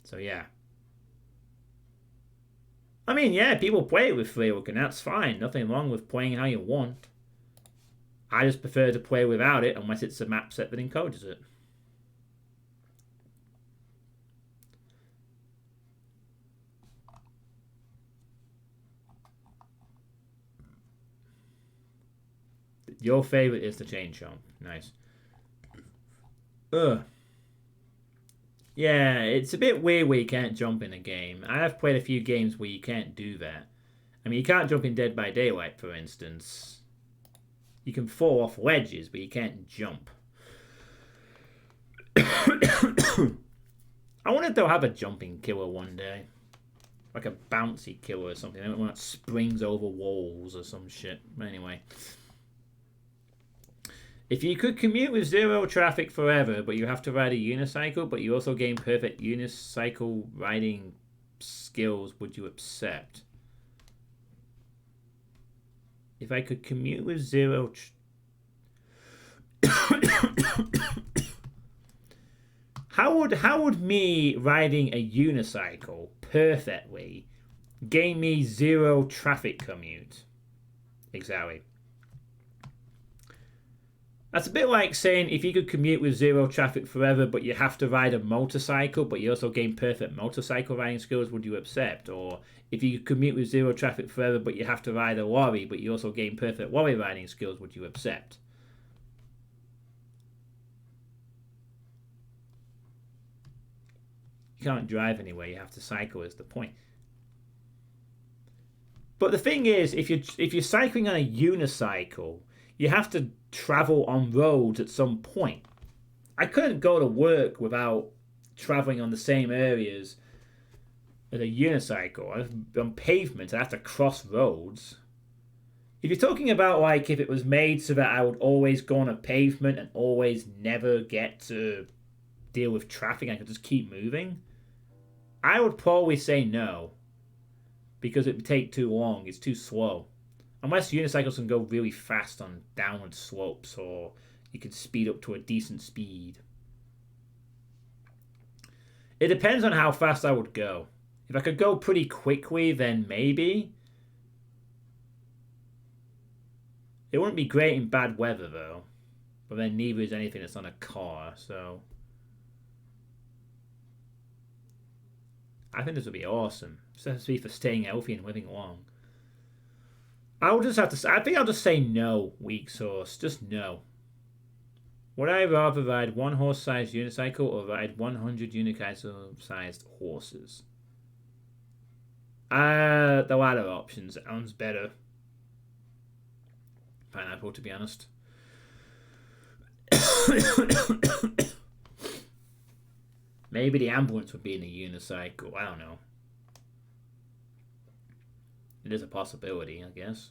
So yeah. I mean, yeah, people play it with fieldwork and that's fine. Nothing wrong with playing how you want. I just prefer to play without it unless it's a map set that encourages it. Your favorite is the chain chomp. Nice. Ugh. Yeah, it's a bit weird where you can't jump in a game. I have played a few games where you can't do that. I mean, you can't jump in Dead by Daylight, for instance. You can fall off ledges, but you can't jump. I wanted to have a jumping killer one day. Like a bouncy killer or something. One that springs over walls or some shit. But anyway. If you could commute with zero traffic forever, but you have to ride a unicycle, but you also gain perfect unicycle riding skills, would you accept? If I could commute with zero... How would me riding a unicycle perfectly gain me 0 traffic commute? Exactly. That's a bit like saying if you could commute with 0 traffic forever, but you have to ride a motorcycle, but you also gain perfect motorcycle riding skills, would you accept? Or if you could commute with 0 traffic forever, but you have to ride a lorry, but you also gain perfect lorry riding skills, would you accept? You can't drive anywhere, you have to cycle, is the point. But the thing is, if you're cycling on a unicycle, you have to travel on roads at some point. I couldn't go to work without traveling on the same areas as a unicycle. On pavement, I have to cross roads. If you're talking about like if it was made so that I would always go on a pavement and always never get to deal with traffic, I could just keep moving, I would probably say no because it would take too long. It's too slow. Unless unicycles can go really fast on downward slopes or you can speed up to a decent speed. It depends on how fast I would go. If I could go pretty quickly, then maybe. It wouldn't be great in bad weather, though. But then neither is anything that's on a car, so... I think this would be awesome. Especially for staying healthy and living long. I'll just have to... I think I'll just say no, weak sauce. Just no. Would I rather ride one horse-sized unicycle or ride 100 unicycle-sized horses? The latter option sounds better. Pineapple, to be honest. Maybe the ambulance would be in a unicycle. I don't know. It is a possibility, I guess.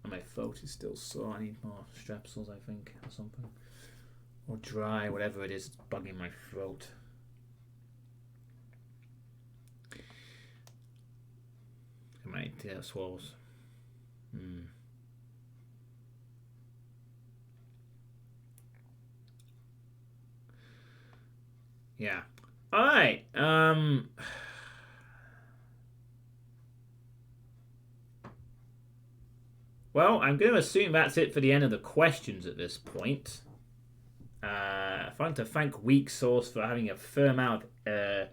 My throat is still sore. I need more strepsils, I think, or something. Or dry, whatever it is, it's bugging my throat. I might swallows. Yeah. Alright. Well, I'm going to assume that's it for the end of the questions at this point. I want to thank Weak Sauce for having a fair amount of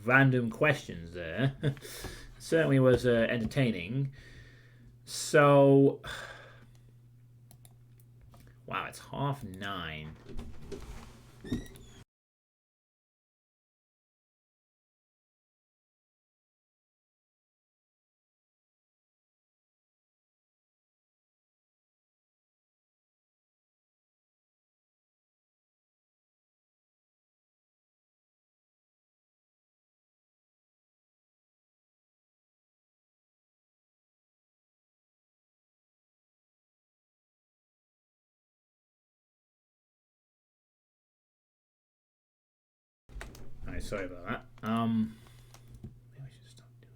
random questions there. Certainly was entertaining. So, wow, it's 9:30. Alright, sorry about that. Maybe I should stop doing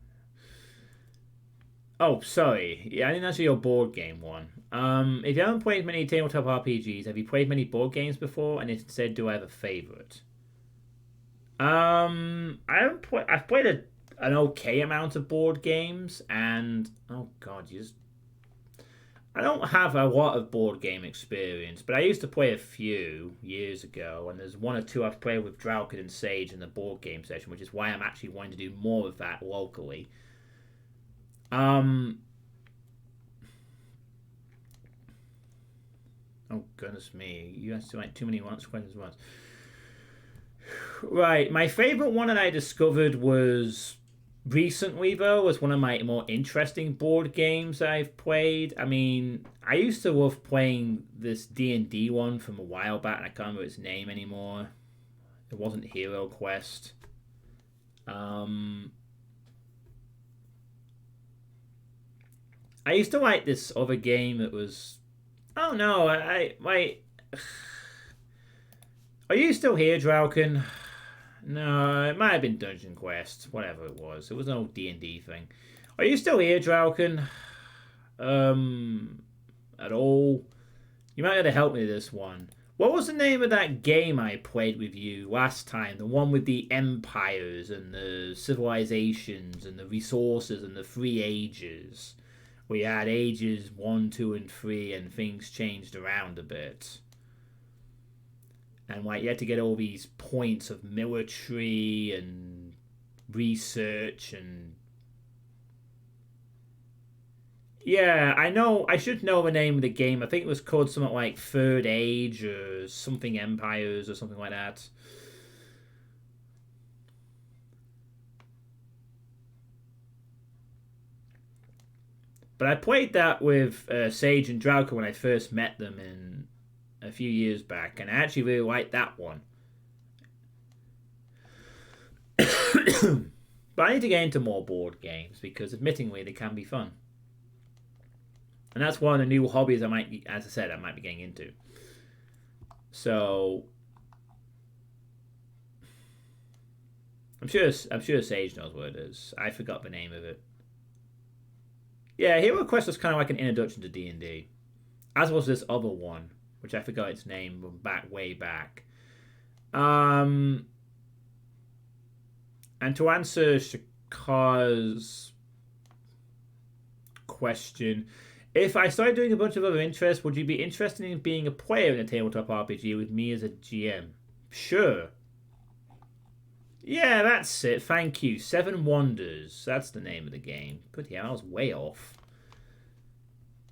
that. Oh, sorry. Yeah, I didn't answer your board game one. If you haven't played many tabletop RPGs, have you played many board games before? And instead, do I have a favorite? I've played an okay amount of board games, and oh god, I don't have a lot of board game experience, but I used to play a few years ago, and there's one or two I've played with Drowkid and Sage in the board game session, which is why I'm actually wanting to do more of that locally. Oh goodness me, you asked like too many questions once. Right, my favorite one that I discovered was recently though was one of my more interesting board games I've played. I mean, I used to love playing this D&D one from a while back, and I can't remember its name anymore. It wasn't Hero Quest. I used to like this other game that was... Oh no, Are you still here, Drauken? No, it might have been Dungeon Quest, whatever it was. It was an old D&D thing. Are you still here, Drauken? At all? You might have to help me with this one. What was the name of that game I played with you last time? The one with the empires and the civilizations and the resources and the three ages. We had ages 1, 2, and 3, and things changed around a bit. And like you had to get all these points of military and research and yeah, I know. I should know the name of the game. I think it was called something like Third Age or something Empires or something like that. But I played that with Sage and Drauka when I first met them in a few years back, and I actually really liked that one. But I need to get into more board games because, admittingly, they can be fun. And that's one of the new hobbies I might, as I said, I might be getting into. So I'm sure Sage knows what it is. I forgot the name of it. Yeah, Hero Quest was kind of like an introduction to D&D, as was this other one, which I forgot its name back way back. And to answer Shakar's question, if I started doing a bunch of other interests, would you be interested in being a player in a tabletop RPG with me as a GM? Sure. Yeah, that's it. Thank you. Seven Wonders. That's the name of the game. Bloody hell, I was way off.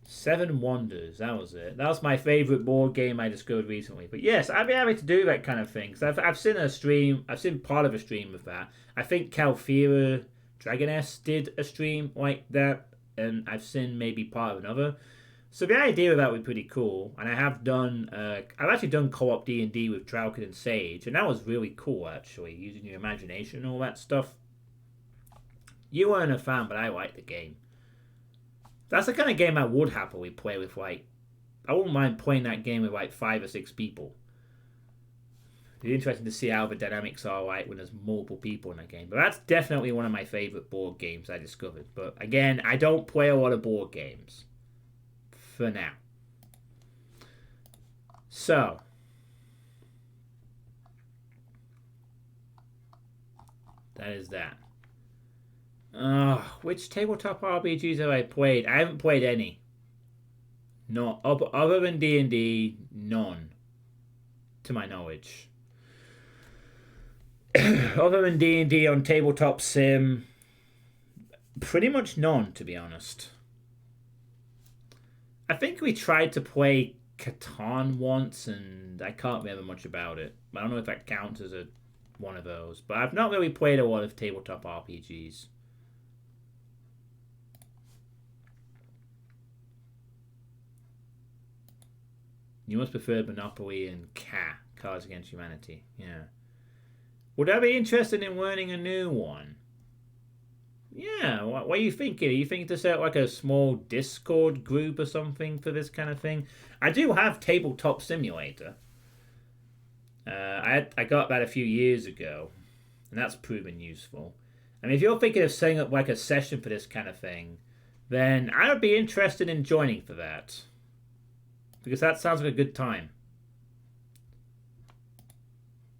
Seven Wonders. That was it. That was my favourite board game I discovered recently. But yes, I'd be happy to do that kind of thing. Cause I've seen a stream. I've seen part of a stream of that. I think Calfira Dragoness did a stream like that. And I've seen maybe part of another. So the idea of that would be pretty cool. And I have done, I've actually done co-op D&D with Drauken and Sage, and that was really cool actually, using your imagination and all that stuff. You weren't a fan, but I liked the game. That's the kind of game I would happily play with, like, I wouldn't mind playing that game with like 5 or 6 people. It's interesting to see how the dynamics are like when there's multiple people in that game. But that's definitely one of my favourite board games I discovered. But again, I don't play a lot of board games. For now. So. That is that. Which tabletop RPGs have I played? I haven't played any. No, other than D&D, none. To my knowledge. Other than D&D on tabletop sim, pretty much none, to be honest. I think we tried to play Catan once, and I can't remember much about it. I don't know if that counts as one of those. But I've not really played a lot of tabletop RPGs. You must prefer Monopoly and Cards Against Humanity. Yeah. Would I be interested in learning a new one? Yeah, what are you thinking? Are you thinking to set up like a small Discord group or something for this kind of thing? I do have Tabletop Simulator. I got that a few years ago, and that's proven useful. I mean, if you're thinking of setting up like a session for this kind of thing, then I would be interested in joining for that. Because that sounds like a good time.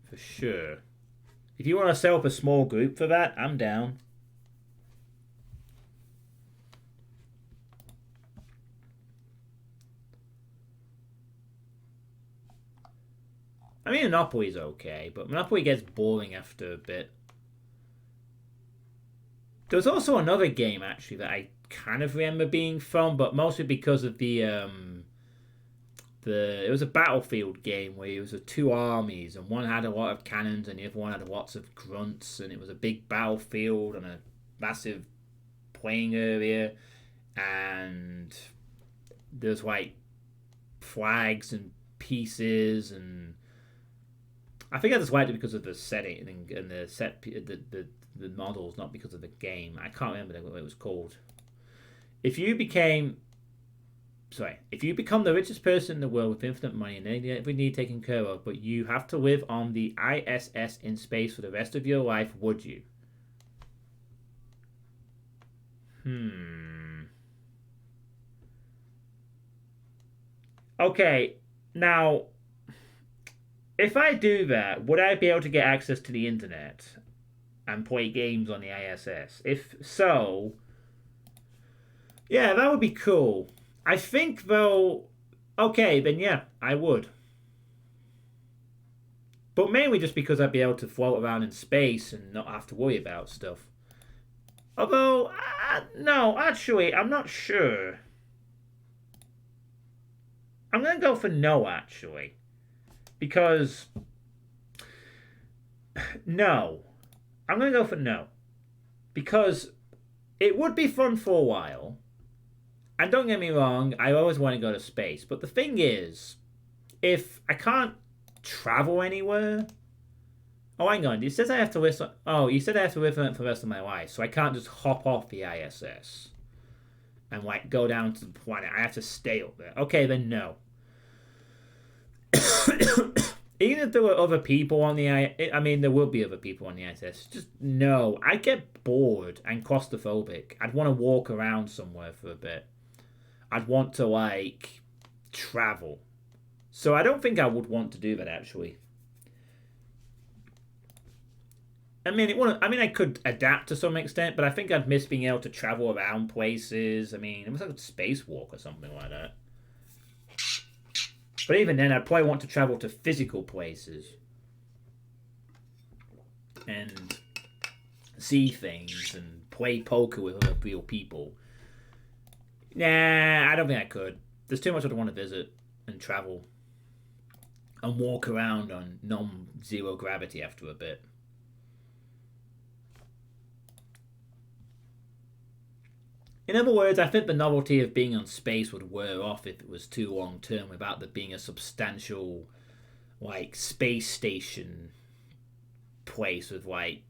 For sure. If you want to set up a small group for that, I'm down. I mean, Monopoly's okay, but Monopoly gets boring after a bit. There was also another game, actually, that I kind of remember being fun, but mostly because of it was a battlefield game where it was 2 armies, and one had a lot of cannons and the other one had lots of grunts, and it was a big battlefield and a massive playing area, and there's like flags and pieces, and I think I just liked it because of the setting and the models, not because of the game. I can't remember what it was called. If you become the richest person in the world with infinite money and every need taken care of, but you have to live on the ISS in space for the rest of your life, would you? Okay, now, if I do that, would I be able to get access to the internet and play games on the ISS? If so, yeah, that would be cool. I think, though, okay, then yeah, I would. But mainly just because I'd be able to float around in space and not have to worry about stuff. Although, no, actually, I'm not sure. I'm going to go for no, actually. Because, no. I'm going to go for no. Because it would be fun for a while. And don't get me wrong, I always want to go to space. But the thing is, if I can't travel anywhere. Oh, hang on. It says I have to live. Oh, you said I have to live on it for the rest of my life, so I can't just hop off the ISS and like go down to the planet. I have to stay up there. Okay, then no. Even if there were other people on the ISS, I mean, there will be other people on the ISS. Just no. I'd get bored and claustrophobic. I'd want to walk around somewhere for a bit. I'd want to like travel. So I don't think I would want to do that actually. I mean, I could adapt to some extent, but I think I'd miss being able to travel around places. I mean, it was like a spacewalk or something like that. But even then, I'd probably want to travel to physical places and see things and play poker with other real people. Nah, I don't think I could. There's too much I'd want to visit and travel and walk around on non-zero gravity after a bit. In other words, I think the novelty of being on space would wear off if it was too long term without there being a substantial, like, space station place with, like,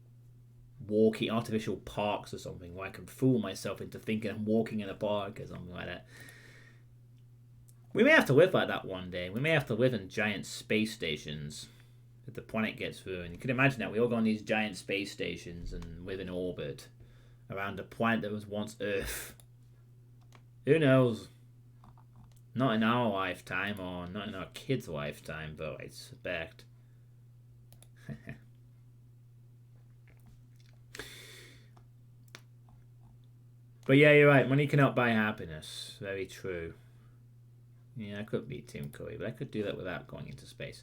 walking artificial parks or something where I can fool myself into thinking I'm walking in a park or something like that. We may have to live like that one day. We may have to live in giant space stations if the planet gets ruined. You can imagine that. We all go on these giant space stations and live in orbit around a planet that was once Earth. Who knows? Not in our lifetime, or not in our kids' lifetime, though, I suspect. But yeah, you're right. Money cannot buy happiness. Very true. Yeah, I could beat Tim Curry, but I could do that without going into space.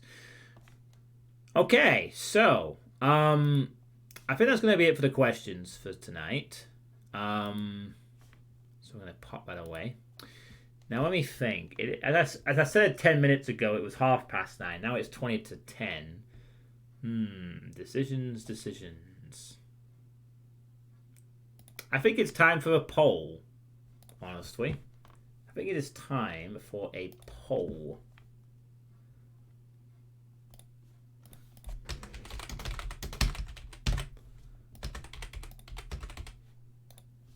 Okay, so I think that's going to be it for the questions for tonight. So I'm going to pop that away. Now let me think. As I said 10 minutes ago, it was 9:30. Now it's 20 to 10. Decisions. I think it's time for a poll, honestly. I think it is time for a poll.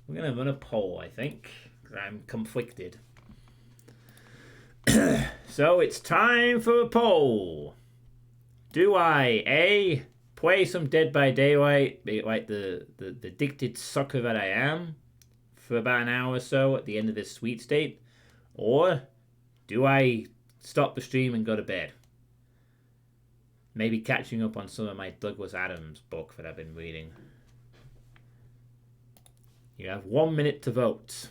We're going to run a poll, I think, because I'm conflicted. So it's time for a poll. Do I, A, play some Dead by Daylight, like the addicted sucker that I am, for about an hour or so at the end of this sweet state? Or do I stop the stream and go to bed? Maybe catching up on some of my Douglas Adams book that I've been reading. You have 1 minute to vote.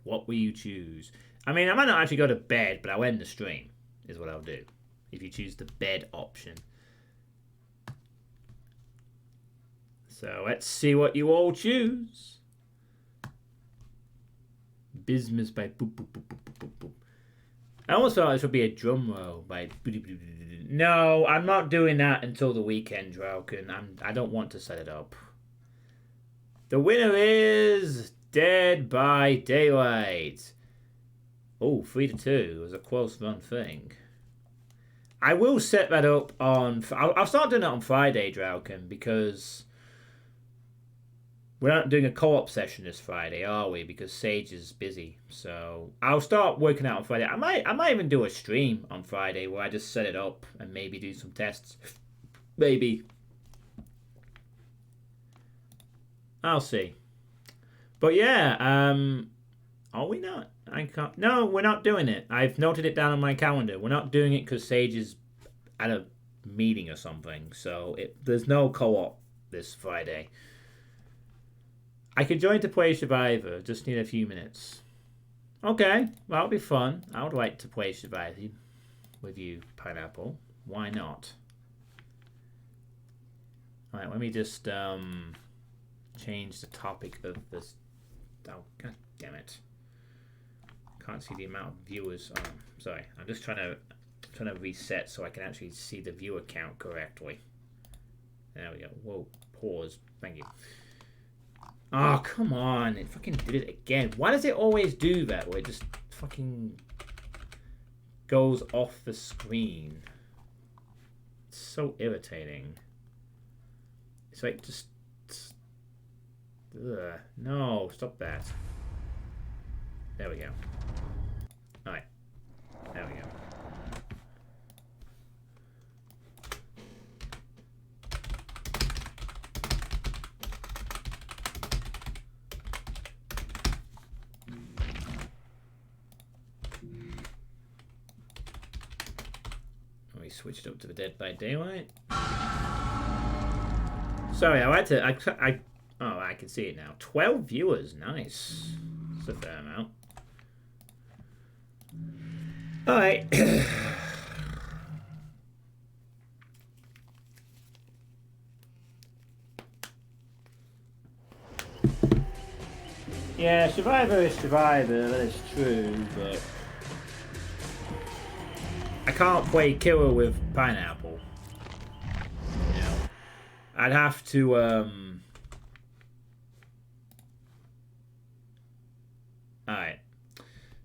What will you choose? I mean, I might not actually go to bed, but I'll end the stream, is what I'll do, if you choose the bed option. So let's see what you all choose. Bismuth by boop boop boop boop boop boop boop. I almost thought this would be a drum roll by. No, I'm not doing that until the weekend, Drauken. I don't want to set it up. The winner is Dead by Daylight. Oh, 3-2. It was a close run thing. I will set that up on. I'll start doing it on Friday, Drauken, because we're not doing a co-op session this Friday, are we? Because Sage is busy. So I'll start working out on Friday. I might even do a stream on Friday where I just set it up and maybe do some tests. Maybe. I'll see. But yeah, are we not? I can't. No, we're not doing it. I've noted it down on my calendar. We're not doing it because Sage is at a meeting or something. So there's no co-op this Friday. I could join to play Survivor. Just need a few minutes. Okay, that'll be fun. I would like to play Survivor with you, Pineapple. Why not? All right, let me just change the topic of this. Oh, god damn it! Can't see the amount of viewers. Oh, sorry. I'm just trying to reset so I can actually see the viewer count correctly. There we go. Whoa, pause. Thank you. Oh, come on. It fucking did it again. Why does it always do that where it just fucking goes off the screen? It's so irritating. It's like just... Ugh. No, stop that. There we go. Alright. There we go. We switched up to the Dead by Daylight. Sorry, I had to. Oh, I can see it now. 12 viewers. Nice. That's a fair amount. Alright. Yeah, Survivor is Survivor, that is true, but I can't play Killer with Pineapple. You know, I'd have to, Alright.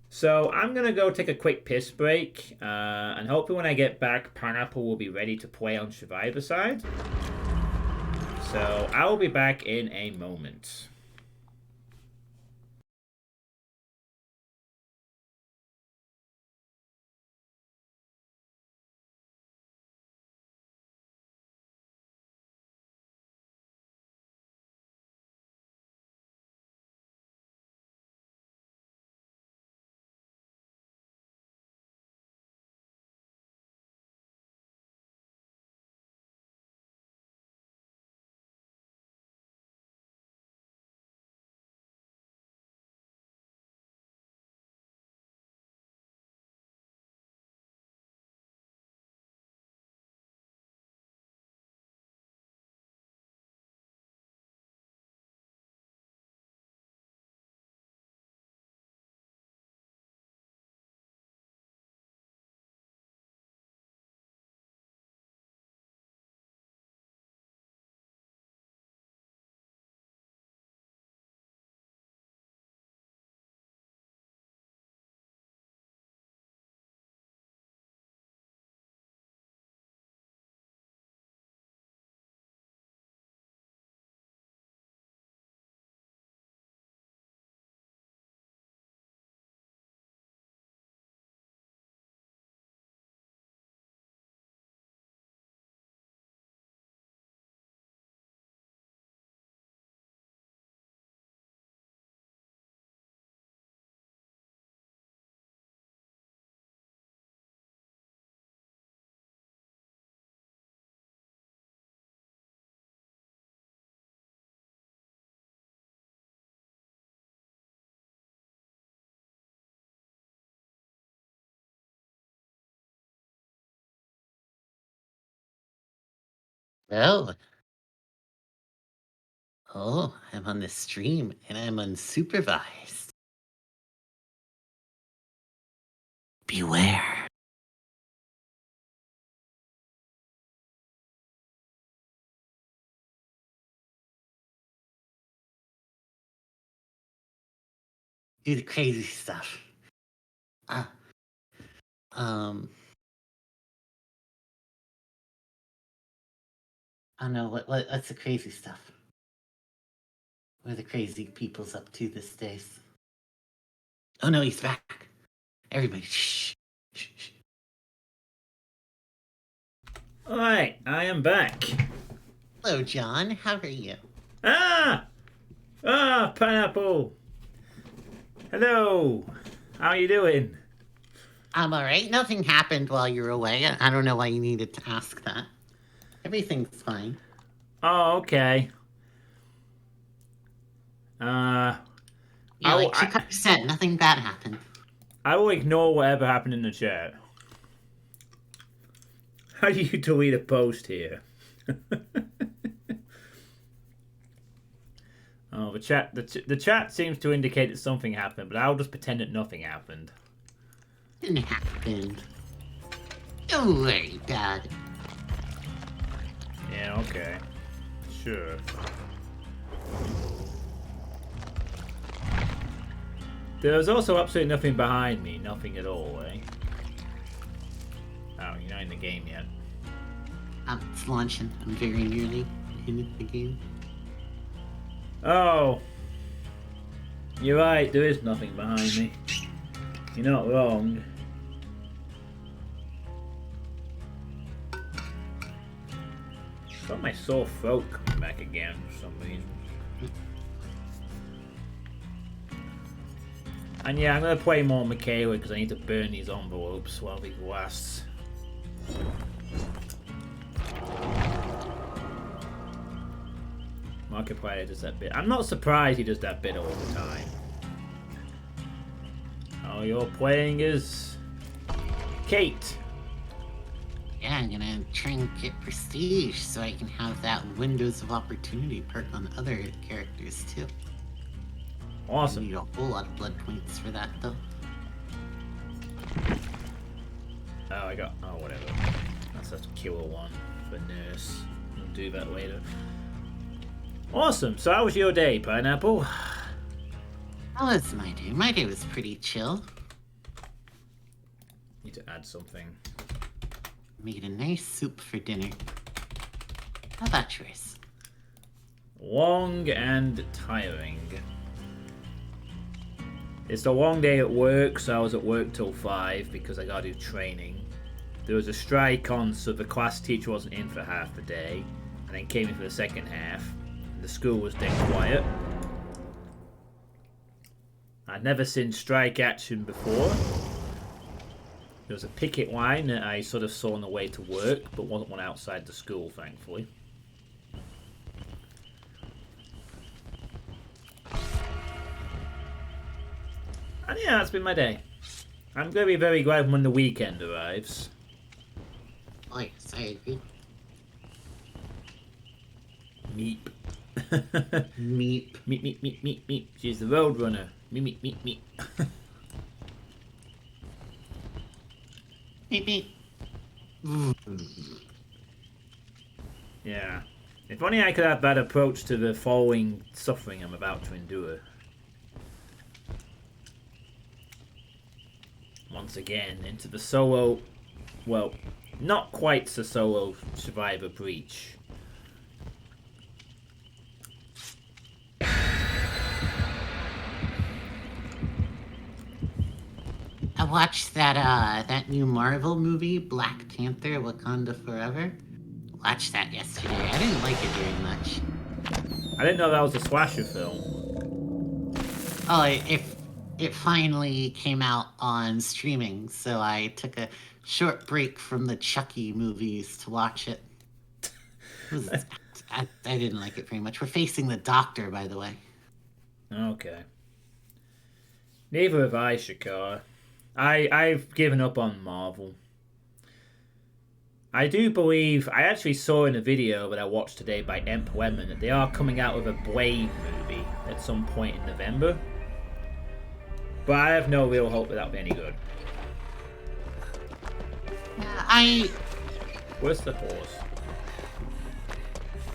So, I'm gonna go take a quick piss break, and hopefully when I get back, Pineapple will be ready to play on Survivor side. So, I will be back in a moment. Oh, I'm on the stream and I'm unsupervised. Beware. Do the crazy stuff. Uh, um, I don't know, what's the crazy stuff? What are the crazy people's up to these days? Oh no, he's back. Everybody, shh. Shh, shh. Alright, I am back. Hello, John. How are you? Ah! Ah, Pineapple. Hello. How are you doing? I'm alright. Nothing happened while you were away. I don't know why you needed to ask that. Everything's fine. Oh, okay. Uh, Yeah, like Chicago said, nothing bad happened. I will ignore whatever happened in the chat. How do you delete a post here? Oh, the chat seems to indicate that something happened, but I'll just pretend that nothing happened. Nothing happened. Don't worry about it. Yeah, okay. Sure. There was also absolutely nothing behind me. Nothing at all, eh? Oh, you're not in the game yet. It's launching. I'm very nearly in the game. Oh. You're right, there is nothing behind me. You're not wrong. Got my sore throat coming back again for some reason. And yeah, I'm gonna play more Michaela because I need to burn these envelopes while these lasts. Markiplier does that bit. I'm not surprised he does that bit all the time. Oh, you're playing as Kate. Yeah, I'm gonna try and get prestige so I can have that windows of opportunity perk on other characters too. I Awesome. need a whole lot of blood points for that though. Oh, whatever. That's a killer one for nurse. We'll do that later. Awesome. So how was your day, Pineapple? How was my day? My day was pretty chill. Need to add something. Made a nice soup for dinner. How about yours? Long and tiring. It's a long day at work, so I was at work till 5 because I gotta do training. There was a strike on, so the class teacher wasn't in for half the day, and then came in for the second half. And the school was dead quiet. I'd never seen strike action before. There was a picket line that I sort of saw on the way to work, but wasn't one outside the school, thankfully. And yeah, that's been my day. I'm going to be very glad when the weekend arrives. Oh yes, I agree. Meep. Meep. Meep. She's the road runner. Meep. Meep meep. Yeah. If only I could have that approach to the following suffering I'm about to endure. Once again, into the solo... Well, not quite the solo Survivor breach. I watched that new Marvel movie, Black Panther: Wakanda Forever. Watched that yesterday. I didn't like it very much. I didn't know that was a slasher film. Oh, it finally came out on streaming, so I took a short break from the Chucky movies to watch it. I didn't like it very much. We're facing the Doctor, by the way. Okay. Neither have I, Shakar. I've given up on Marvel. I do believe, I actually saw in a video that I watched today by Emp Lemon that they are coming out with a Blade movie at some point in November. But I have no real hope that that'll be any good. Yeah, Where's the horse?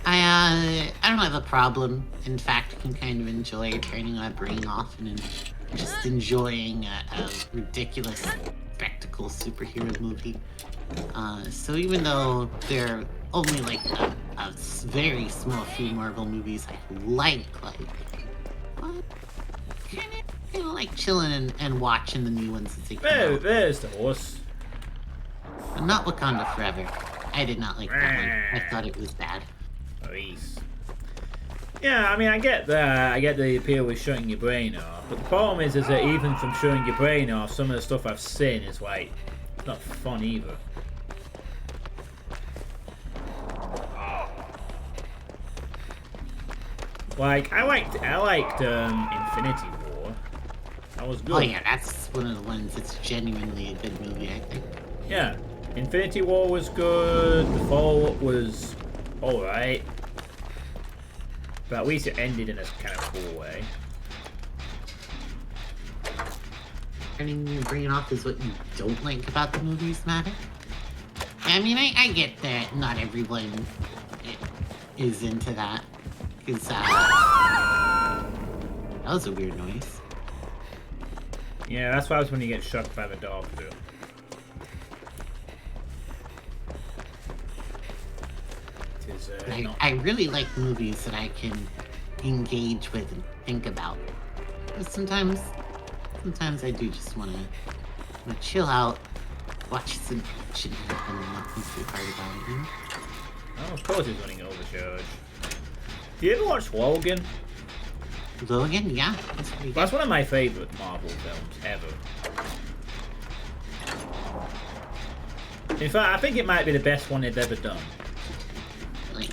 I don't have a problem. In fact, I can kind of enjoy turning my brain off and just enjoying a ridiculous spectacle superhero movie. So even though they're only like a very small few Marvel movies I like kind of like chilling and watching the new ones as they come out. There's the horse. But not Wakanda Forever. I did not like that one. I thought it was bad. Reese. Yeah, I mean, I get that. I get the appeal with shutting your brain off. But the problem is that even from shutting your brain off, some of the stuff I've seen is like, it's not fun either. Like, I liked Infinity War. That was good. Oh yeah, that's one of the ones that's genuinely a good movie, I think. Yeah, Infinity War was good. The follow-up was alright. But at least it ended in a kind of cool way. Turning your brain off is what you don't like about the movies, Matter? I mean, I get that not everyone is into that. Because, that was a weird noise. Yeah, that's why I was when you get shot by the dog, too. I really like movies that I can engage with and think about. But sometimes I do just want to chill out, watch some shit happen and not think too hard about it. You know? Oh, of course he's running overcharge. Do you ever watch Logan? Logan? Yeah. That's pretty good. That's one of my favorite Marvel films ever. In fact, I think it might be the best one they've ever done. Like,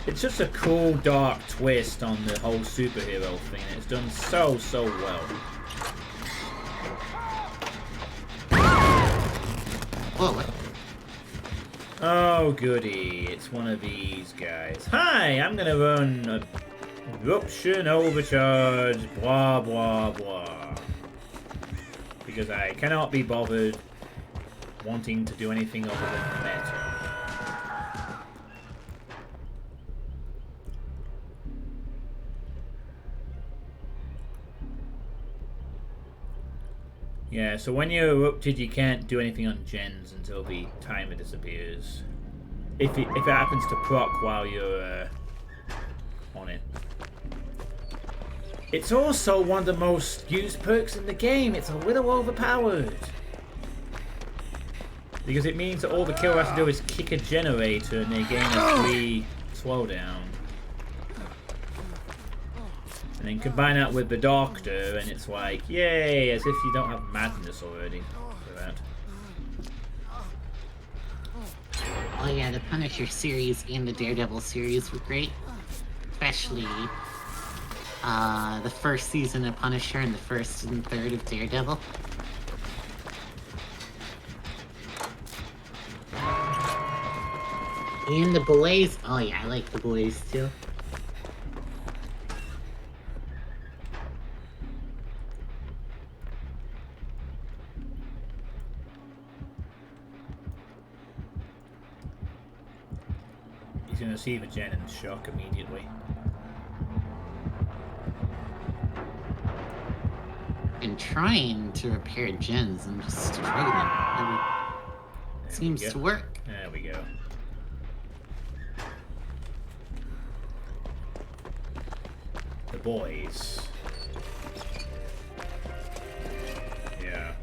It's just a cool, dark twist on the whole superhero thing, and it's done so well. whoa, what? Oh, goody. It's one of these guys. Hi, I'm gonna run a eruption overcharge, blah, blah, blah. Because I cannot be bothered wanting to do anything other than meta. Yeah, so when you're erupted, you can't do anything on gens until the timer disappears. If it happens to proc while you're on it. It's also one of the most used perks in the game. It's a little overpowered. Because it means that all the killer has to do is kick a generator and they gain a 3 slowdown. And then combine that with the doctor, and it's like, yay, as if you don't have madness already for that. Oh yeah, the Punisher series and the Daredevil series were great. Especially the first season of Punisher and the first and third of Daredevil. And the Boys. Oh yeah, I like the Boys too. He's going to see the gen and shock immediately. And trying to repair gens and just struggling. It seems to work. There we go. The Boys. Yeah.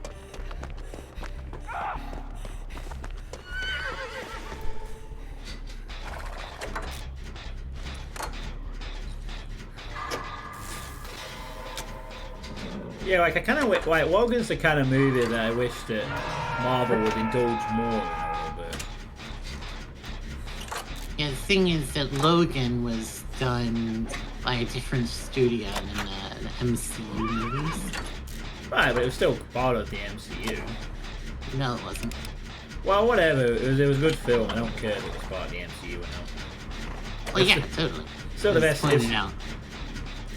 Yeah, like I kind of like Logan's the kind of movie that I wish that Marvel would indulge more in a little bit. Yeah, the thing is that Logan was done by a different studio than the MCU movies. Right, but it was still part of the MCU. No, it wasn't. Well, whatever. It was a good film. I don't care if it was part of the MCU or not. Well, yeah, totally. Still the best. Pointing out.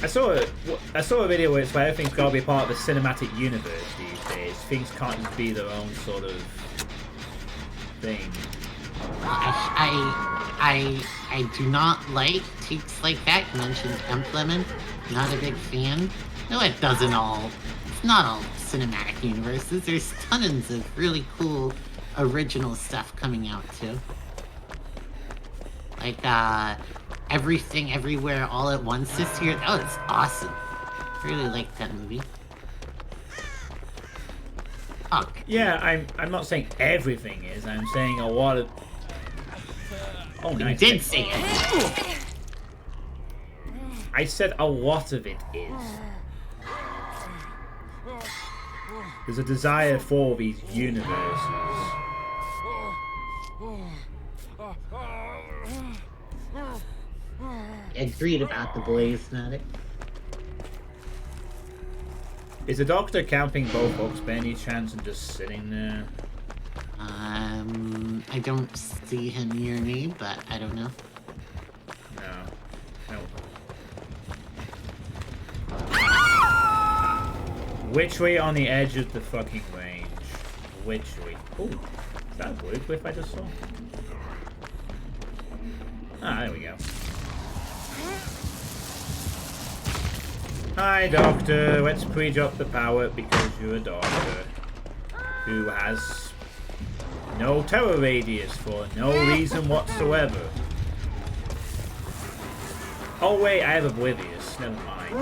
I saw a video where it's like everything's got to be part of the cinematic universe these days. Things can't just be their own sort of thing. I do not like takes like that. You mentioned Hemp Lemon. Not a big fan. No, it doesn't all. It's not all cinematic universes. There's tons of really cool original stuff coming out too. Like Everything Everywhere All at Once this year. Oh, it's awesome. Really like that movie. Fuck. Yeah, I'm not saying everything is. I'm saying a lot of. Oh, You nice. did say it. I said a lot of it is. There's a desire for these universes. Agreed about the blaze medic. Is the doctor camping both ups by any chance and just sitting there? I don't see him near me, but I don't know. No. Which way on the edge of the fucking range? Which way? Oh, is that a blue cliff I just saw? Ah, there we go. Hi, Doctor. Let's pre-drop the power because you're a doctor who has no terror radius for no reason whatsoever. Oh wait, I have Oblivious. Never mind.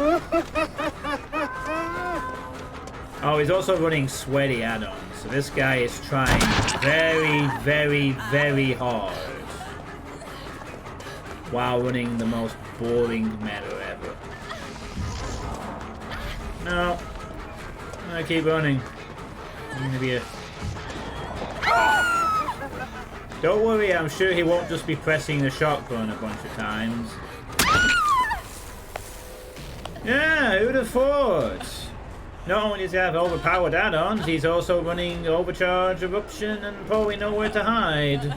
Oh, he's also running sweaty add-ons, so this guy is trying very, very, very hard while running the most boring meta ever. No. I'm gonna keep running. I'm gonna be a... Don't worry, I'm sure he won't just be pressing the shotgun a bunch of times. Yeah, who'd have thought? Not only does he have overpowered add-ons, he's also running Overcharge, Eruption, and probably nowhere to hide.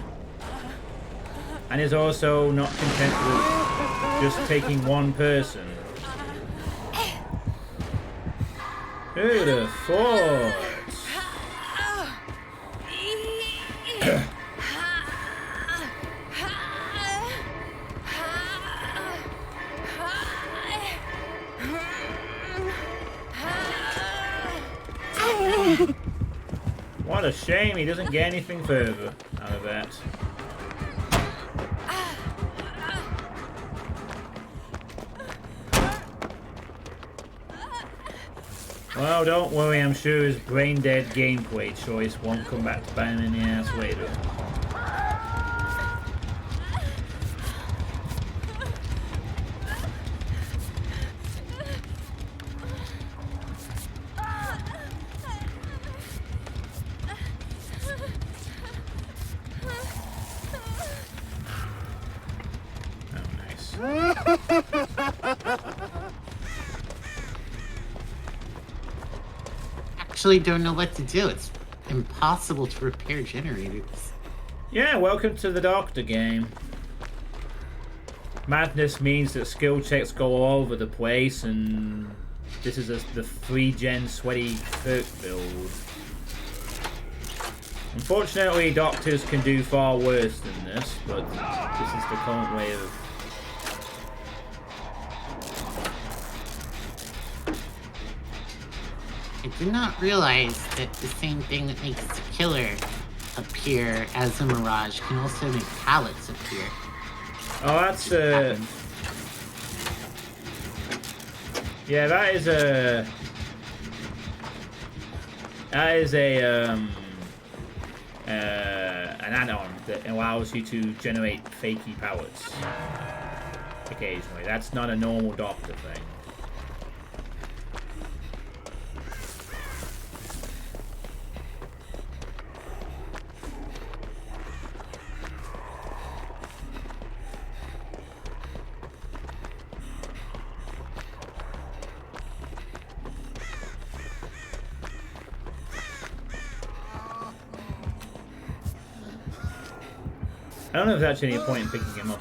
And is also not content with just taking one person. Who'd have thought? What a shame he doesn't get anything further out of that. Well, don't worry, I'm sure his brain-dead gameplay choice won't come back to bite him in the ass later. Actually don't know what to do. It's impossible to repair generators. Yeah, welcome to the Doctor game. Madness means that skill checks go all over the place, and this is the 3-gen sweaty perk build. Unfortunately, Doctors can do far worse than this, but this is the current way of... I did not realize that the same thing that makes the killer appear as a mirage can also make pallets appear. Oh, that's yeah, that is an add-on that allows you to generate fakey pallets occasionally. That's not a normal Doctor thing. I don't know if there's actually any point in picking him up.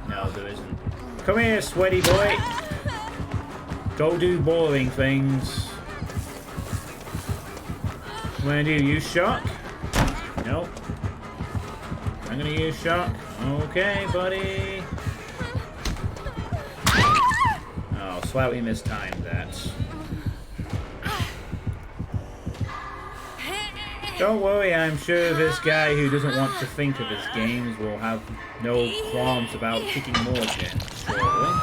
No, there isn't. Come here, sweaty boy. Go do boring things. I'm gonna use shock. Nope. I'm gonna use shock. Okay, buddy. Oh, slightly mistimed that. Don't worry, I'm sure this guy who doesn't want to think of his games will have no qualms about kicking more gens shortly.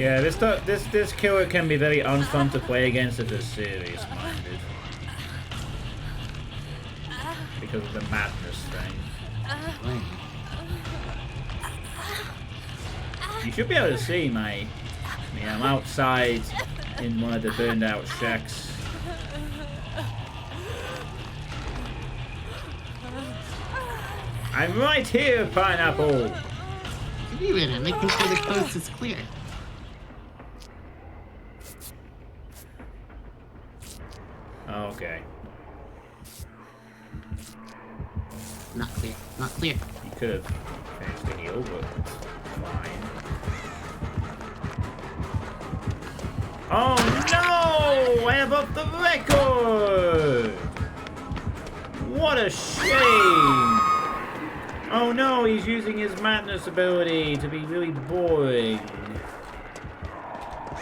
Yeah, this killer can be very unfun to play against if they're serious-minded. Because of the madness thing. You should be able to see me. I'm outside in one of the burned out shacks. I'm right here, Pineapple! Give me a minute, making sure the coast is clear. Okay. Not clear, not clear. You could have finished the heal, but it's fine. Oh no! I have up the record! What a shame! Oh no, he's using his madness ability to be really boring.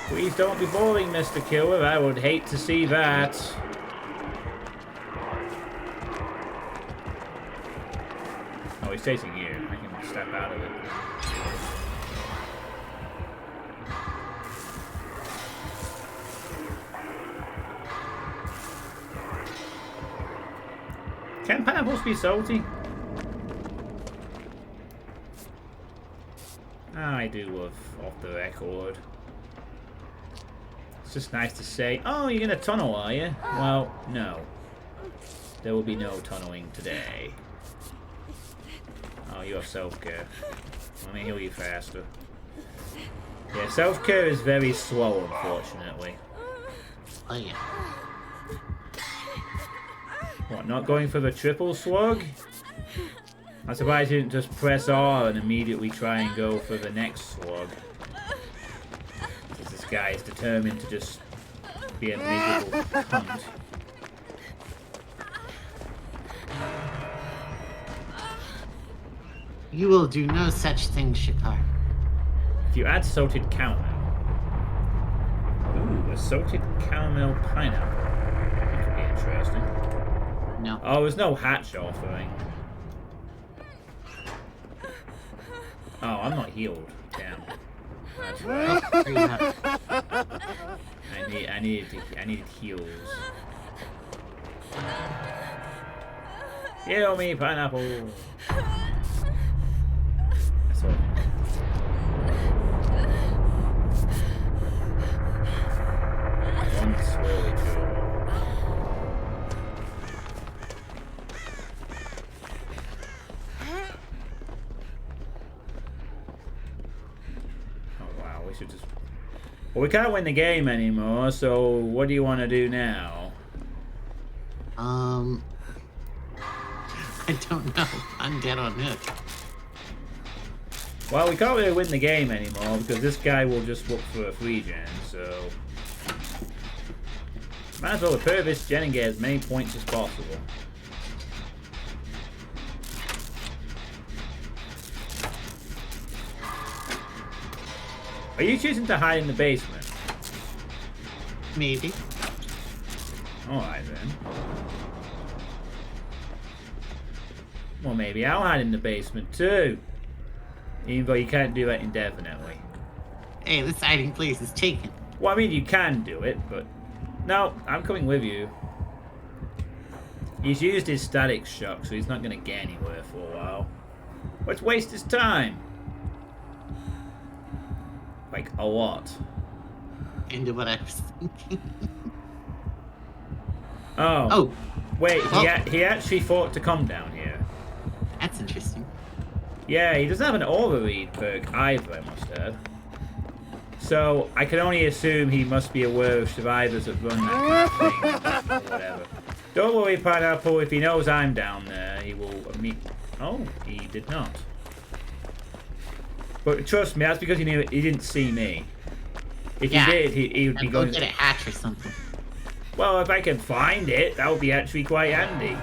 Please don't be boring, Mr. Killer. I would hate to see that. Oh, he's chasing you. I can step out of it. Can pineapples be salty? I do love off the record. It's just nice to say, oh, you're gonna tunnel, are you? Well, no. There will be no tunneling today. Oh, you have self-care. Let me heal you faster. Yeah, self-care is very slow, unfortunately. Oh, yeah. What, not going for the triple slug? I'm surprised you didn't just press R and immediately try and go for the next slug. Because this guy is determined to just be a miserable cunt. You will do no such thing, Shikar. If you add salted caramel... Ooh, a salted caramel pineapple. That could be interesting. No. Oh, there's no hatch offering. Oh, I'm not healed. Damn. That's right. I needed heals. Heal me, pineapple. That's all. One swirly jaw. We should just... Well, we can't win the game anymore, so what do you want to do now? I don't know. I'm dead on this. Well, we can't really win the game anymore because this guy will just look for a free gen, so... Might as well repair this gen and get as many points as possible. Are you choosing to hide in the basement? Maybe. Alright then. Well, maybe I'll hide in the basement too. Even though you can't do that indefinitely. Hey, this hiding place is taken. Well, I mean, you can do it, but... No, I'm coming with you. He's used his static shock, so he's not going to get anywhere for a while. Let's waste his time. Like, a lot. Into what I was thinking. Oh. Oh. Wait, Well, he actually thought to come down here. that's interesting. Yeah, he doesn't have an overread perk either, I must add. So, I can only assume he must be aware of survivors that run that kind of thing, or whatever. Don't worry, Pineapple, if he knows I'm down there, he will meet... Oh, he did not. But trust me, that's because he didn't see me. If Yeah. he did, he would be Go going... get a hatch or something. Well, if I can find it, that would be actually quite handy.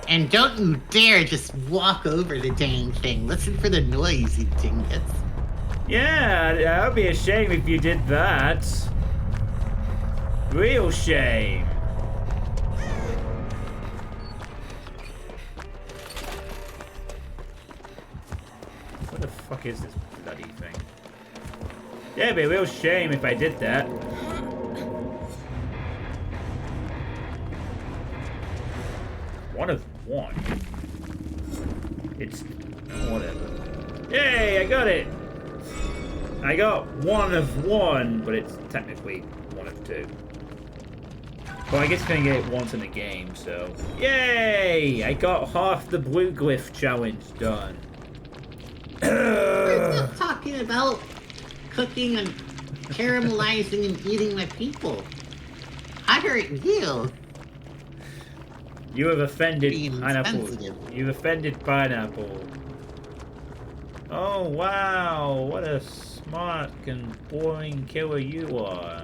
And don't you dare just walk over the dang thing. Listen for the noise, you dingus. Yeah, that would be a shame if you did that. Real shame. What the fuck is this bloody thing? Yeah, it'd be a real shame if I did that. One of one. It's whatever. Yay, I got it! I got one of one, but it's technically one of two. Well, I guess I'm gonna get it once in the game, so... Yay! I got half the blue glyph challenge done. We're not talking about cooking and caramelizing and eating my people. I hurt you. You have offended Being pineapple. sensitive. You've offended pineapple. Oh wow, what a smart and boring killer you are.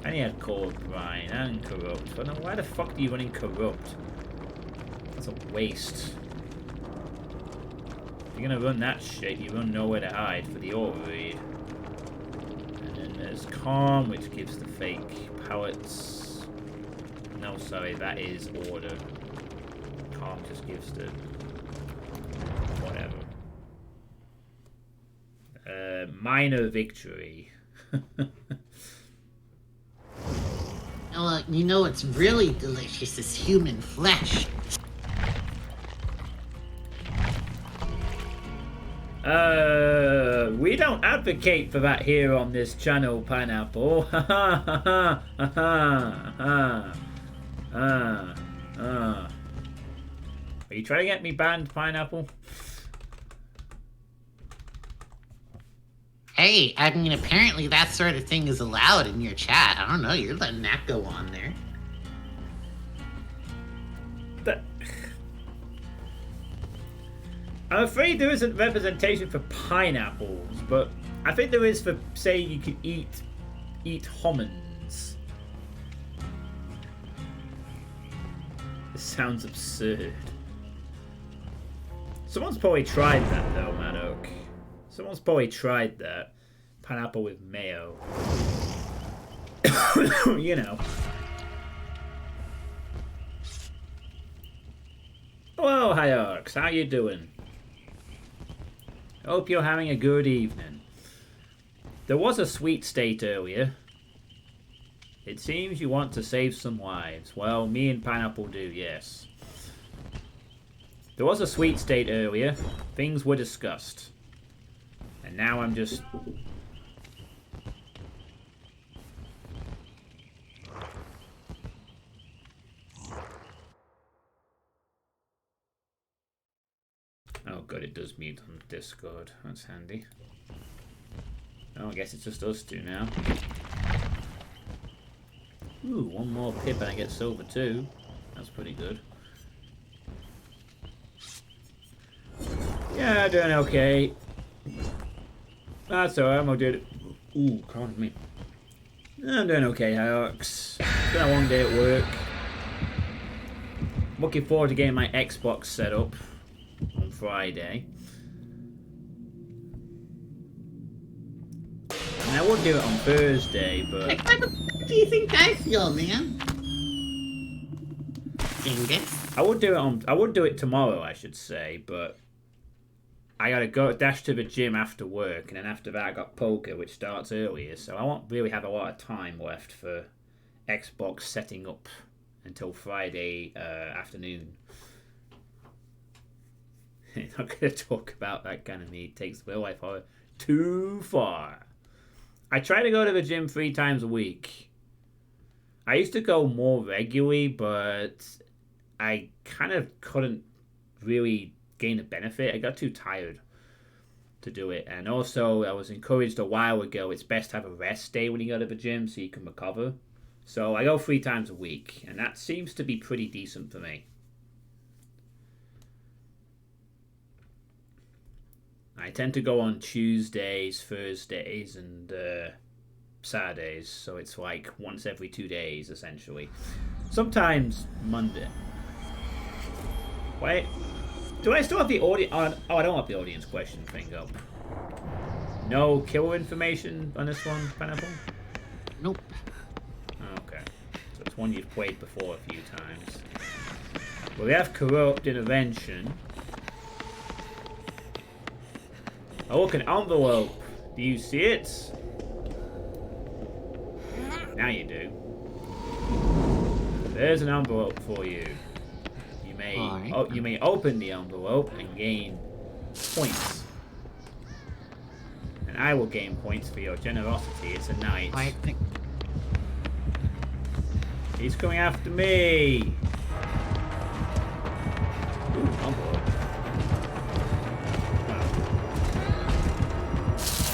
I need a cold brine and corrupt. But why the fuck are you running corrupt? That's a waste. If you're gonna run that shit, you run nowhere to hide for the auto read. And then there's calm, which gives the fake pallets. No, sorry, that is order. Calm just gives the whatever. Minor victory. You know what's really delicious is human flesh. We don't advocate for that here on this channel, Pineapple. Are you trying to get me banned, Pineapple? Hey, I mean, apparently that sort of thing is allowed in your chat. I don't know, you're letting that go on there. I'm afraid there isn't representation for pineapples, but I think there is for, say, you could eat homins. This sounds absurd. Someone's probably tried that though, Maddock. Someone's probably tried that. Pineapple with mayo. You know. Hello, Hierarchs. How you doing? Hope you're having a good evening. There was a sweet state earlier. It seems you want to save some lives. Well, me and Pineapple do, yes. There was a sweet state earlier. Things were discussed. And now I'm just... Oh god, it does mute on Discord. That's handy. Oh, I guess it's just us two now. Ooh, one more pip and I get silver too. That's pretty good. Yeah, doing okay. That's alright, I'm gonna do it. Ooh, pardon me. I'm doing okay, Hierarchs. It's been a long day at work. Looking forward to getting my Xbox set up on Friday. And I would do it on Thursday, but... How do you think I feel, man? Dingus? I would do it tomorrow, I should say, but I gotta go dash to the gym after work, and then after that I got poker, which starts earlier, so I won't really have a lot of time left for Xbox setting up until Friday afternoon. Not gonna talk about that kind of me. It takes the real life horror too far. I try to go to the gym 3 times a week. I used to go more regularly, but I kind of couldn't really gain a benefit. I got too tired to do it. And also, I was encouraged a while ago, it's best to have a rest day when you go to the gym so you can recover. So I go 3 times a week, and that seems to be pretty decent for me. I tend to go on Tuesdays, Thursdays, and Saturdays, so it's like once every 2 days, essentially. Sometimes Monday. Wait, do I still have the audience? Oh, I don't have the audience question thing up. No killer information on this one, Pineapple? Nope. Okay, so it's one you've played before a few times. Well, we have Corrupt Intervention. Oh, look, an envelope. Do you see it? Now you do. There's an envelope for you. You may you may open the envelope and gain points. And I will gain points for your generosity. It's a knight. I think... He's coming after me. Ooh, envelope. Wow.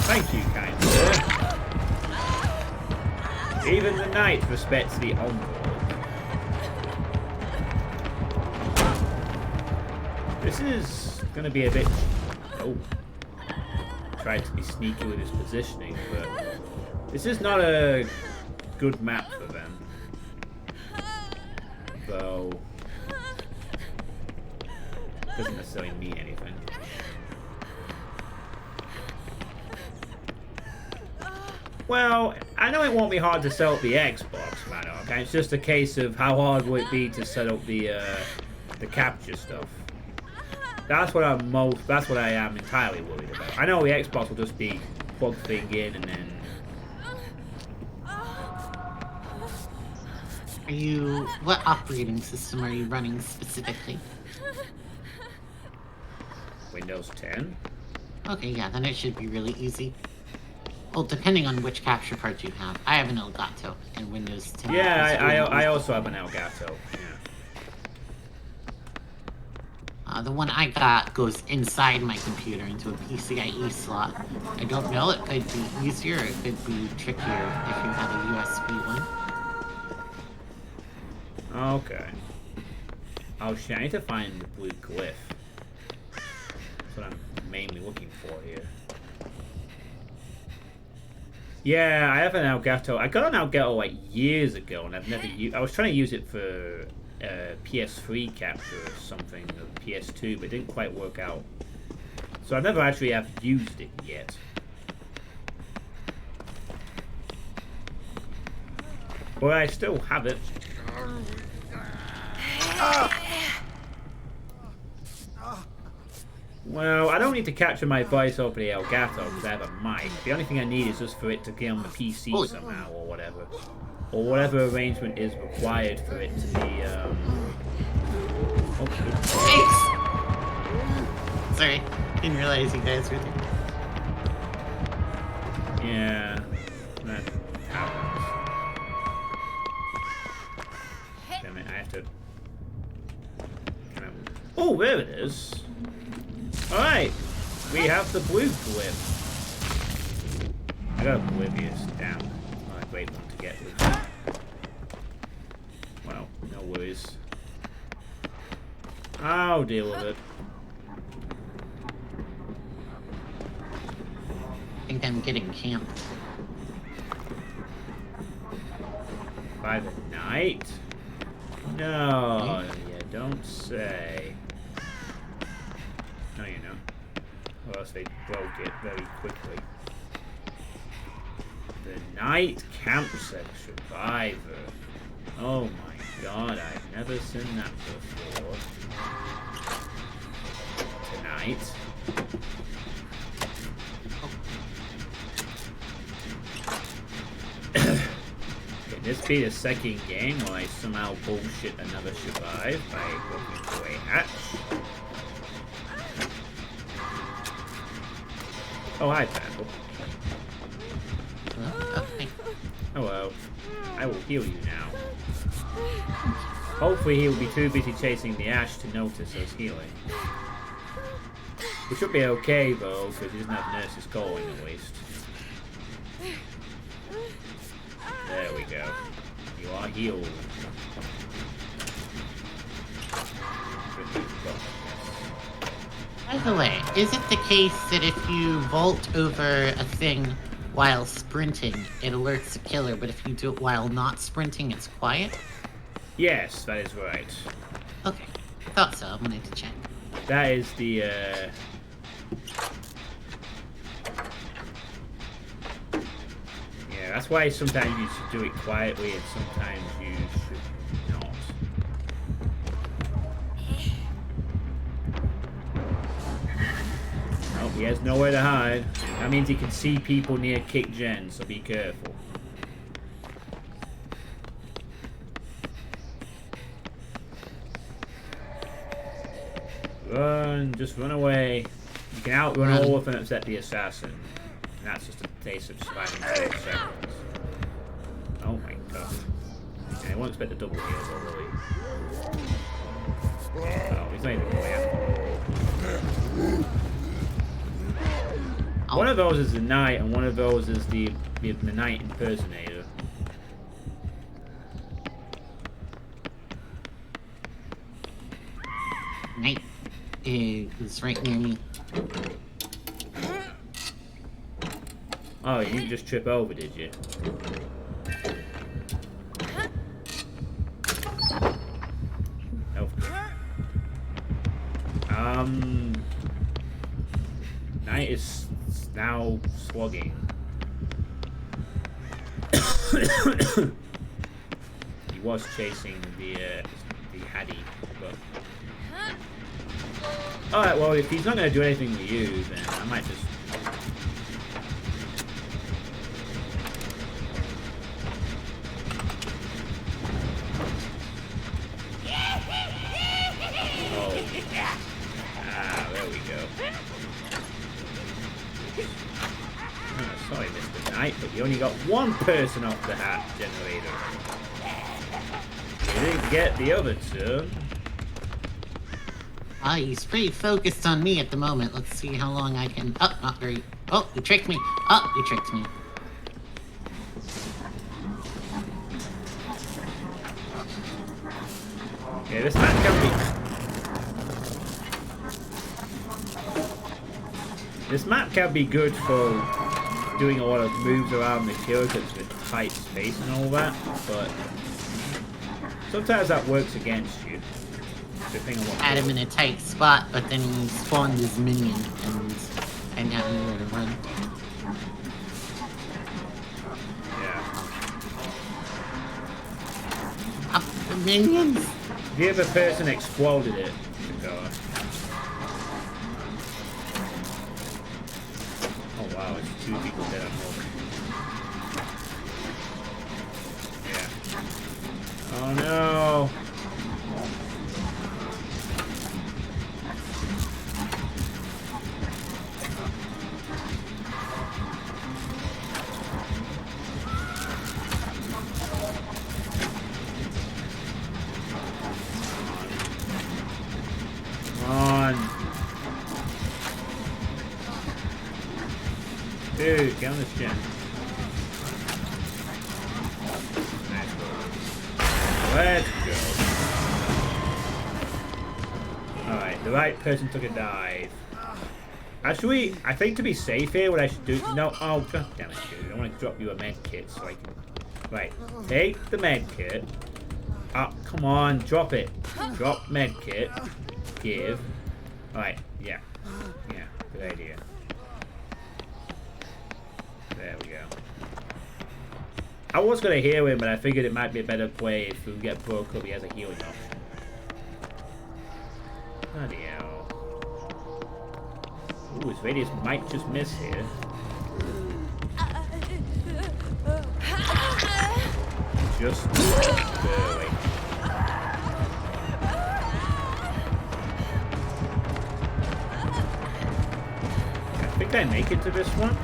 Thank you, kind sir. Even the knight respects the envelope. This is gonna be a bit... Oh. Tried to be sneaky with his positioning, but... This is not a good map for them. Though... Doesn't necessarily mean anything. Well, I know it won't be hard to set up the Xbox, man. Okay, it's just a case of how hard will it be to set up the capture stuff. That's what I am entirely worried about. I know the Xbox will just be plug thing in and then. What operating system are you running specifically? Windows 10. Okay, yeah, then it should be really easy. Well, depending on which capture card you have. I have an Elgato and Windows 10. Yeah, I also have an Elgato. Yeah. The one I got goes inside my computer into a PCIe slot. I don't know, it could be easier, it could be trickier if you have a USB one. Okay. Oh shit, I need to find the blue glyph. That's what I'm mainly looking for here. Yeah, I have an Elgato. I got an Elgato like years ago, and I've never used. I was trying to use it for PS3 capture or something, or PS2, but it didn't quite work out. So I never actually have used it yet. But I still have it. Well, I don't need to capture my voice over the Elgato because I have a mic. The only thing I need is just for it to get on the PC somehow or whatever. Or whatever arrangement is required for it to be, Thanks! Sorry, didn't realize you guys were there. Yeah, that happens. Damn it, I have to... Oh, there it is. Alright, we have the blue glyph. I got oblivious, damn. Not a great one to get with. Well, no worries. I'll deal with it. I think I'm getting camped. By the night? No, you don't say. No, you know. Or else they broke it very quickly. The night campsite survivor. Oh my god, I've never seen that before. Tonight. Can this be the second game where I somehow bullshit another survive by looking for a hatch? Oh, hi, Panda. Hello. I will heal you now. Hopefully he will be too busy chasing the ash to notice us healing. We should be okay, though, because he doesn't have Nurse's calling, at least. There we go. You are healed. By the way, is it the case that if you vault over a thing while sprinting, it alerts the killer, but if you do it while not sprinting, it's quiet? Yes, that is right. Okay, thought so. I wanted to check. That is the, Yeah, that's why sometimes you should do it quietly and sometimes you should not. Oh, he has nowhere to hide. That means he can see people near Kick Gen, so be careful. Run, just run away. You can outrun all of them except the assassin. And that's just a case of surviving 12 seconds. Oh my god. And I won't expect a double heal though, will he? Oh, he's not even going yet. One of those is the knight, and one of those is the knight impersonator. Knight is right near me. Oh, you didn't just trip over, did you? Knight is now slogging. He was chasing the Haddy, but... Alright, well, if he's not going to do anything with you, then I might just... Oh. Ah, there we go. Oh, sorry, Mr. Knight, but you only got one person off the hat generator. You didn't get the other two. He's pretty focused on me at the moment. Let's see how long I can... Oh, not very... Oh, you tricked me. Oh, you tricked me. Yeah, this map can be... This map can be good for doing a lot of moves around the kill because it's a tight space and all that, but sometimes that works against you. Depending on what Had him in a tight spot, but then he spawned his minion and got nowhere to run. Yeah. Up the minions! The other person exploded it. Oh wow, it's 2 people dead on hold. Yeah. Oh no! Dude, get on this gen. Let's go. Alright, the right person took a dive. Actually, I think to be safe here, what I should do... No, oh, god damn it, dude. I want to drop you a med kit so I can... Right, take the med kit. Oh, come on, drop it. Drop med kit. Give. Alright, yeah. Yeah, good idea. There we go. I was going to heal him, but I figured it might be a better play if we get broke up, he has a healing option. Bloody hell. Ooh, his radius might just miss here. Just barely. I think I make it to this one.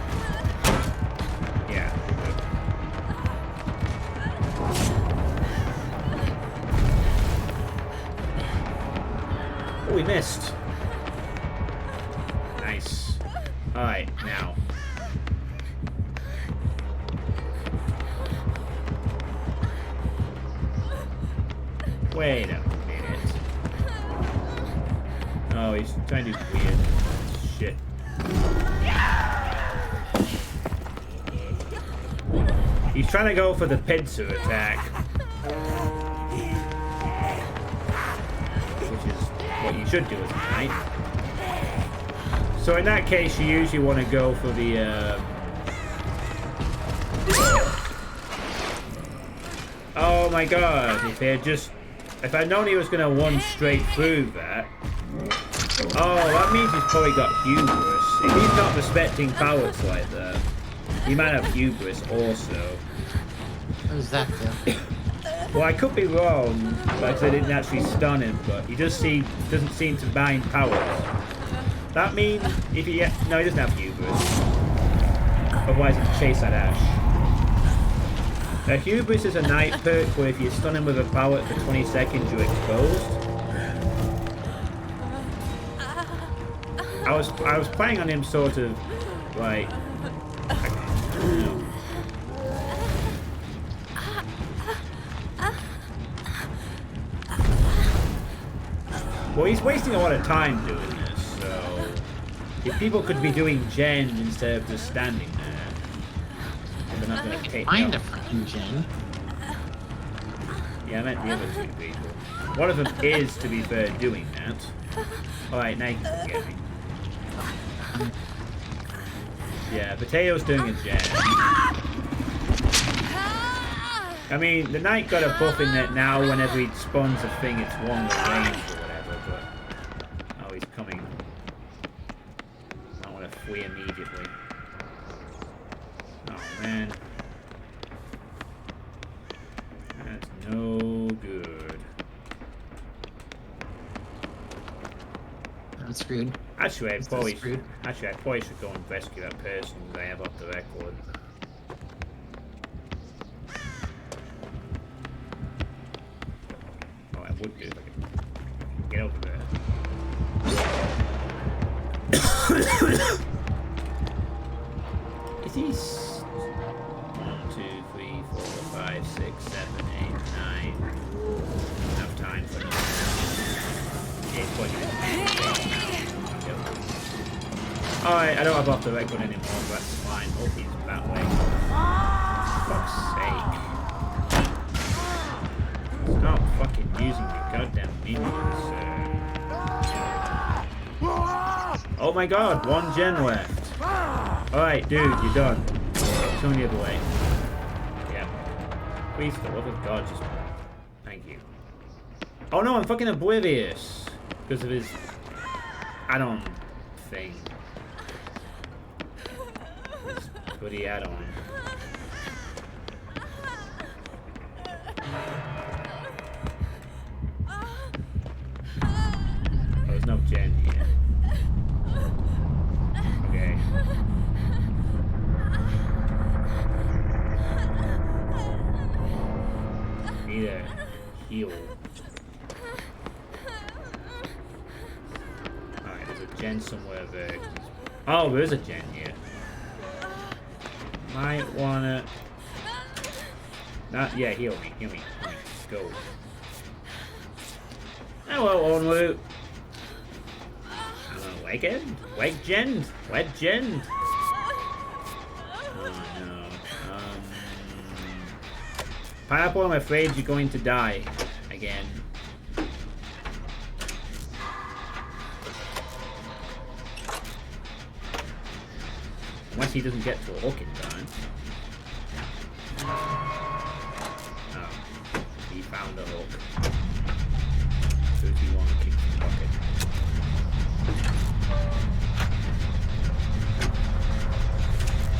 Oh, we missed. Nice. Alright, now. Wait a minute. Oh, he's trying to do weird shit. He's trying to go for the pincer attack. Which is what you should do as a knight. So in that case, you usually want to go for the... Oh my god, if I'd known he was going to one straight through that... Oh, that means he's probably got hubris. If he's not respecting pallets like that, he might have hubris also. What does that do? Well, I could be wrong, because I didn't actually stun him, but he doesn't seem to bind powers. That means if he... No, he doesn't have hubris. Otherwise, he'd chase that Ash. Hubris is a night perk where if you stun him with a power for 20 seconds, you're exposed. I was playing on him sort of like... I don't know. Well, he's wasting a lot of time doing this, so... If people could be doing gen instead of just standing there, they're not going to take Find a fucking gen. Yeah, I meant the other two people. One of them is, to be fair, doing that. Alright, now you can forget me. Yeah, Potato's doing a gen. I mean, the Knight got a buff in that now whenever he spawns a thing, it's longer range or whatever, but... Oh, he's coming. I want to flee immediately. Oh, man. That's no good. I'm screwed. Actually, I probably should go and rescue that person that I have off the record. Oh, I would do if I could get over there. Is he 1, 2, 3, 4, 5, 6, 7, 8, 9? Enough time for that. Yeah, he's probably Alright, I don't have off the record anymore, but that's fine. Oh, he's that way. For fuck's sake. Stop fucking using your goddamn minions, sir. Oh my god, 1 gen left. Alright, dude, you're done. Turn the other way. Yeah. Please, for the love of God, just... Thank you. Oh no, I'm fucking oblivious. Because of his add-on thing. His bloody add-on. Oh, there's no gen here. Okay. Need a heal. Alright, there's a gen somewhere there. Oh, there's a gen here. Might wanna... Yeah, heal me. Let's go. Hello, Onwu. Wake gen. Oh no. Pineapple, I'm afraid you're going to die again. Unless he doesn't get to a hook in time. Oh, he found a hook. 31 kicks the bucket.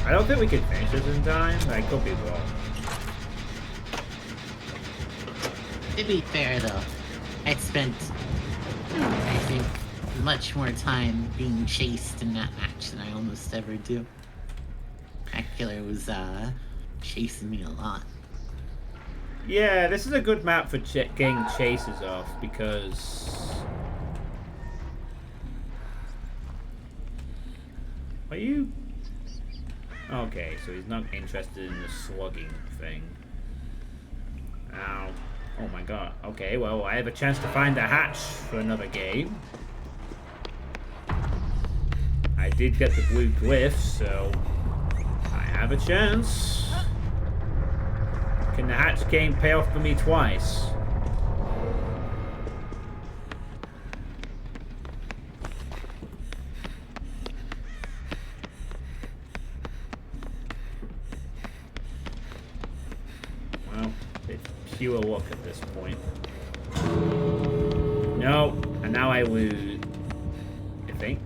I don't think we can finish this in time. I could be wrong. To be fair, though, I spent, I think, much more time being chased in that match than I almost ever do. That killer was, chasing me a lot. Yeah, this is a good map for getting chases off, because... Are you... Okay, so he's not interested in the slugging thing. Ow. Oh my god. Okay, well, I have a chance to find a hatch for another game. I did get the blue glyph, so I have a chance. Can the hatch game pay off for me twice? Well, it's pure luck at this point. No, and now I lose. I think.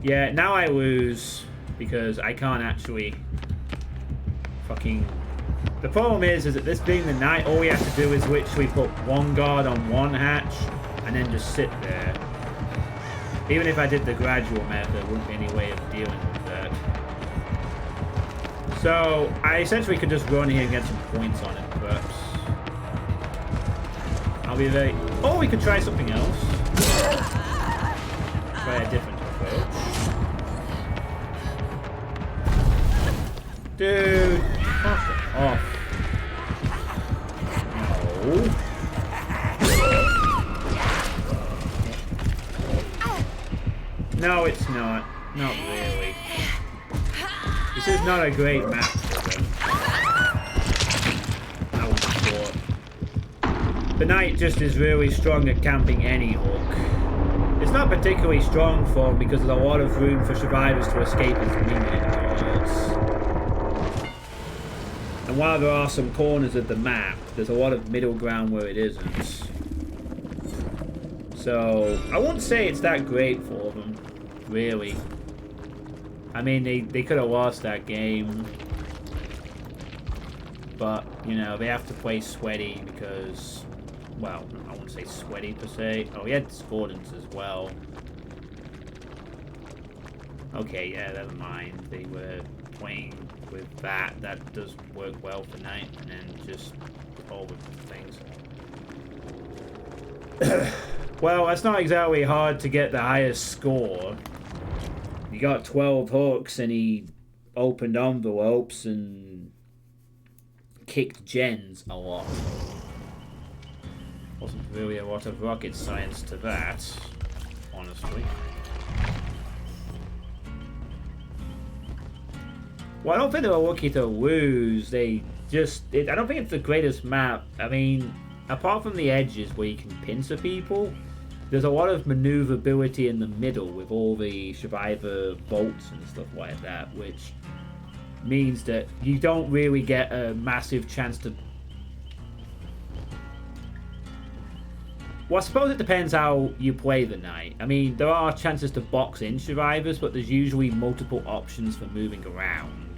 Yeah, now I lose because I can't actually fucking The problem is that this being the night, all we have to do is literally put one guard on one hatch and then just sit there. Even if I did the gradual method, there wouldn't be any way of dealing with that. So I essentially could just run here and get some points on it, perhaps. I'll be very... Oh, we could try something else. Try a different approach. Dude, fuck it off. No. No, it's not. Not really. This is not a great map for them. I would have thought. The knight just is really strong at camping any hook. It's not particularly strong for him because there's a lot of room for survivors to escape his minions. And while there are some corners of the map, there's a lot of middle ground where it isn't. So, I wouldn't say it's that great for them, really. I mean, they could have lost that game. But, you know, they have to play sweaty because... Well, I wouldn't say sweaty per se. Oh, he had discordance as well. Okay, yeah, never mind. They were playing with that. That does work well for night. And then just all the things. Well, that's not exactly hard to get the highest score. He got 12 hooks and he opened envelopes and kicked gens a lot. Wasn't really a lot of rocket science to that, honestly. Well, I don't think they were lucky to lose. They just... I don't think it's the greatest map. I mean, apart from the edges where you can pincer people, there's a lot of maneuverability in the middle with all the survivor bolts and stuff like that, which means that you don't really get a massive chance to... Well, I suppose it depends how you play the night. I mean, there are chances to box in survivors, but there's usually multiple options for moving around.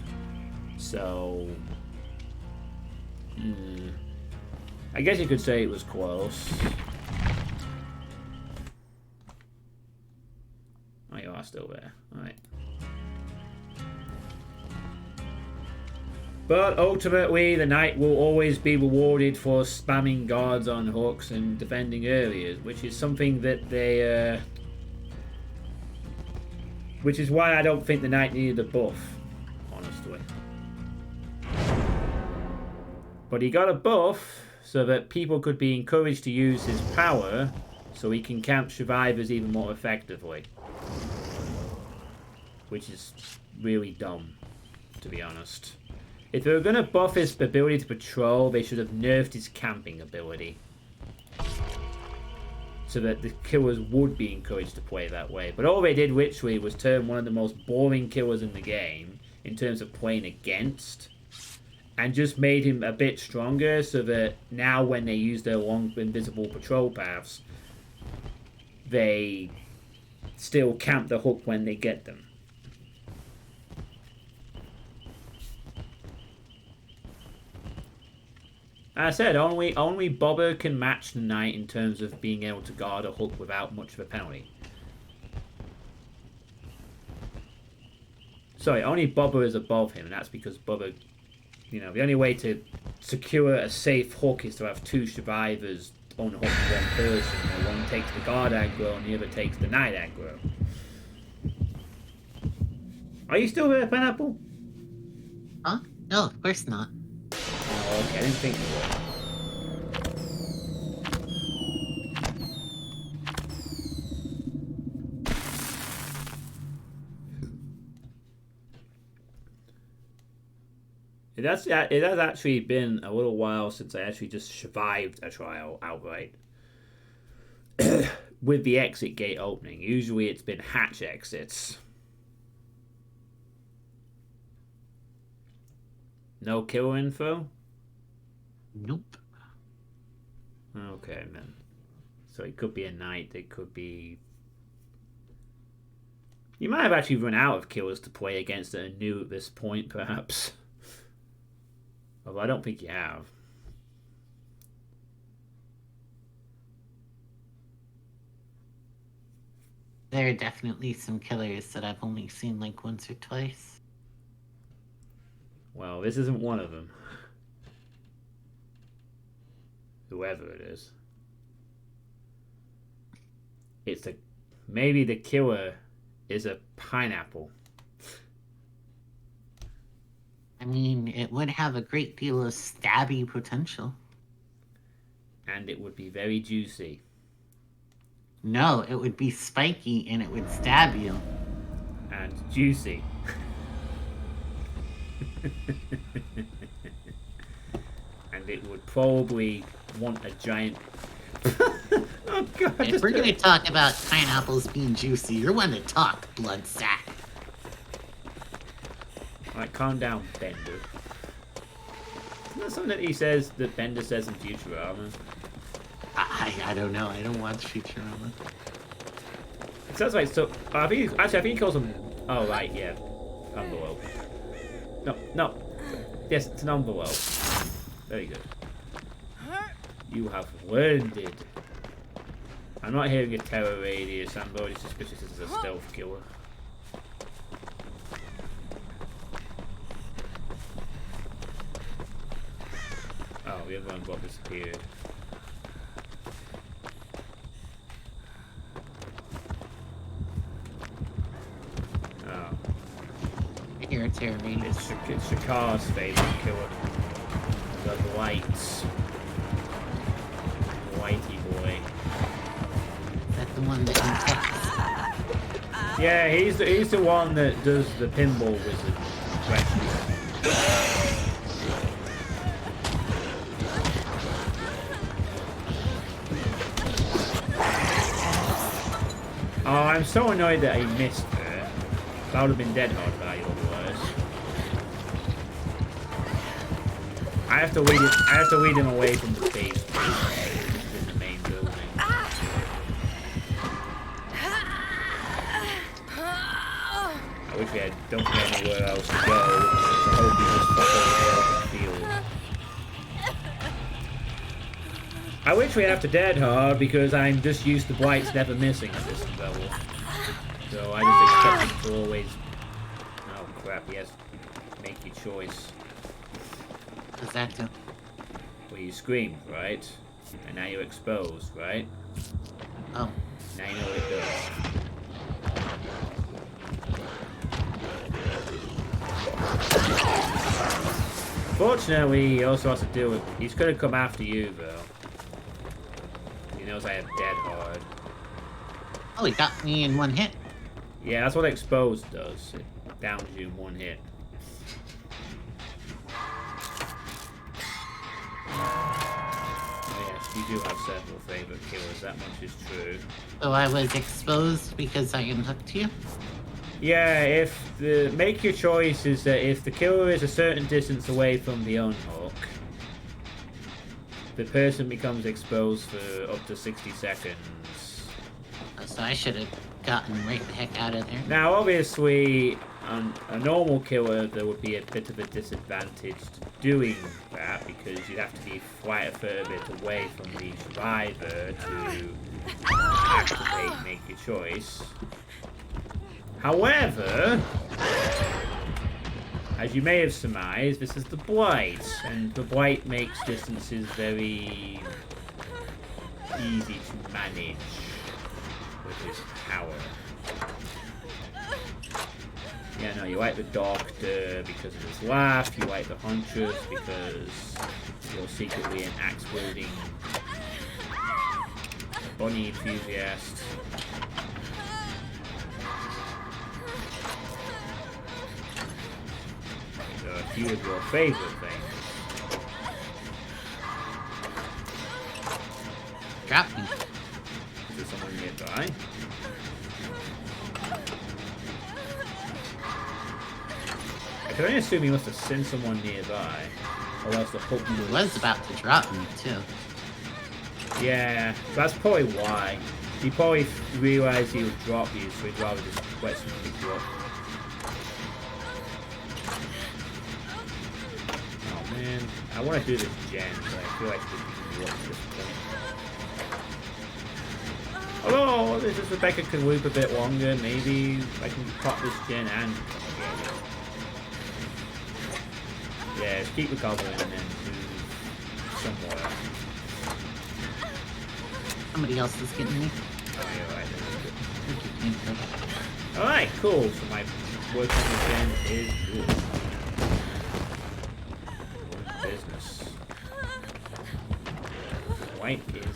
So... I guess you could say it was close. Oh, you are still there. Alright. But ultimately, the knight will always be rewarded for spamming guards on hooks and defending areas, which is something that they... Which is why I don't think the knight needed a buff, honestly. But he got a buff so that people could be encouraged to use his power so he can camp survivors even more effectively. Which is really dumb, to be honest. If they were going to buff his ability to patrol, they should have nerfed his camping ability. So that the killers would be encouraged to play that way. But all they did literally was turn one of the most boring killers in the game, in terms of playing against, and just made him a bit stronger so that now when they use their long invisible patrol paths, they still camp the hook when they get them. As I said, only Bobber can match the knight in terms of being able to guard a hook without much of a penalty. Sorry, only Bobber is above him, and that's because Bobber, you know, the only way to secure a safe hook is to have two survivors on hook one person, where one takes the guard aggro and the other takes the knight aggro. Are you still there, Pineapple? Huh? No, of course not. Oh, okay, I didn't think you were. It has actually been a little while since I actually just survived a trial outright. With the exit gate opening. Usually it's been hatch exits. No killer info? Nope. Okay, man. So it could be a knight, it could be... You might have actually run out of killers to play against that are new at this point, perhaps. Although I don't think you have. There are definitely some killers that I've only seen like once or twice. Well, this isn't one of them. Whoever it is. It's a... Maybe the killer is a pineapple. I mean, it would have a great deal of stabby potential. And it would be very juicy. No, it would be spiky and it would stab you. And juicy. And it would probably want a giant... Oh god. If we're gonna talk about pineapples being juicy, you're one to talk, blood sack. Alright, calm down, Bender. Isn't that something that he says, that Bender says in Futurama? I don't know. I don't watch Futurama. It sounds like so. I think he calls him. Oh right, yeah, envelope. No. Yes, it's an envelope. Very good. You have learned it. I'm not hearing a terror radius. I'm already suspicious this is a stealth killer. Oh, the other one got disappeared. Here, terror radius. It's Shakar's favourite killer. The whites. Whitey boy. Is that the one that infects? Yeah, he's the one that does the pinball wizard questions. Oh, I'm so annoyed that I missed her. That would have been dead hard value otherwise. I have to lead him away from the base in the main building. I wish we don't have anywhere else to go. I hope we just fuck away open field. I wish we have to dead hard because I'm just used to blights never missing at this level. So I just expect it to always... Oh crap, yes. Make your choice. What's that do? Well, you screamed, right? And now you're exposed, right? Oh. Now you know what it does. Fortunately, he also has to deal with... He's going to come after you, though. He knows I have dead hard. Oh, he got me in one hit. Yeah, that's what exposed does. It downs you in one hit. Oh yes, you do have several favorite killers, that much is true. So I was exposed because I unhooked you? Yeah, if the... Make your choice is that if the killer is a certain distance away from the unhook, the person becomes exposed for up to 60 seconds. So I should have gotten right the heck out of there. Now, obviously, a normal killer, there would be a bit of a disadvantage to doing that because you'd have to be quite a fair bit away from the survivor to activate, make your choice. However, as you may have surmised, this is the Blight, and the Blight makes distances very easy to manage with his power. Yeah, no, you like the Doctor because of his laugh, you like the Huntress because you're secretly an axe-wielding bunny enthusiast. These are a few of your favorite things. Drop me. Is there someone nearby? I can only assume he must have sent someone nearby, or else the hook He was about to drop me, too. Yeah, that's probably why. He probably realized he would drop you, so he'd rather just let someone pick you up. Oh Man, I want to do this gen, but I feel like this can work at this point. Although, this is Rebecca can loop a bit longer, maybe I can pop this gen and... Yeah, just keep recovering and then move somewhere. Somebody else is getting me. Oh, you're right. Alright, cool. So my work on the gen is good. Business. White is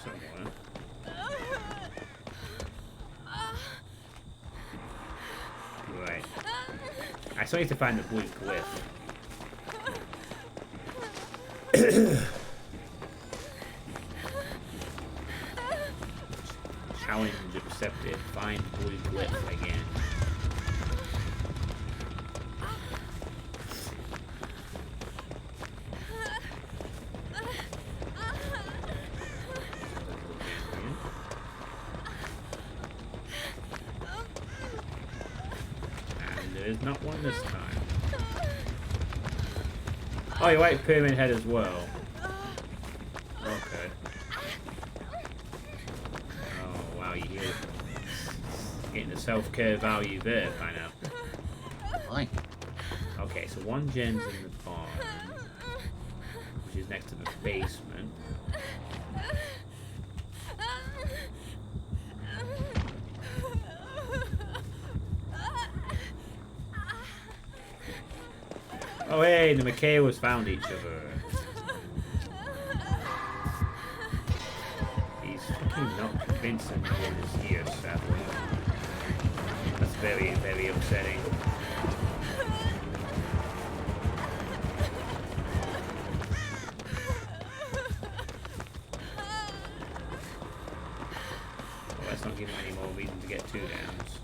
somewhere. Right. I still need to find the blue glyph. Challenge accepted. Find blue glyph again. There's not one this time. Oh, you're right, pyramid head as well. Okay. Oh, wow, you hear getting the self-care value there, pineapple. Boy. Okay, so one gen's in the barn, which is next to the basement. Oh hey, the McKaylas found each other. He's fucking not convincing me what is here, sadly. That's very, very upsetting. Well, let's not give him any more reason to get 2 downs.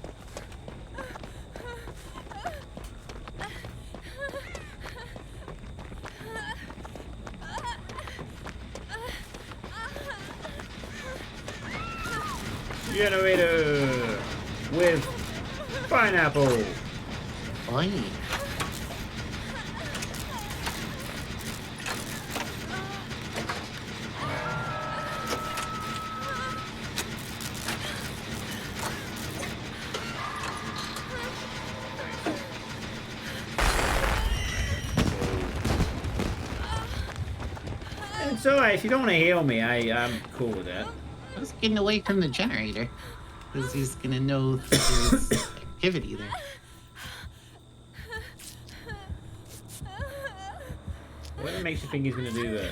Generator with pineapple. Boy. It's alright, if you don't want to heal me, I'm cool with that. I was getting away from the generator. Because he's gonna know there's activity there. What makes you think he's gonna do that?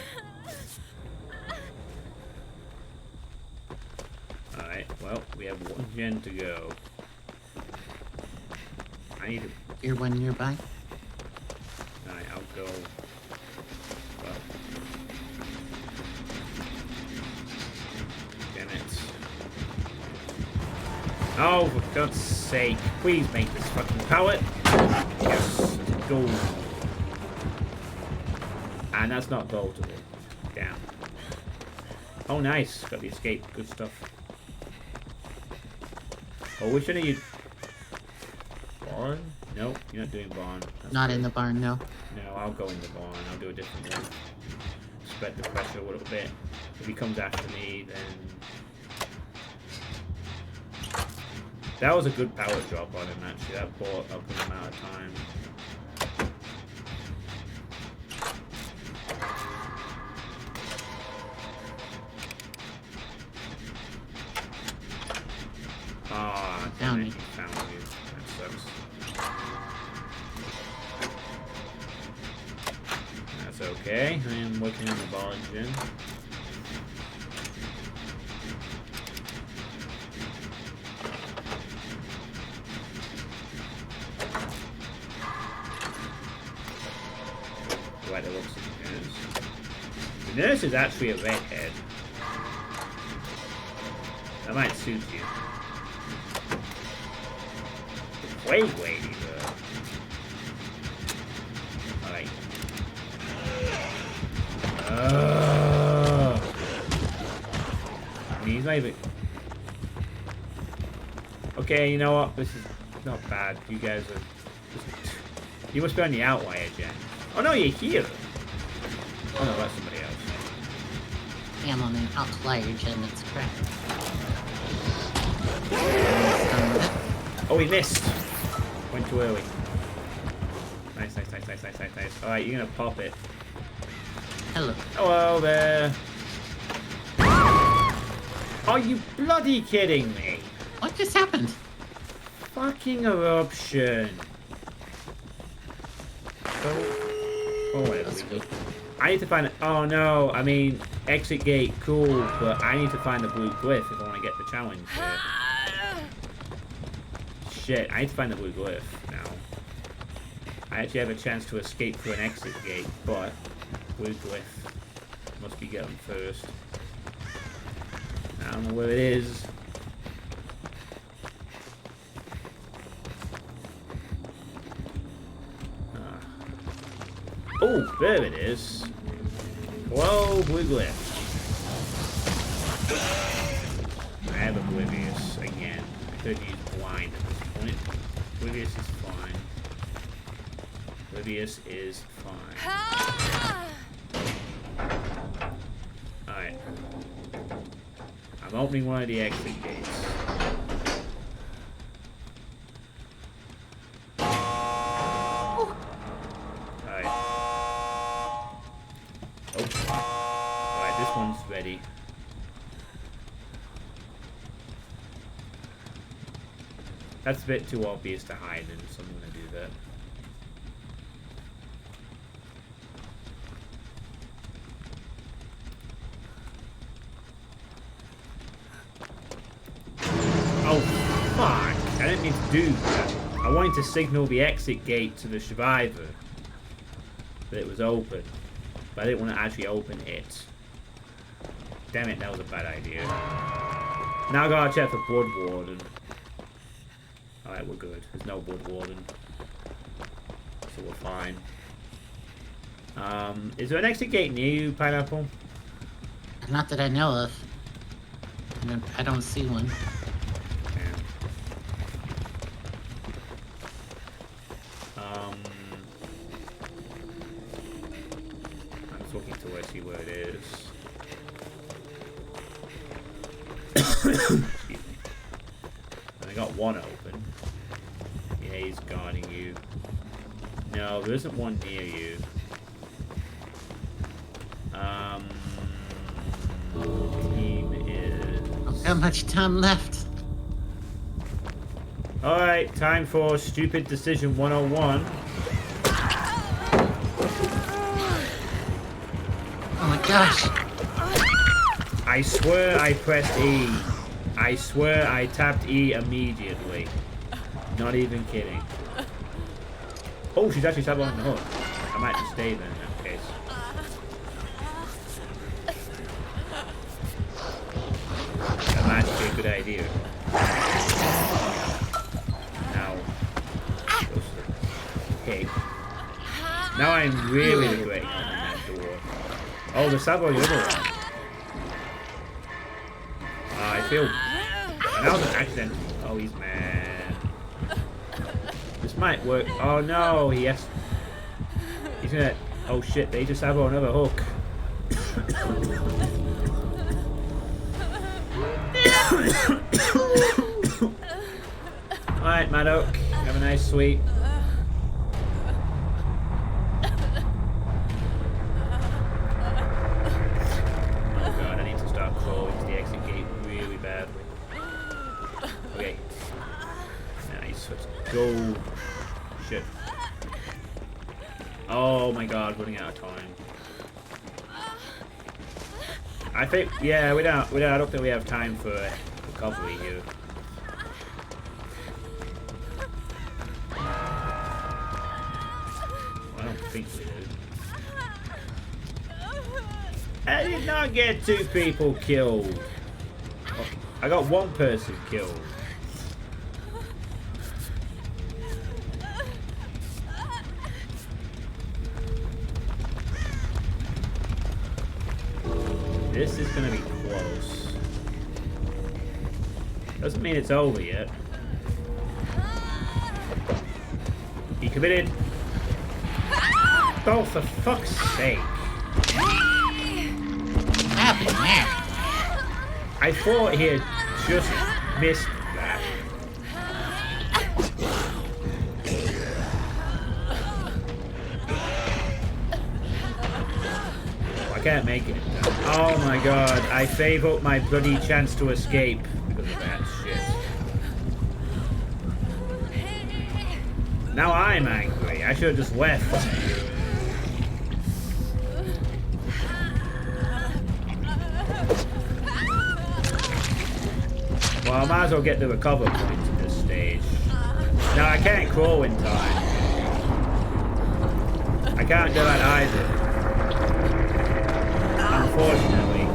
Alright, well, we have 1 gen to go. I need to... Here one nearby. Alright, I'll go... Well... Damn it. Oh, for God's sake. Please make this fucking pallet. Yes, gold. And that's not gold to it. Damn. Oh, nice. Got the escape. Good stuff. Oh, which one are you... Barn? Nope, you're not doing barn. That's Not good. in the barn, no. No, I'll go in the barn. I'll do a different one. Spread the pressure a little bit. If he comes after me, then... That was a good power drop on him, actually. That bought up an amount of time. Ah, damn it, he found you. That sucks. That's okay. I am working on the ball engine. Right, it looks like the nurse. The nurse is actually a redhead. That might suit you. The plague lady, though. Alright. I mean, he's not even... Okay, you know what? This is not bad. You guys are... You must be on the outlier, Jen. Oh no, you're here. Oh no, that's somebody else. I'm on an outlier gen, that's correct. Oh, he missed. Went too early. Nice. Alright, you're gonna pop it. Hello. Hello there. Are you bloody kidding me? What just happened? Fucking eruption. Oh, whatever we go. I need to find it. Oh no, I mean, exit gate, cool, but I need to find the blue glyph if I want to get the challenge here. Shit, I need to find the blue glyph now. I actually have a chance to escape through an exit gate, but blue glyph must be getting first. I don't know where it is. Oh, there it is. Whoa, blue glyph. I have oblivious again. I could use blind at this point. Oblivious is fine. Oblivious is fine. Alright. I'm opening one of the exit gates. Ready. That's a bit too obvious to hide in, so I'm gonna do that. Oh, fuck! I didn't mean to do that. I wanted to signal the exit gate to the survivor that it was open, but I didn't want to actually open it. Damn it, that was a bad idea. Now I gotta check for Blood Warden. Alright, we're good. There's no Blood Warden. So we're fine. Is there an exit gate near you, Pineapple? Not that I know of. I don't see one. I'm just looking to see where it is. Excuse me. I got one open. Yeah, he's guarding you. No, there isn't one near you. Team is... How much time left? Alright, time for Stupid Decision 101. Oh my gosh. I swear I pressed E. I swear I tapped E immediately. Not even kidding. Oh, she's actually sat on the hook. I might just stay then in that case. That might be a good idea. Now. Okay. Now I'm really regretting opening that door. Oh, the sab on the other one. I feel... That was an accident. Oh, he's mad. This might work. Oh no, he has... He's gonna... Oh shit, they just have another hook. Alright, Maddock. Have a nice sleep. Oh god, I need to start crawling to the exit gate really badly. Okay. Nice, let's go. Shit. Oh my god, running out of time. I think, yeah, I don't think we have time for recovery here. I don't think we do. I did not get 2 people killed. Okay, I got 1 person killed. This is gonna be close. Doesn't mean it's over yet. He committed. Oh, for fuck's sake. What happened there? I thought he had just missed that. I can't make it. Oh my god, I gave up my bloody chance to escape because of that shit. Now I'm angry. I should have just left. Well, I might as well get the recover point at this stage. No, I can't crawl in time. I can't do that either. Unfortunately,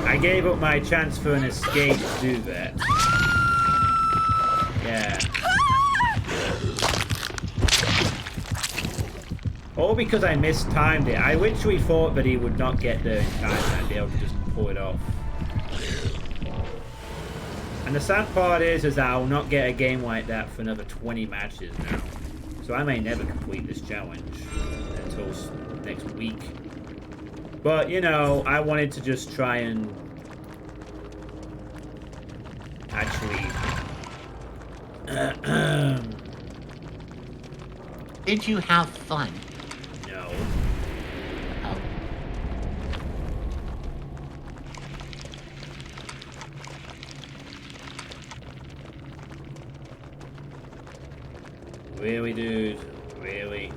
I gave up my chance for an escape to do that. Yeah. All because I mistimed it. I literally thought that he would not get there in time and I'd be able to just pull it off. And the sad part is that I'll not get a game like that for another 20 matches now. So I may never complete this challenge until next week. But, you know, I wanted to just try and actually... Did you have fun? No. Oh. Really, dude? Really?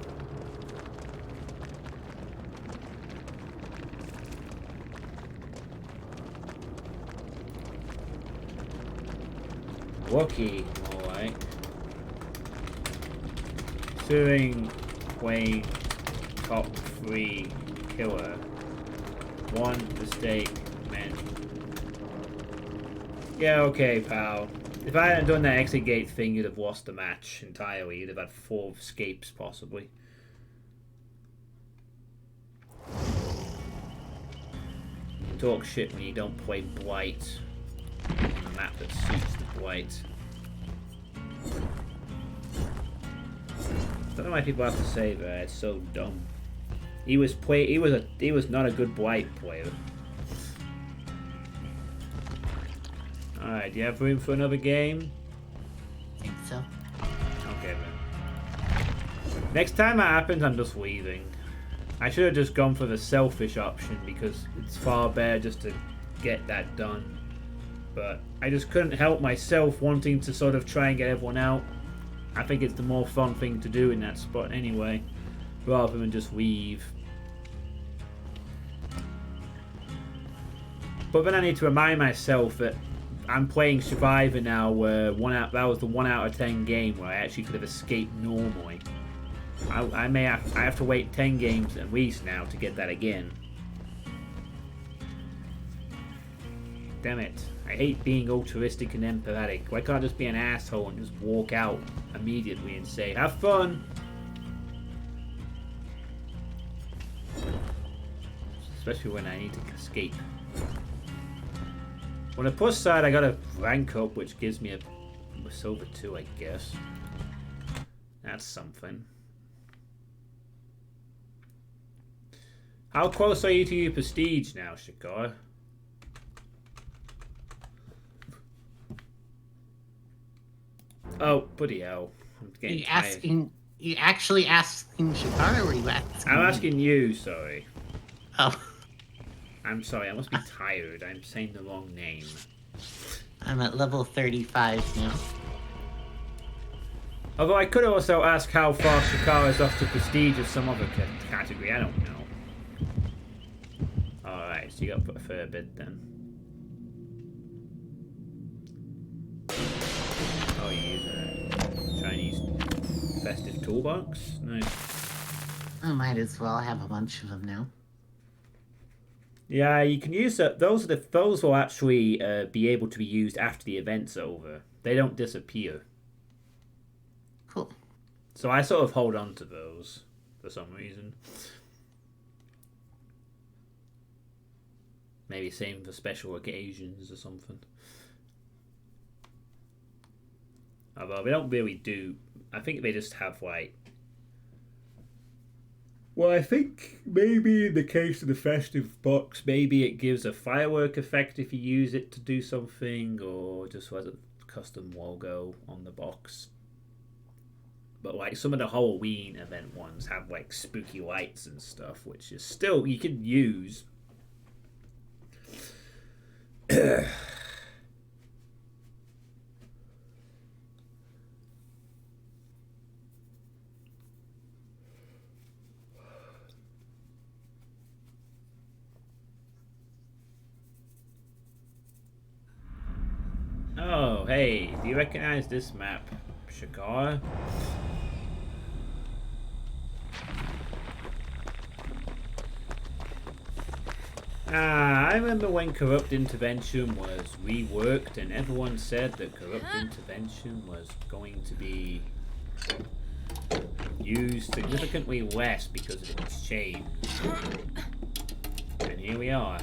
Wookie, alright. Suing Wayne top 3 killer. One mistake meant. Yeah, okay, pal. If I hadn't done that exit gate thing, you'd have lost the match entirely. You'd have had 4 escapes, possibly. Talk shit when you don't play Blight. On a map that suits the Blight. I don't know why people have to say that. It's so dumb. He was not a good Blight player. Alright, do you have room for another game? I think so. Okay, then. Next time that happens, I'm just leaving. I should have just gone for the selfish option because it's far better just to get that done. But I just couldn't help myself wanting to sort of try and get everyone out. I think it's the more fun thing to do in that spot anyway, rather than just leave. But then I need to remind myself that I'm playing Survivor now, where that was the 1 out of 10 game where I actually could have escaped normally. I have to wait 10 games at least now to get that again. Damn it. I hate being altruistic and empathetic. Why can't I just be an asshole and just walk out immediately and say, have fun? Especially when I need to escape. On the plus side, I got a rank up, which gives me a silver 2, I guess. That's something. How close are you to your prestige now, Shakar? Oh, bloody hell. I'm getting tired. You actually asking Shakar, or were you asking I'm me? asking you, sorry. Oh. I'm sorry, I must be tired. I'm saying the wrong name. I'm at level 35 now. Although I could also ask how far Shakar is off to prestige of some other category. I don't know. Alright, so you got to put a fair bit then. Oh, you use a Chinese festive toolbox? Nice. I might as well have a bunch of them now. Yeah, you can use that. Those will actually be able to be used after the event's over. They don't disappear. Cool. So I sort of hold on to those for some reason. Maybe same for special occasions or something. Although they don't really do. I think they just have like Well, I think maybe in the case of the festive box, maybe it gives a firework effect if you use it to do something, or just has a custom logo on the box. But like some of the Halloween event ones have like spooky lights and stuff, which is still you can use. Oh, hey, do you recognize this map, Shakar? I remember when Corrupt Intervention was reworked and everyone said that Corrupt Intervention was going to be used significantly less because of its change. And here we are.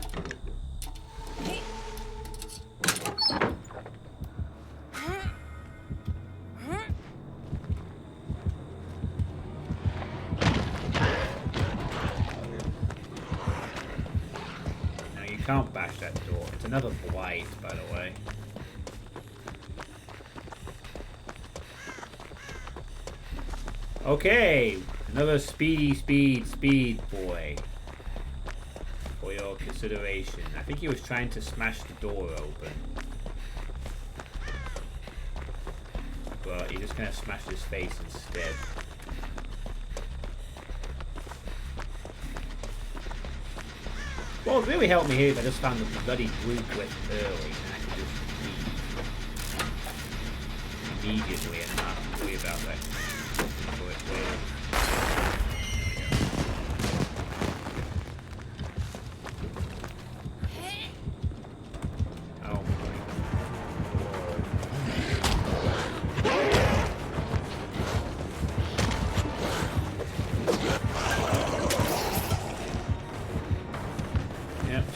Can't bash that door. It's another blight, by the way. Okay, another speed boy. For your consideration. I think he was trying to smash the door open. But he just kind of smashed his face instead. Well, it really helped me here if I just found the bloody blue cliff early and I could just leave immediately and not have to worry about that. Oh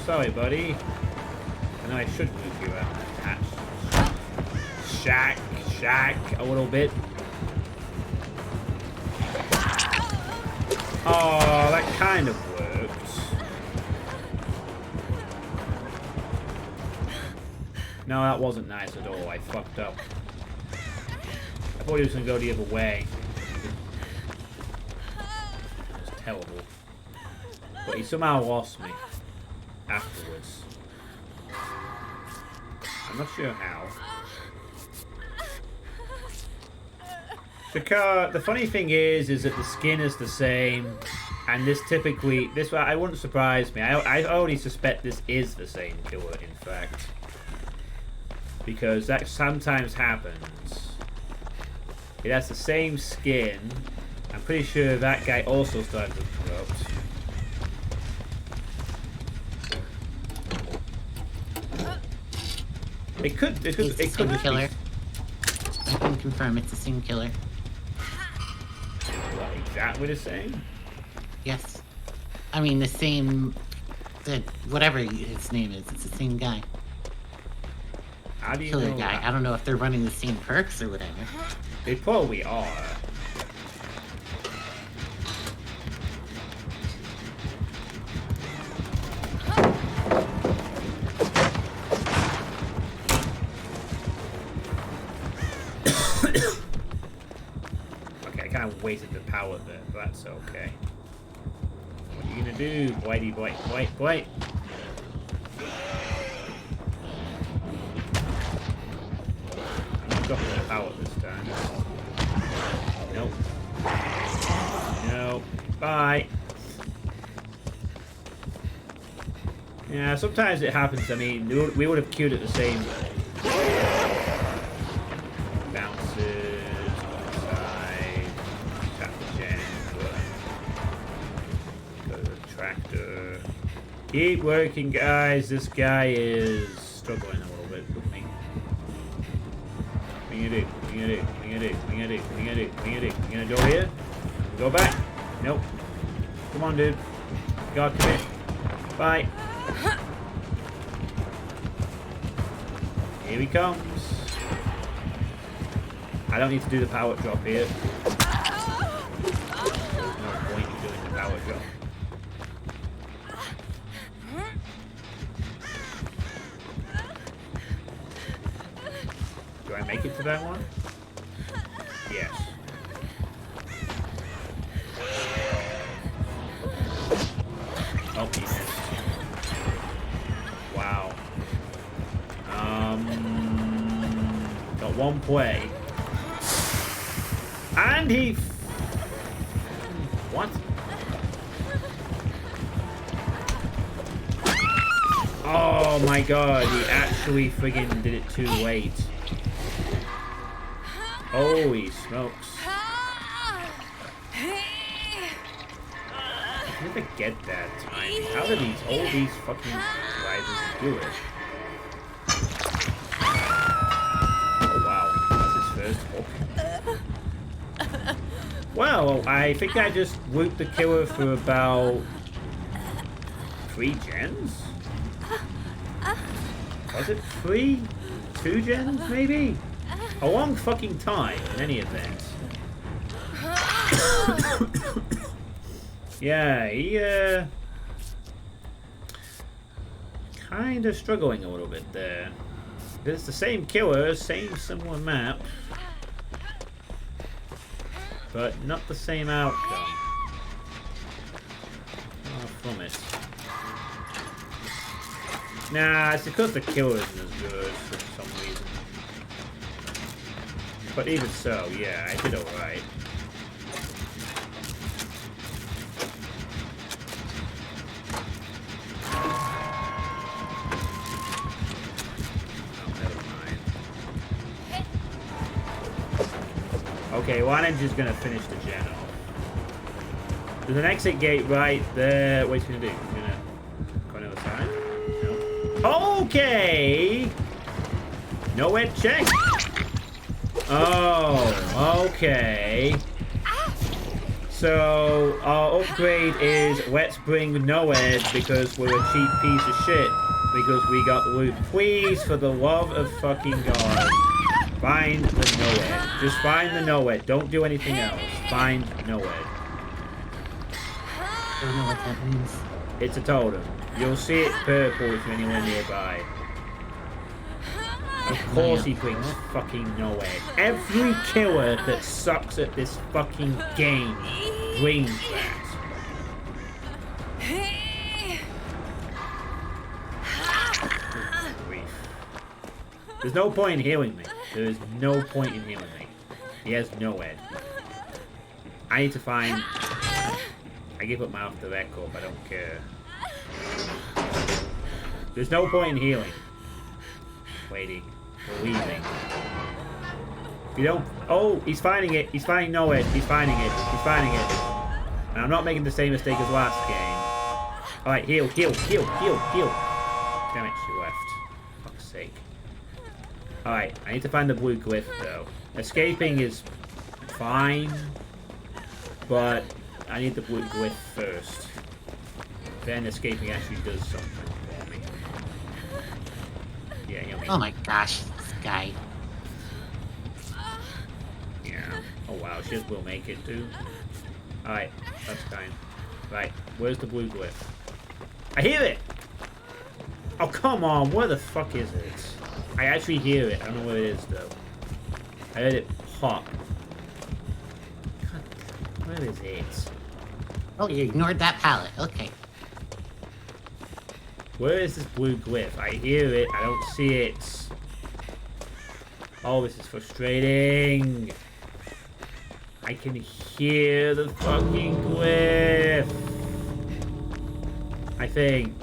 sorry, buddy. I know I should move you out of that shack a little bit. Oh, that kind of worked. No, that wasn't nice at all. I fucked up. I thought he was going to go the other way. It was terrible. But he somehow lost me. Afterwards. I'm not sure how. The funny thing is that the skin is the same, and this I wouldn't surprise me. I already suspect this is the same killer, in fact, because that sometimes happens. It has the same skin. I'm pretty sure that guy also started with Corrupt. It could killer. I can confirm it's the same killer. What, exactly the same? Yes. I mean, the same... whatever his name is, it's the same guy. How do you Killer know guy. that? I don't know if they're running the same perks or whatever. They probably are. Wasted the power there, but that's okay. What are you gonna do, Blighty Blight? I'm not dropping the power this time. Nope. No. Bye. Yeah, sometimes it happens. I mean, we would have queued at the same bounces. Keep working, guys. This guy is struggling a little bit with me. What are you gonna do? What are you gonna do? What are you gonna do? What are you gonna do? What are you gonna do? What are you gonna do? You gonna go here? Go back? Nope. Come on, dude. God, come here. Bye. Here he comes. I don't need to do the power drop here. There's no point in doing the power power jump. Do I make it to that one? Yes. Oh, he missed. Wow. Got one play. And he... What? Oh my god, he actually friggin' did it too late. Holy smokes. I never get that timing. How do all these fucking riders do it? Oh wow, that's his first hook. Well, I think I just whooped the killer for about 3 gens? Was it 3? 2 gens, maybe? A long fucking time, in any event. Yeah, he, kinda struggling a little bit there. It's the same killer, same similar map. But not the same outcome. From it. Nah, it's because the killer isn't as good for some reason. But even so, yeah, I did alright. Oh, never mind. Okay, well, I'm just gonna finish the gen off. There's an exit gate right there. What's he gonna do? He's gonna go on the other side? No. Okay! Nowhere check! Oh, okay. So, our upgrade is let's bring Noed because we're a cheap piece of shit. Because we got loot. Please, for the love of fucking God, find the Noed. Just find the Noed. Don't do anything else. Find Noed. I don't know what that means. It's a totem. You'll see it purple if you're anywhere nearby. Of course he brings fucking Noed. Every killer that sucks at this fucking game brings that. Good grief. There's no point in healing me. There is no point in healing me. He has Noed. I need to find... I give up my off the record, I don't care. There's no point in healing. Waiting. We're leaving. If you don't... Oh, he's finding it. He's finding Noed. He's finding it. He's finding it. And I'm not making the same mistake as last game. Alright, heal, heal, heal, heal, heal. Damn it, she left. Fuck's sake. Alright, I need to find the blue glyph, though. Escaping is fine, but I need the blue glyph first. Then escaping actually does something for me. Yeah, yummy. Oh my gosh, this guy. Yeah. Oh wow, she will make it too. Alright, that's fine. Right, where's the blue glyph? I hear it! Oh come on, where the fuck is it? I actually hear it. I don't know where it is though. I heard it pop. God, where is it? Oh, you ignored that pallet. Okay. Where is this blue glyph? I hear it. I don't see it. Oh, this is frustrating. I can hear the fucking glyph. I think.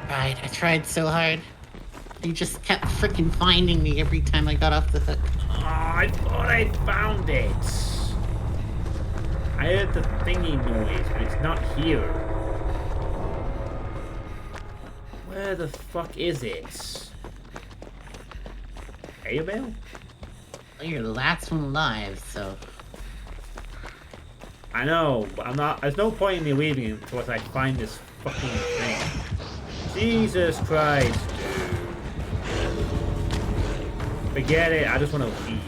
Right, I tried so hard. You just kept freaking finding me every time I got off the hook. Oh, I thought I found it. I heard the thingy noise, but it's not here. Where the fuck is it? Abel? Well, you're the last one alive, so... I know, but I'm not... There's no point in me leaving until I find this fucking thing. Jesus Christ, dude. Forget it, I just want to leave.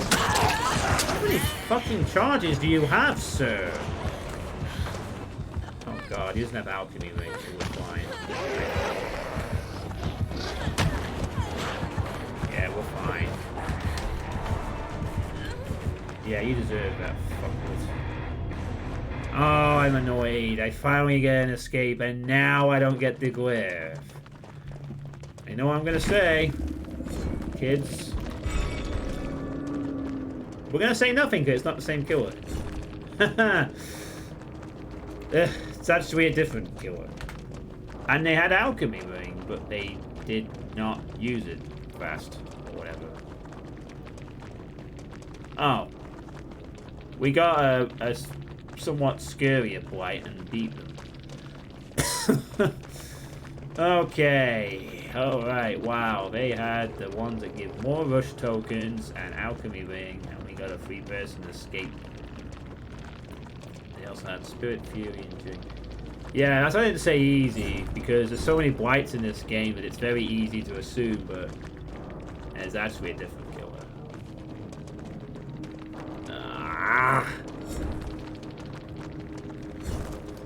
How many fucking charges do you have, sir? Oh god, he doesn't have alchemy range, so we're fine. Yeah, we're fine. Yeah, you deserve that, fuckers. Oh, I'm annoyed. I finally get an escape, and now I don't get the glyph. You know what I'm gonna say, kids? We're gonna say nothing because it's not the same killer. It's actually a different killer. And they had alchemy ring, but they did not use it fast or whatever. Oh. We got a somewhat scarier blight and beat them. Okay. Alright, wow. They had the ones that give more rush tokens and alchemy ring, and we got a 3-person escape. They also had spirit fury and drink. Yeah, that's why I didn't say easy, because there's so many blights in this game that it's very easy to assume, but there's actually a different killer.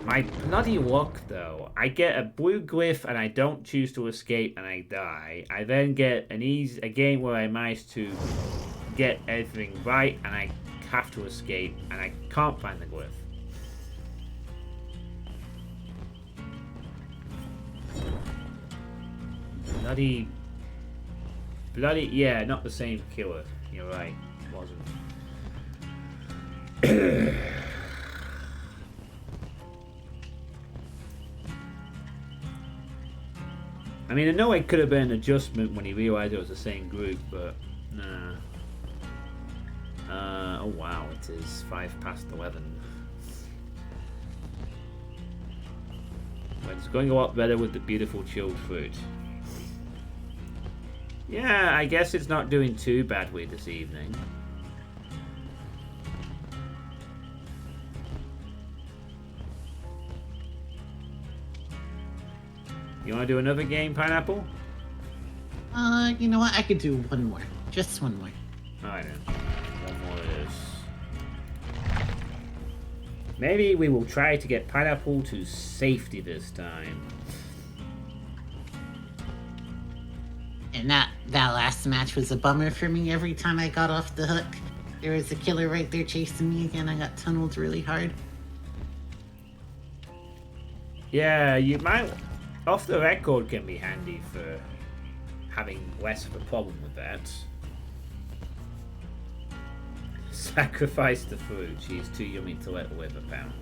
My bloody luck, though. I get a blue glyph and I don't choose to escape and I die. I then get a game where I manage to get everything right and I have to escape and I can't find the glyph. Bloody, yeah, not the same killer. You're right, it wasn't. I mean, I know it could have been an adjustment when he realized it was the same group, but nah. Oh wow, it is 11:05. Well, it's going a lot better with the beautiful chilled fruit. Yeah, I guess it's not doing too badly this evening. You want to do another game, Pineapple? You know what? I could do one more. Just one more. Alright then. One more it is. Maybe we will try to get Pineapple to safety this time. And that last match was a bummer for me. Every time I got off the hook, there was a killer right there chasing me again. I got tunneled really hard. Yeah, you might... Off the record can be handy for having less of a problem with that. Sacrifice the food. She's too yummy to let live, apparently.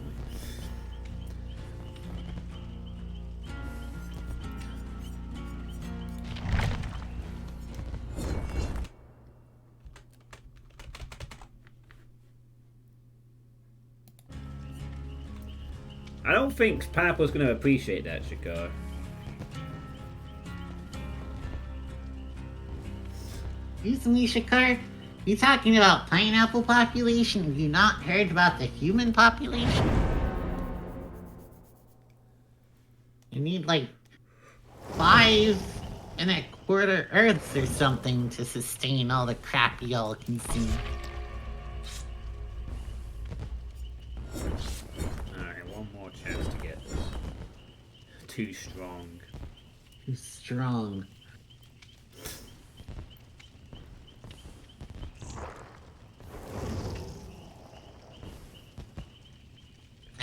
I don't think Pineapple's going to appreciate that, Shakar. Excuse me, Shakar? You talking about pineapple population? Have you not heard about the human population? You need like 5.25 Earths or something to sustain all the crap y'all consume. Alright, one more chance to get this. Too strong. Too strong.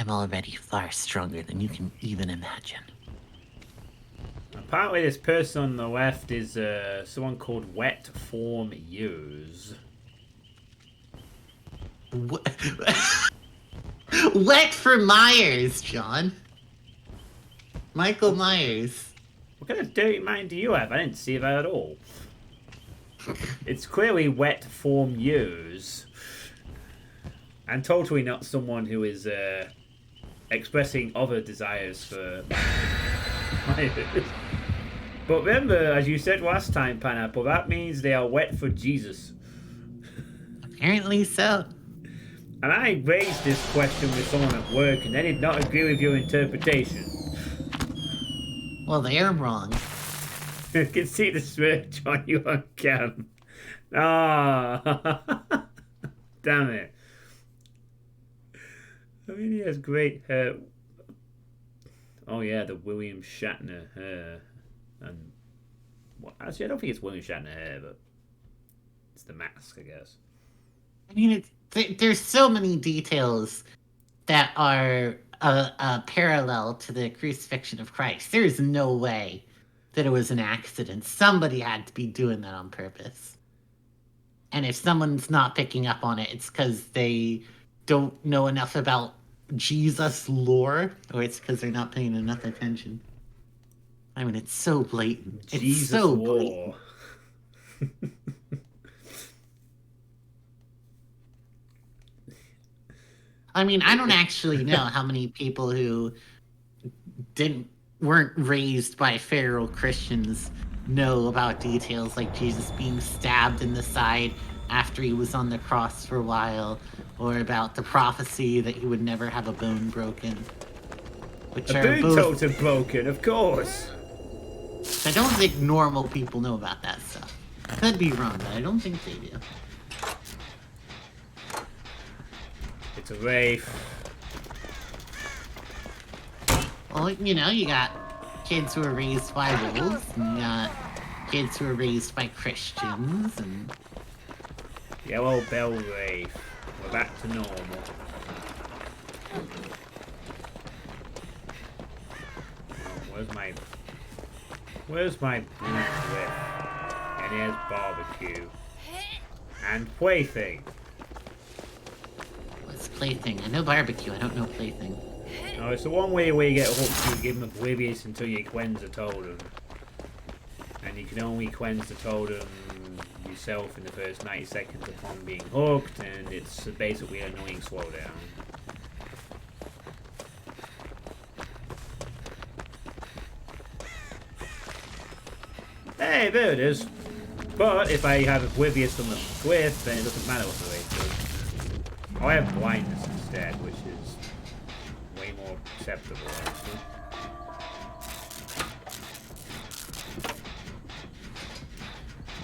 I'm already far stronger than you can even imagine. Apparently this person on the left is someone called Wet Form Use. Wet for Myers, John. Michael Myers. What kind of dirty mind do you have? I didn't see that at all. It's clearly Wet Form Use. And totally not someone who is expressing other desires for Myers. But remember, as you said last time, Pineapple, that means they are wet for Jesus. Apparently so. And I raised this question with someone at work, and they did not agree with your interpretation. Well, they're wrong. You can see the smirk on you on cam. Ah, damn it. I mean, he has great hair. Oh yeah, the William Shatner hair. And well, actually, I don't think it's William Shatner hair, but it's the mask, I guess. I mean, there's so many details that are a parallel to the crucifixion of Christ. There is no way that it was an accident. Somebody had to be doing that on purpose. And if someone's not picking up on it, it's because they don't know enough about Jesus lore, or it's because they're not paying enough attention. I mean, it's so blatant. Jesus it's so war. blatant. I mean, I don't actually know how many people who weren't raised by feral Christians know about details like Jesus being stabbed in the side after he was on the cross for a while, or about the prophecy that he would never have a bone broken. Which A are boot both. totem broken, of course. I don't think normal people know about that stuff. I could be wrong, but I don't think they do. It's a wraith. Well, you know, you got kids who are raised by wolves, and you got kids who are raised by Christians, and Yellow bell wraith. We're back to normal. Oh, where's my blue whip? And here's barbecue. And plaything. what's plaything? I know barbecue, I don't know plaything. No, it's the one way where you get hooked, you give them oblivious until you cleanse the totem. And you can only cleanse the totem yourself in the first 90 seconds upon being hooked, and it's basically an annoying slowdown. Hey, there it is. But if I have oblivious from the cliff, then it doesn't matter what the rate is. Oh, I have blindness instead, which is way more acceptable, actually.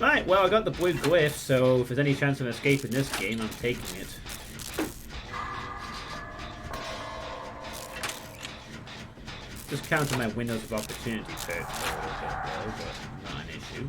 Right, well, I got the blue glyph, so if there's any chance of escaping this game, I'm taking it. Just counting my windows of opportunity search for a little bit, though, but not an issue.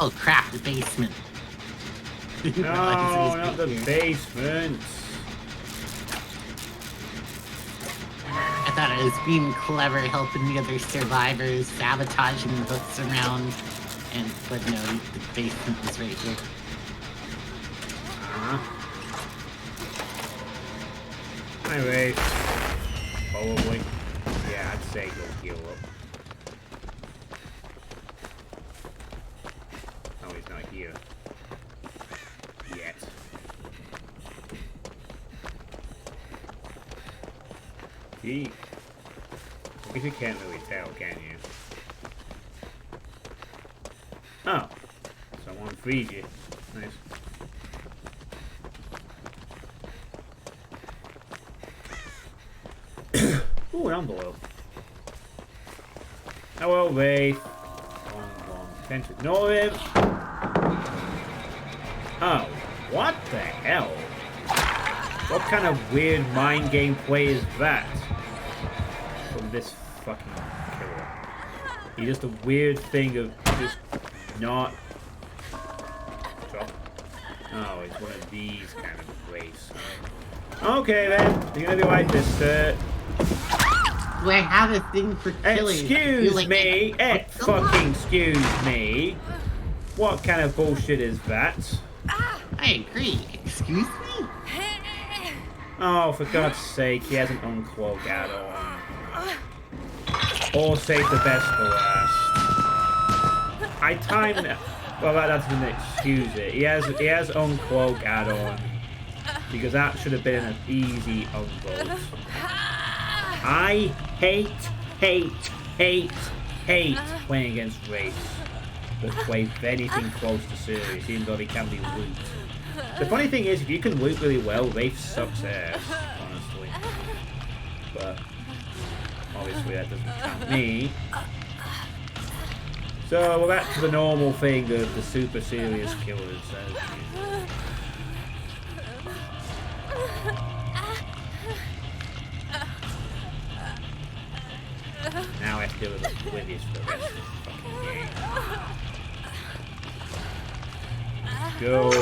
Oh crap, the basement. No, not the basement. I thought I was being clever, helping the other survivors, sabotaging the hooks around, but no, the basement was right here. Anyway, probably. Yeah, I'd say go heal up. Oh, he's not here. Yet. Gee. I guess you can't really tell, can you? Oh. Someone freed you. Nice. Ooh, an envelope. Hello, Wraith. Can't ignore him. Oh, what the hell? What kind of weird mind game play is that? From this fucking killer. He's just a weird thing of just not... Oh, it's one of these kind of wraiths. Okay then, you're gonna be like this, Do I have a thing for killing? Excuse me! Fucking excuse me! What kind of bullshit is that? I agree. Excuse me? Oh, for God's sake, he hasn't uncloaked at all. Or save the best for last. I timed it. Well, that doesn't excuse it. He has Uncloak add-on. Because that should have been an easy unvote. I hate playing against Wraiths that play anything close to serious, even though they can be loot. The funny thing is, if you can loot really well, Wraith sucks ass, honestly. But obviously that doesn't count me. So we're back to the normal thing of the super serious killers. Now I have to deal with oblivious for the rest of the fucking game. Go!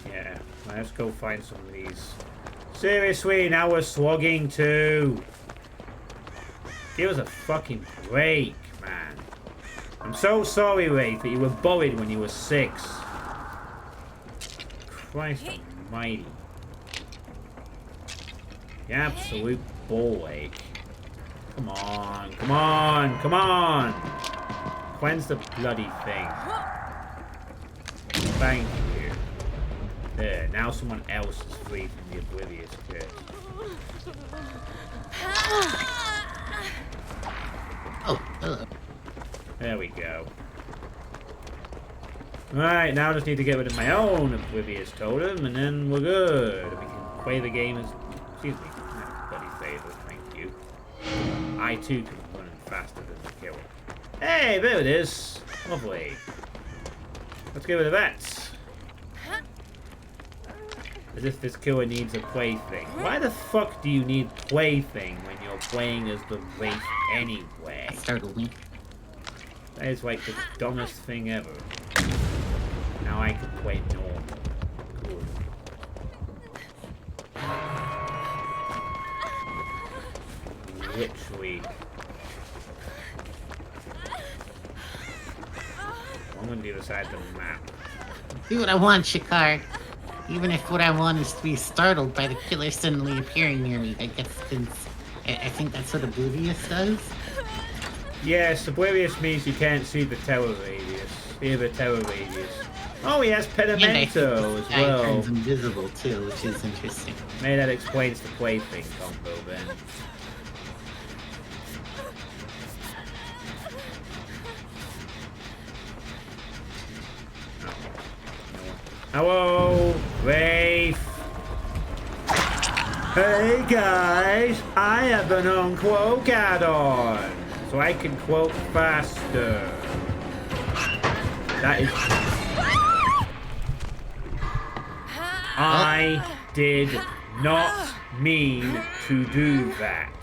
Yeah, let's go find some of these. Seriously, now we're slogging too! Give us a fucking break, man. I'm so sorry, Wraith, that you were bullied when you were 6. Christ almighty. The absolute ball ache. Come on, come on, come on! Cleanse the bloody thing. Thank you. There, now someone else is free from the oblivious curse. Oh, hello. There we go. Right, now I just need to get rid of my own oblivious totem, and then we're good. We can play the game as... Excuse me. Bloody favor, thank you. I too can run faster than the killer. Hey, there it is. Lovely. Let's get rid of that. As if this killer needs a plaything. Why the fuck do you need plaything when you're playing as the Wraith anyway? Startled me. That is like the dumbest thing ever. Now I can play normal. Good. Literally. I'm on the other side of the map. Do what I want, Shikar. Even if what I want is to be startled by the killer suddenly appearing near me. I guess I think that's what Oblivious does. Yes, Oblivious means you can't see the terror radius. See the terror radius. Oh, he has Pedimento as well. Turns invisible too, which is interesting. Maybe that explains the plaything combo then. Hello, Wraith. Hey guys, I have an uncloak add-on, so I can cloak faster. That is... I did not mean to do that.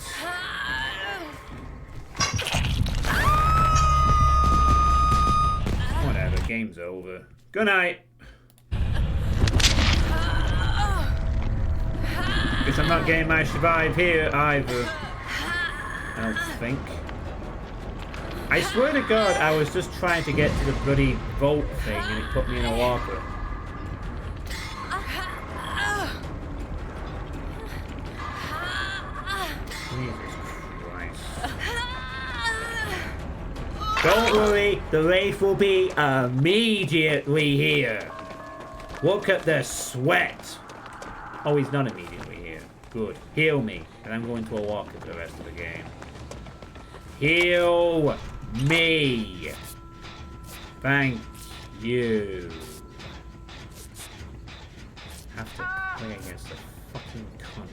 Whatever, game's over. Good night. Guess I'm not getting my survive here either. I don't think. I swear to God, I was just trying to get to the bloody vault thing and it put me in a walker. Jesus Christ. Don't worry, the Wraith will be immediately here. Look at the sweat. Oh, he's not immediately here. Good. Heal me. And I'm going to a walker for the rest of the game. Heal me. Thank you. Have to play against a fucking cunt.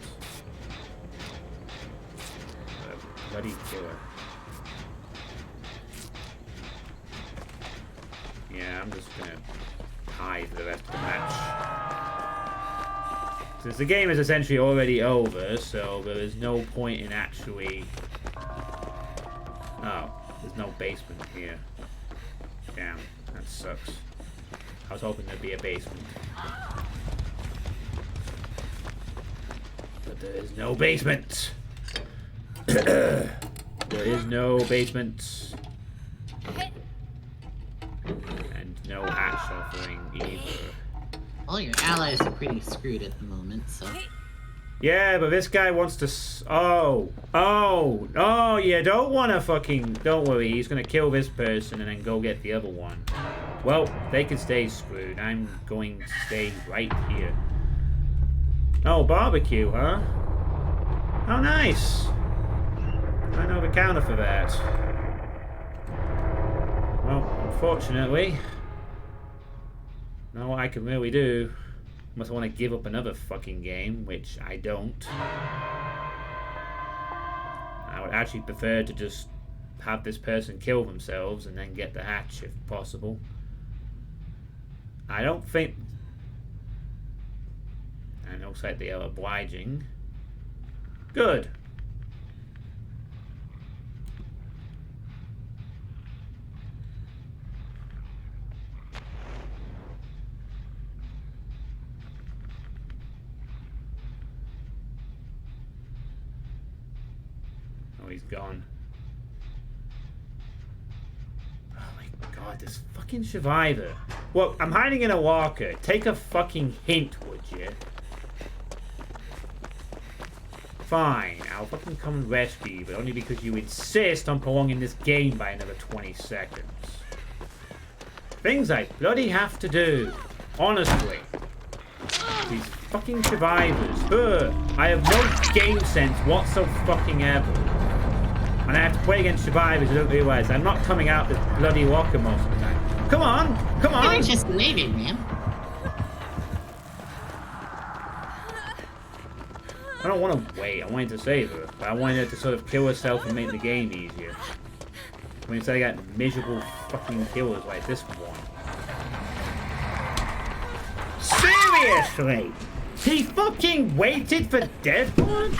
What a bloody killer. Yeah, I'm just gonna hide for the rest of the match. Since the game is essentially already over, so there is no point in actually... Oh, there's no basement here. Damn, that sucks. I was hoping there'd be a basement. But there is no basement! There is no basement. And no hatch offering either. All your allies are pretty screwed at the moment, so... Yeah, but this guy wants to... Oh, yeah, don't want to fucking... Don't worry, he's going to kill this person and then go get the other one. Well, they can stay screwed. I'm going to stay right here. Oh, barbecue, huh? Oh, nice. I know the counter for that. Well, unfortunately... Not what I can really do. Unless I want to give up another fucking game, which I don't. I would actually prefer to just have this person kill themselves and then get the hatch if possible. I don't think... And it looks like they are obliging. Good. Oh, he's gone. Oh my god, this fucking survivor. Well, I'm hiding in a locker. Take a fucking hint, would you? Fine, I'll fucking come and rescue you, but only because you insist on prolonging this game by another 20 seconds. Things I bloody have to do. Honestly. These fucking survivors. I have no game sense whatsoever. And I have to play against survivors who don't realise I'm not coming out this bloody locker most of the time. Come on! Come on! You're just waiting, man. I don't want to wait. I wanted to save her. But I wanted her to sort of kill herself and make the game easier. I mean, instead I got miserable fucking killers like this one. Seriously? He fucking waited for Deadwood?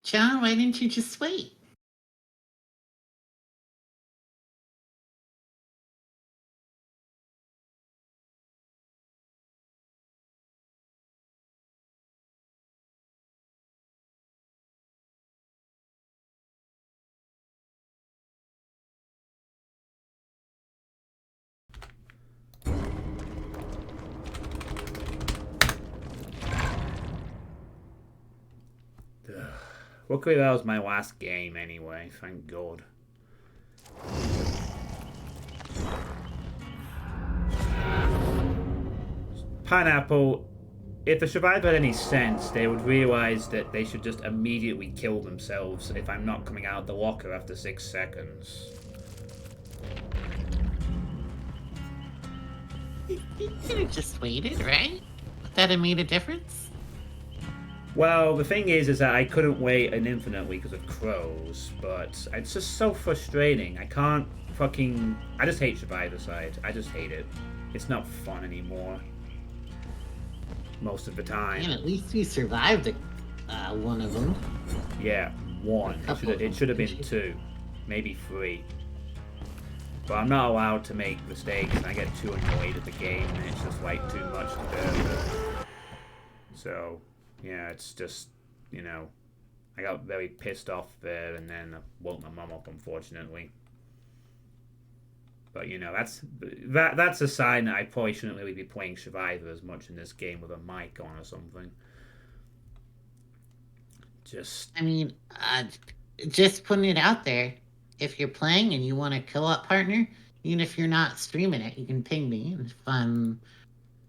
John, why didn't you just wait? Luckily that was my last game anyway, thank God. Pineapple, if the survivor had any sense, they would realise that they should just immediately kill themselves if I'm not coming out of the locker after 6 seconds. You could have just waited, right? Would that have made a difference? Well, the thing is that I couldn't wait infinitely because of crows, but it's just so frustrating. I can't fucking... I just hate Survivor Side. I just hate it. It's not fun anymore. Most of the time. Man, at least you survived one of them. Yeah, one. It should have been 2. Maybe 3. But I'm not allowed to make mistakes, and I get too annoyed at the game, and it's just like too much to bear. So... yeah, it's just, you know, I got very pissed off there and then I woke my mum up, unfortunately. But, you know, that's a sign that I probably shouldn't really be playing Survivor as much in this game with a mic on or something. I mean, just putting it out there. If you're playing and you want a co-op partner, even if you're not streaming it, you can ping me. And if I'm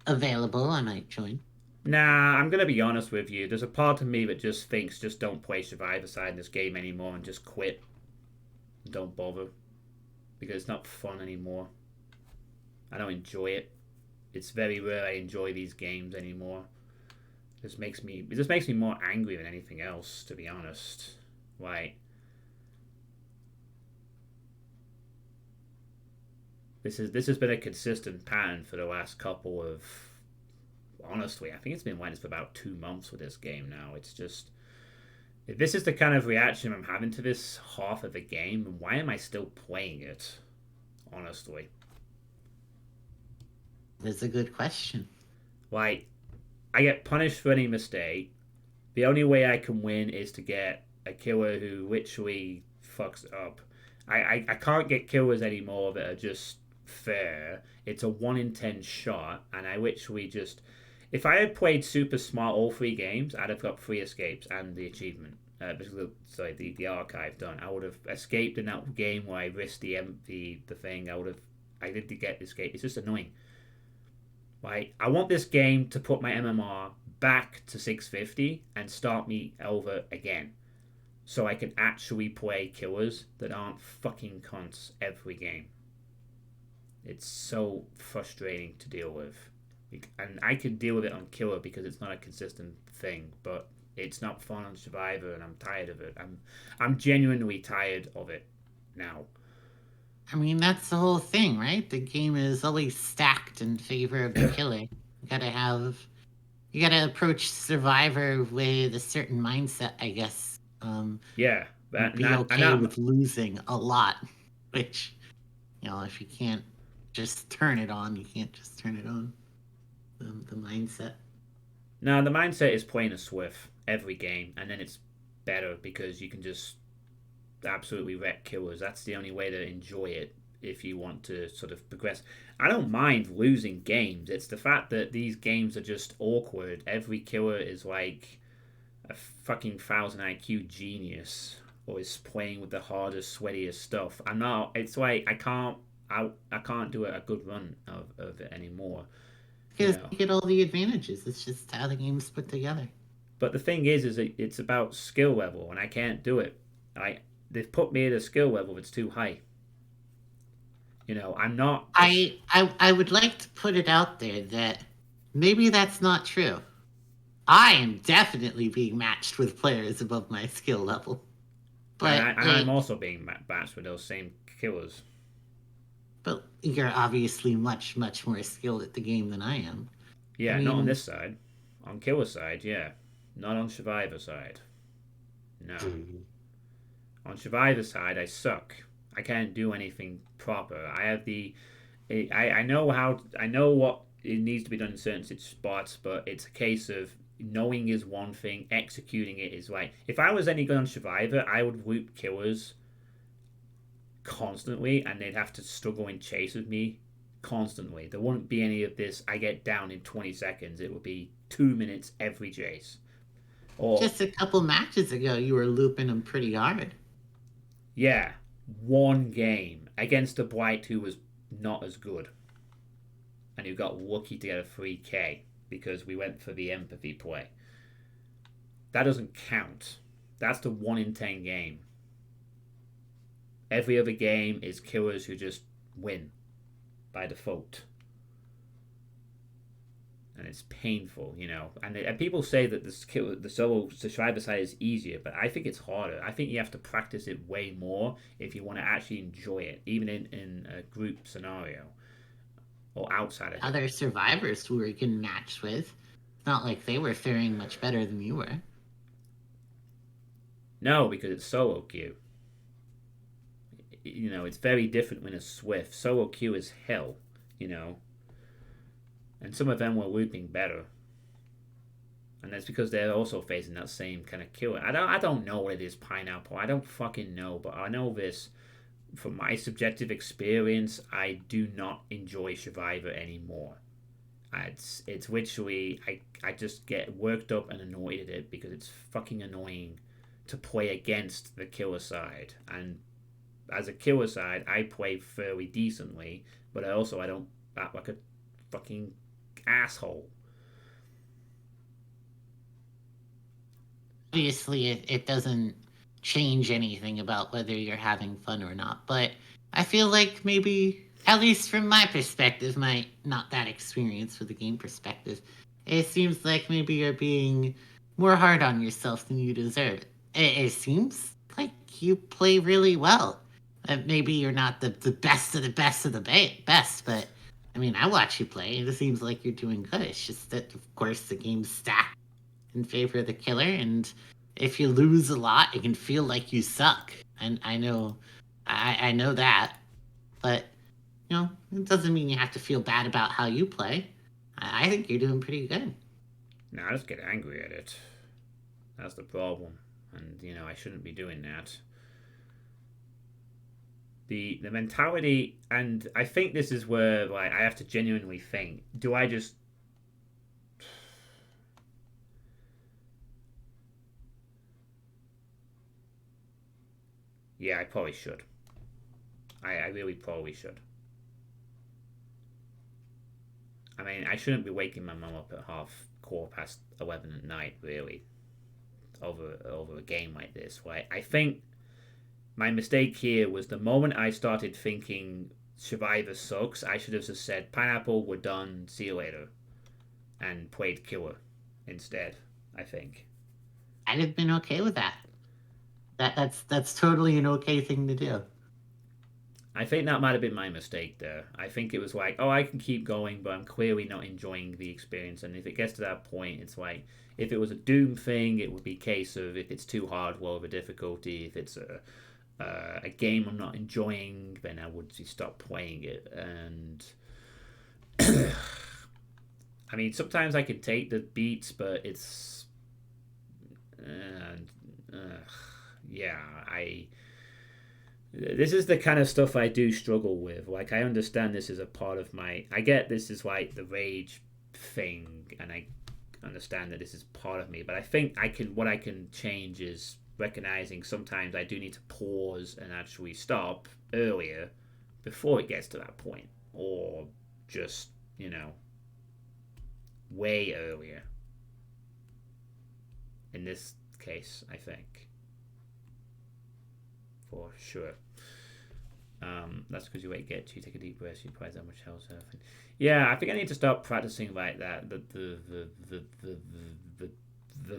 available, I might join. Nah, I'm going to be honest with you. There's a part of me that just thinks just don't play Survivor Side in this game anymore and just quit. Don't bother. Because it's not fun anymore. I don't enjoy it. It's very rare I enjoy these games anymore. It just makes me more angry than anything else, to be honest. Like, this has been a consistent pattern for the last couple of... honestly, I think it's been like this for about 2 months with this game now. It's just... if this is the kind of reaction I'm having to this half of the game, why am I still playing it? Honestly. That's a good question. Like, I get punished for any mistake. The only way I can win is to get a killer who literally fucks up. I can't get killers anymore that are just fair. It's a 1 in 10 shot, and I literally just. If I had played super smart all 3 games, I'd have got 3 escapes and the achievement. Sorry, the archive done. I would have escaped in that game where I risked the thing. I would have. I did to get the escape. It's just annoying. Like, I want this game to put my MMR back to 650 and start me over again. So I can actually play killers that aren't fucking cunts every game. It's so frustrating to deal with. And I can deal with it on killer because it's not a consistent thing, but it's not fun on survivor and I'm tired of it. I'm genuinely tired of it now. I mean, that's the whole thing, right? The game is always stacked in favor of the killer. You gotta approach Survivor with a certain mindset, I guess. Yeah, Be okay with losing a lot, which, if you can't just turn it on, you can't just turn it on. The mindset. No, the mindset is playing a Swift every game, and then it's better because you can just absolutely wreck killers. That's the only way to enjoy it if you want to sort of progress. I don't mind losing games. It's the fact that these games are just awkward. Every killer is like a fucking 1,000 IQ genius or is playing with the hardest, sweatiest stuff. I'm not. It's like I can't do a good run of it anymore. Because you get all the advantages. It's just how the game's put together. But the thing is it's about skill level, and I can't do it. They've put me at a skill level that's too high. I'm not. I would like to put it out there that maybe that's not true. I am definitely being matched with players above my skill level. But I'm also being matched with those same killers. But you're obviously much, much more skilled at the game than I am. Yeah, not on this side. On killer side, yeah. Not on survivor side. No. On survivor side, I suck. I can't do anything proper. I have I know what it needs to be done in certain spots, but it's a case of knowing is one thing, executing it is right. If I was any good on survivor, I would loop killers constantly, and they'd have to struggle and chase with me constantly. There wouldn't be any of this. I get down in 20 seconds. It would be 2 minutes every chase. Or just a couple matches ago, you were looping them pretty hard. Yeah, one game against a Blight who was not as good, and who got lucky to get a 3K because we went for the empathy play. That doesn't count. That's the 1 in 10 game. Every other game is killers who just win by default. And it's painful, And people say that the solo survivor side is easier, but I think it's harder. I think you have to practice it way more if you want to actually enjoy it, even in a group scenario or outside of it. Other survivors who were getting matched with, it's not like they were faring much better than you were. No, because it's solo queue. It's very different when it's Swift. Solo queue is hell, And some of them were looping better. And that's because they're also facing that same kind of killer. I don't know what it is, Pineapple. I don't fucking know, but I know this from my subjective experience. I do not enjoy Survivor anymore. It's literally I just get worked up and annoyed at it because it's fucking annoying to play against the killer side. And as a killer side, I play fairly decently, but I don't act like a fucking asshole. Obviously, it doesn't change anything about whether you're having fun or not, but I feel like maybe, at least from my perspective, not that experience with the game perspective, it seems like maybe you're being more hard on yourself than you deserve. It seems like you play really well. Maybe you're not the best of the best of the best, but I mean, I watch you play, and it seems like you're doing good. It's just that, of course, the game's stacked in favor of the killer, and if you lose a lot, it can feel like you suck. And I know that, but it doesn't mean you have to feel bad about how you play. I think you're doing pretty good. No, I just get angry at it. That's the problem. And, I shouldn't be doing that. The mentality, and I think this is where like I have to genuinely think, do I just yeah, I probably should. I really probably should. I mean, I shouldn't be waking my mum up at half quarter past 11 at night, really, over a game like this. Right? I think my mistake here was the moment I started thinking Survivor sucks, I should have just said, Pineapple, we're done, see you later, and played Killer instead, I think. I'd have been okay with that. That's totally an okay thing to do. I think that might have been my mistake there. I think it was like, oh, I can keep going, but I'm clearly not enjoying the experience. And if it gets to that point, it's like, if it was a Doom thing, it would be a case of if it's too hard, lower difficulty. If it's a game I'm not enjoying, then I would stop playing it. And I mean, sometimes I can take the beats, but it's uh, yeah, I. This is the kind of stuff I do struggle with. Like, I understand this is a part of my. I get this is like the rage thing, and I understand that this is part of me. But I think I can. What I can change is recognizing sometimes I do need to pause and actually stop earlier before it gets to that point, or just way earlier. In this case, I think for sure. That's because your weight gets you. Take a deep breath. You prize how much health. Yeah, I think I need to start practicing like that. The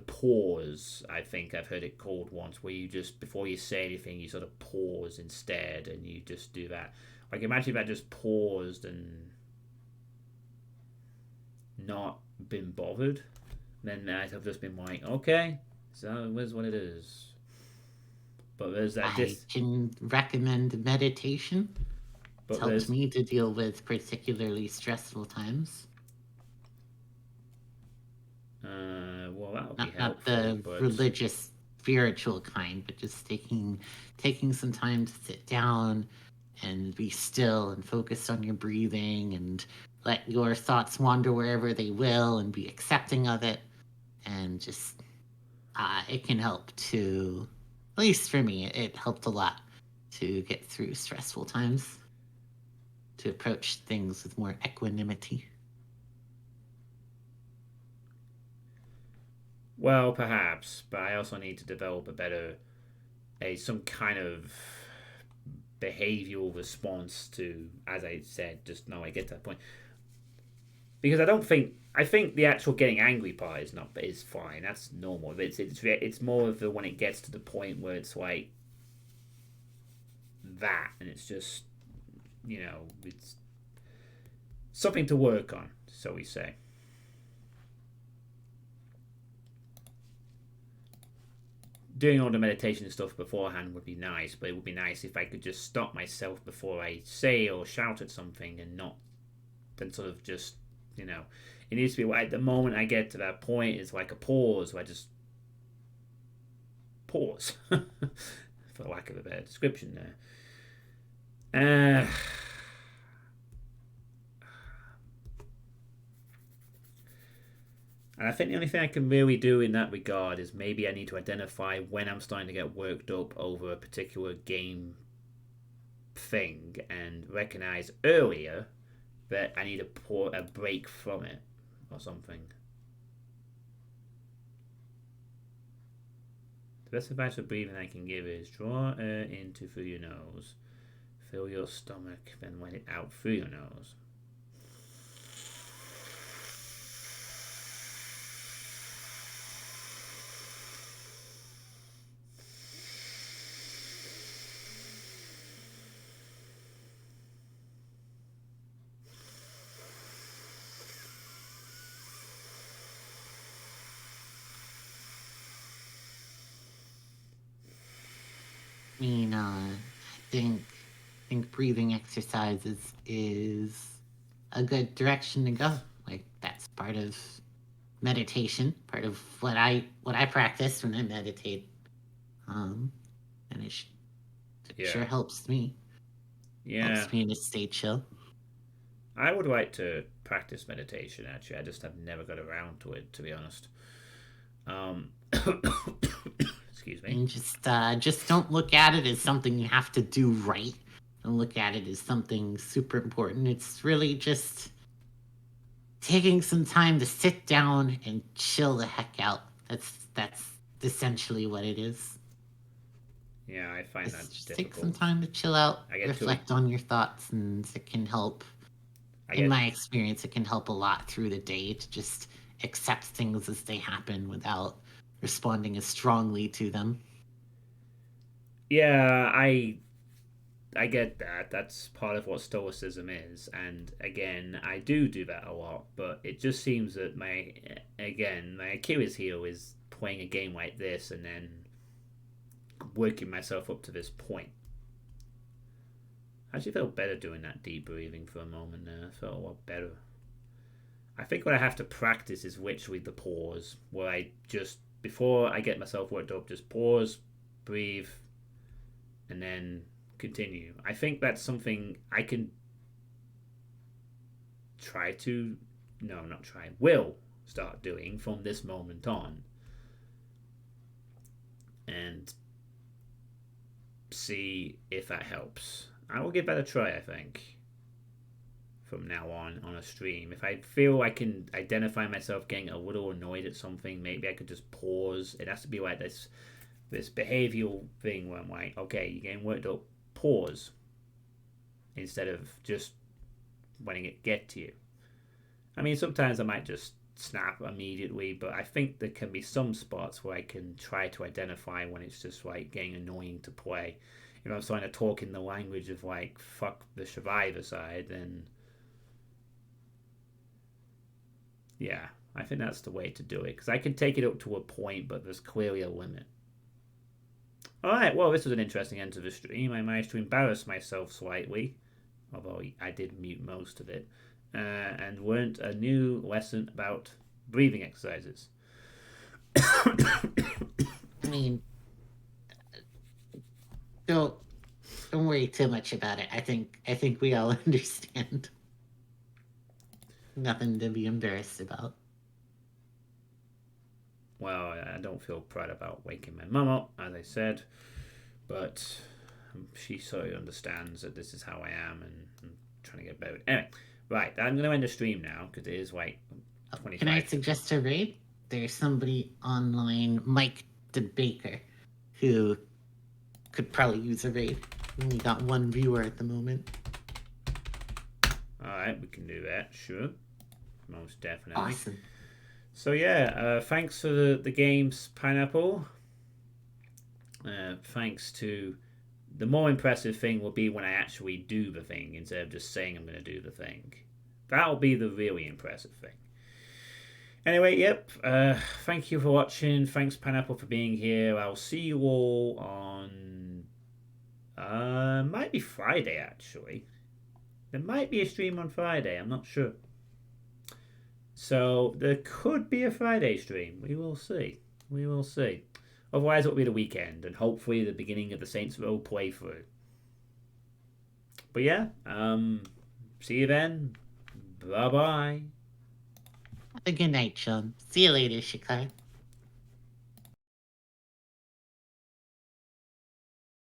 pause. I think I've heard it called once, where you just before you say anything, you sort of pause instead, and you just do that. Like imagine if I just paused and not been bothered, then I'd have just been like, okay, so it is what it is. But there's that. I can recommend meditation. It's helped me to deal with particularly stressful times. Well, that would be helpful. Not the religious, spiritual kind, but just taking some time to sit down and be still and focus on your breathing and let your thoughts wander wherever they will and be accepting of it. And just, it can help to, at least for me, it helped a lot to get through stressful times, to approach things with more equanimity. Well, perhaps, but I also need to develop some kind of behavioral response to, as I said, just no, I get to that point. Because I think the actual getting angry part is fine. That's normal. It's more of the when it gets to the point where it's like that, and it's just it's something to work on, so we say. Doing all the meditation and stuff beforehand would be nice, but it would be nice if I could just stop myself before I say or shout at something and not then sort of just, it needs to be at the moment I get to that point, it's like a pause where I just pause, for lack of a better description there. And I think the only thing I can really do in that regard is maybe I need to identify when I'm starting to get worked up over a particular game thing and recognize earlier that I need to pour a break from it or something. The best advice for breathing I can give is draw air into through your nose, fill your stomach, then let it out through your nose. I mean, I think breathing exercises is a good direction to go Like that's part of meditation, part of what I practice when I meditate. And it Yeah. sure helps me. Yeah. Helps me to stay chill. I would like to practice meditation, actually. I just have never got around to it, to be honest. Um, excuse me. And just don't look at it as something you have to do right. Don't look at it as something super important. It's really just taking some time to sit down and chill the heck out. That's essentially what it is. Yeah, I find that Just take some difficult. time to chill out, I get too. reflect on your thoughts, and it can help. I In get. my experience, it can help a lot through the day to just accept things as they happen without responding as strongly to them. Yeah, I get that. That's part of what stoicism is, and again, I do that a lot. But it just seems that my Achilles heel is playing a game like this and then working myself up to this point. I actually felt better doing that deep breathing for a moment there. I felt a lot better. I think what I have to practice is literally the pause, where I just, before I get myself worked up, just pause, breathe, and then continue. I think that's something I can try to, no, not try, will start doing from this moment on and see if that helps. I will give that a try, I think, from now on a stream. If I feel I can identify myself getting a little annoyed at something, maybe I could just pause. It has to be like this behavioral thing where I'm like, okay, you're getting worked up, pause, instead of just letting it get to you. I mean, sometimes I might just snap immediately, but I think there can be some spots where I can try to identify when it's just like getting annoying to play. If I'm starting to talk in the language of like fuck the survivor side, then yeah, I think that's the way to do it because I can take it up to a point, but there's clearly a limit. All right, well, this was an interesting end to the stream. I managed to embarrass myself slightly, although I did mute most of it, and learned a new lesson about breathing exercises. I mean, don't don't worry too much about it. I think we all understand. Nothing to be embarrassed about. Well, I don't feel proud about waking my mum up, as I said, but she sort of understands that this is how I am and I'm trying to get better. Anyway, right, I'm going to end the stream now because it is like 25. Can I suggest a raid? There's somebody online, Mike the Baker, who could probably use a raid. We only got one viewer at the moment. Alright, we can do that, sure. Most definitely. Awesome. So yeah, thanks for the games, Pineapple. Thanks to the more impressive thing will be when I actually do the thing instead of just saying I'm going to do the thing. That'll be the really impressive thing. Anyway, yep. Thank you for watching. Thanks, Pineapple, for being here. I'll see you all on. Might be Friday actually. There might be a stream on Friday. I'm not sure. So there could be a Friday stream. We will see. We will see. Otherwise, it'll be the weekend and hopefully the beginning of the Saints Row playthrough. But yeah, see you then. Bye bye. Have a good night, Sean. See you later, Shikar.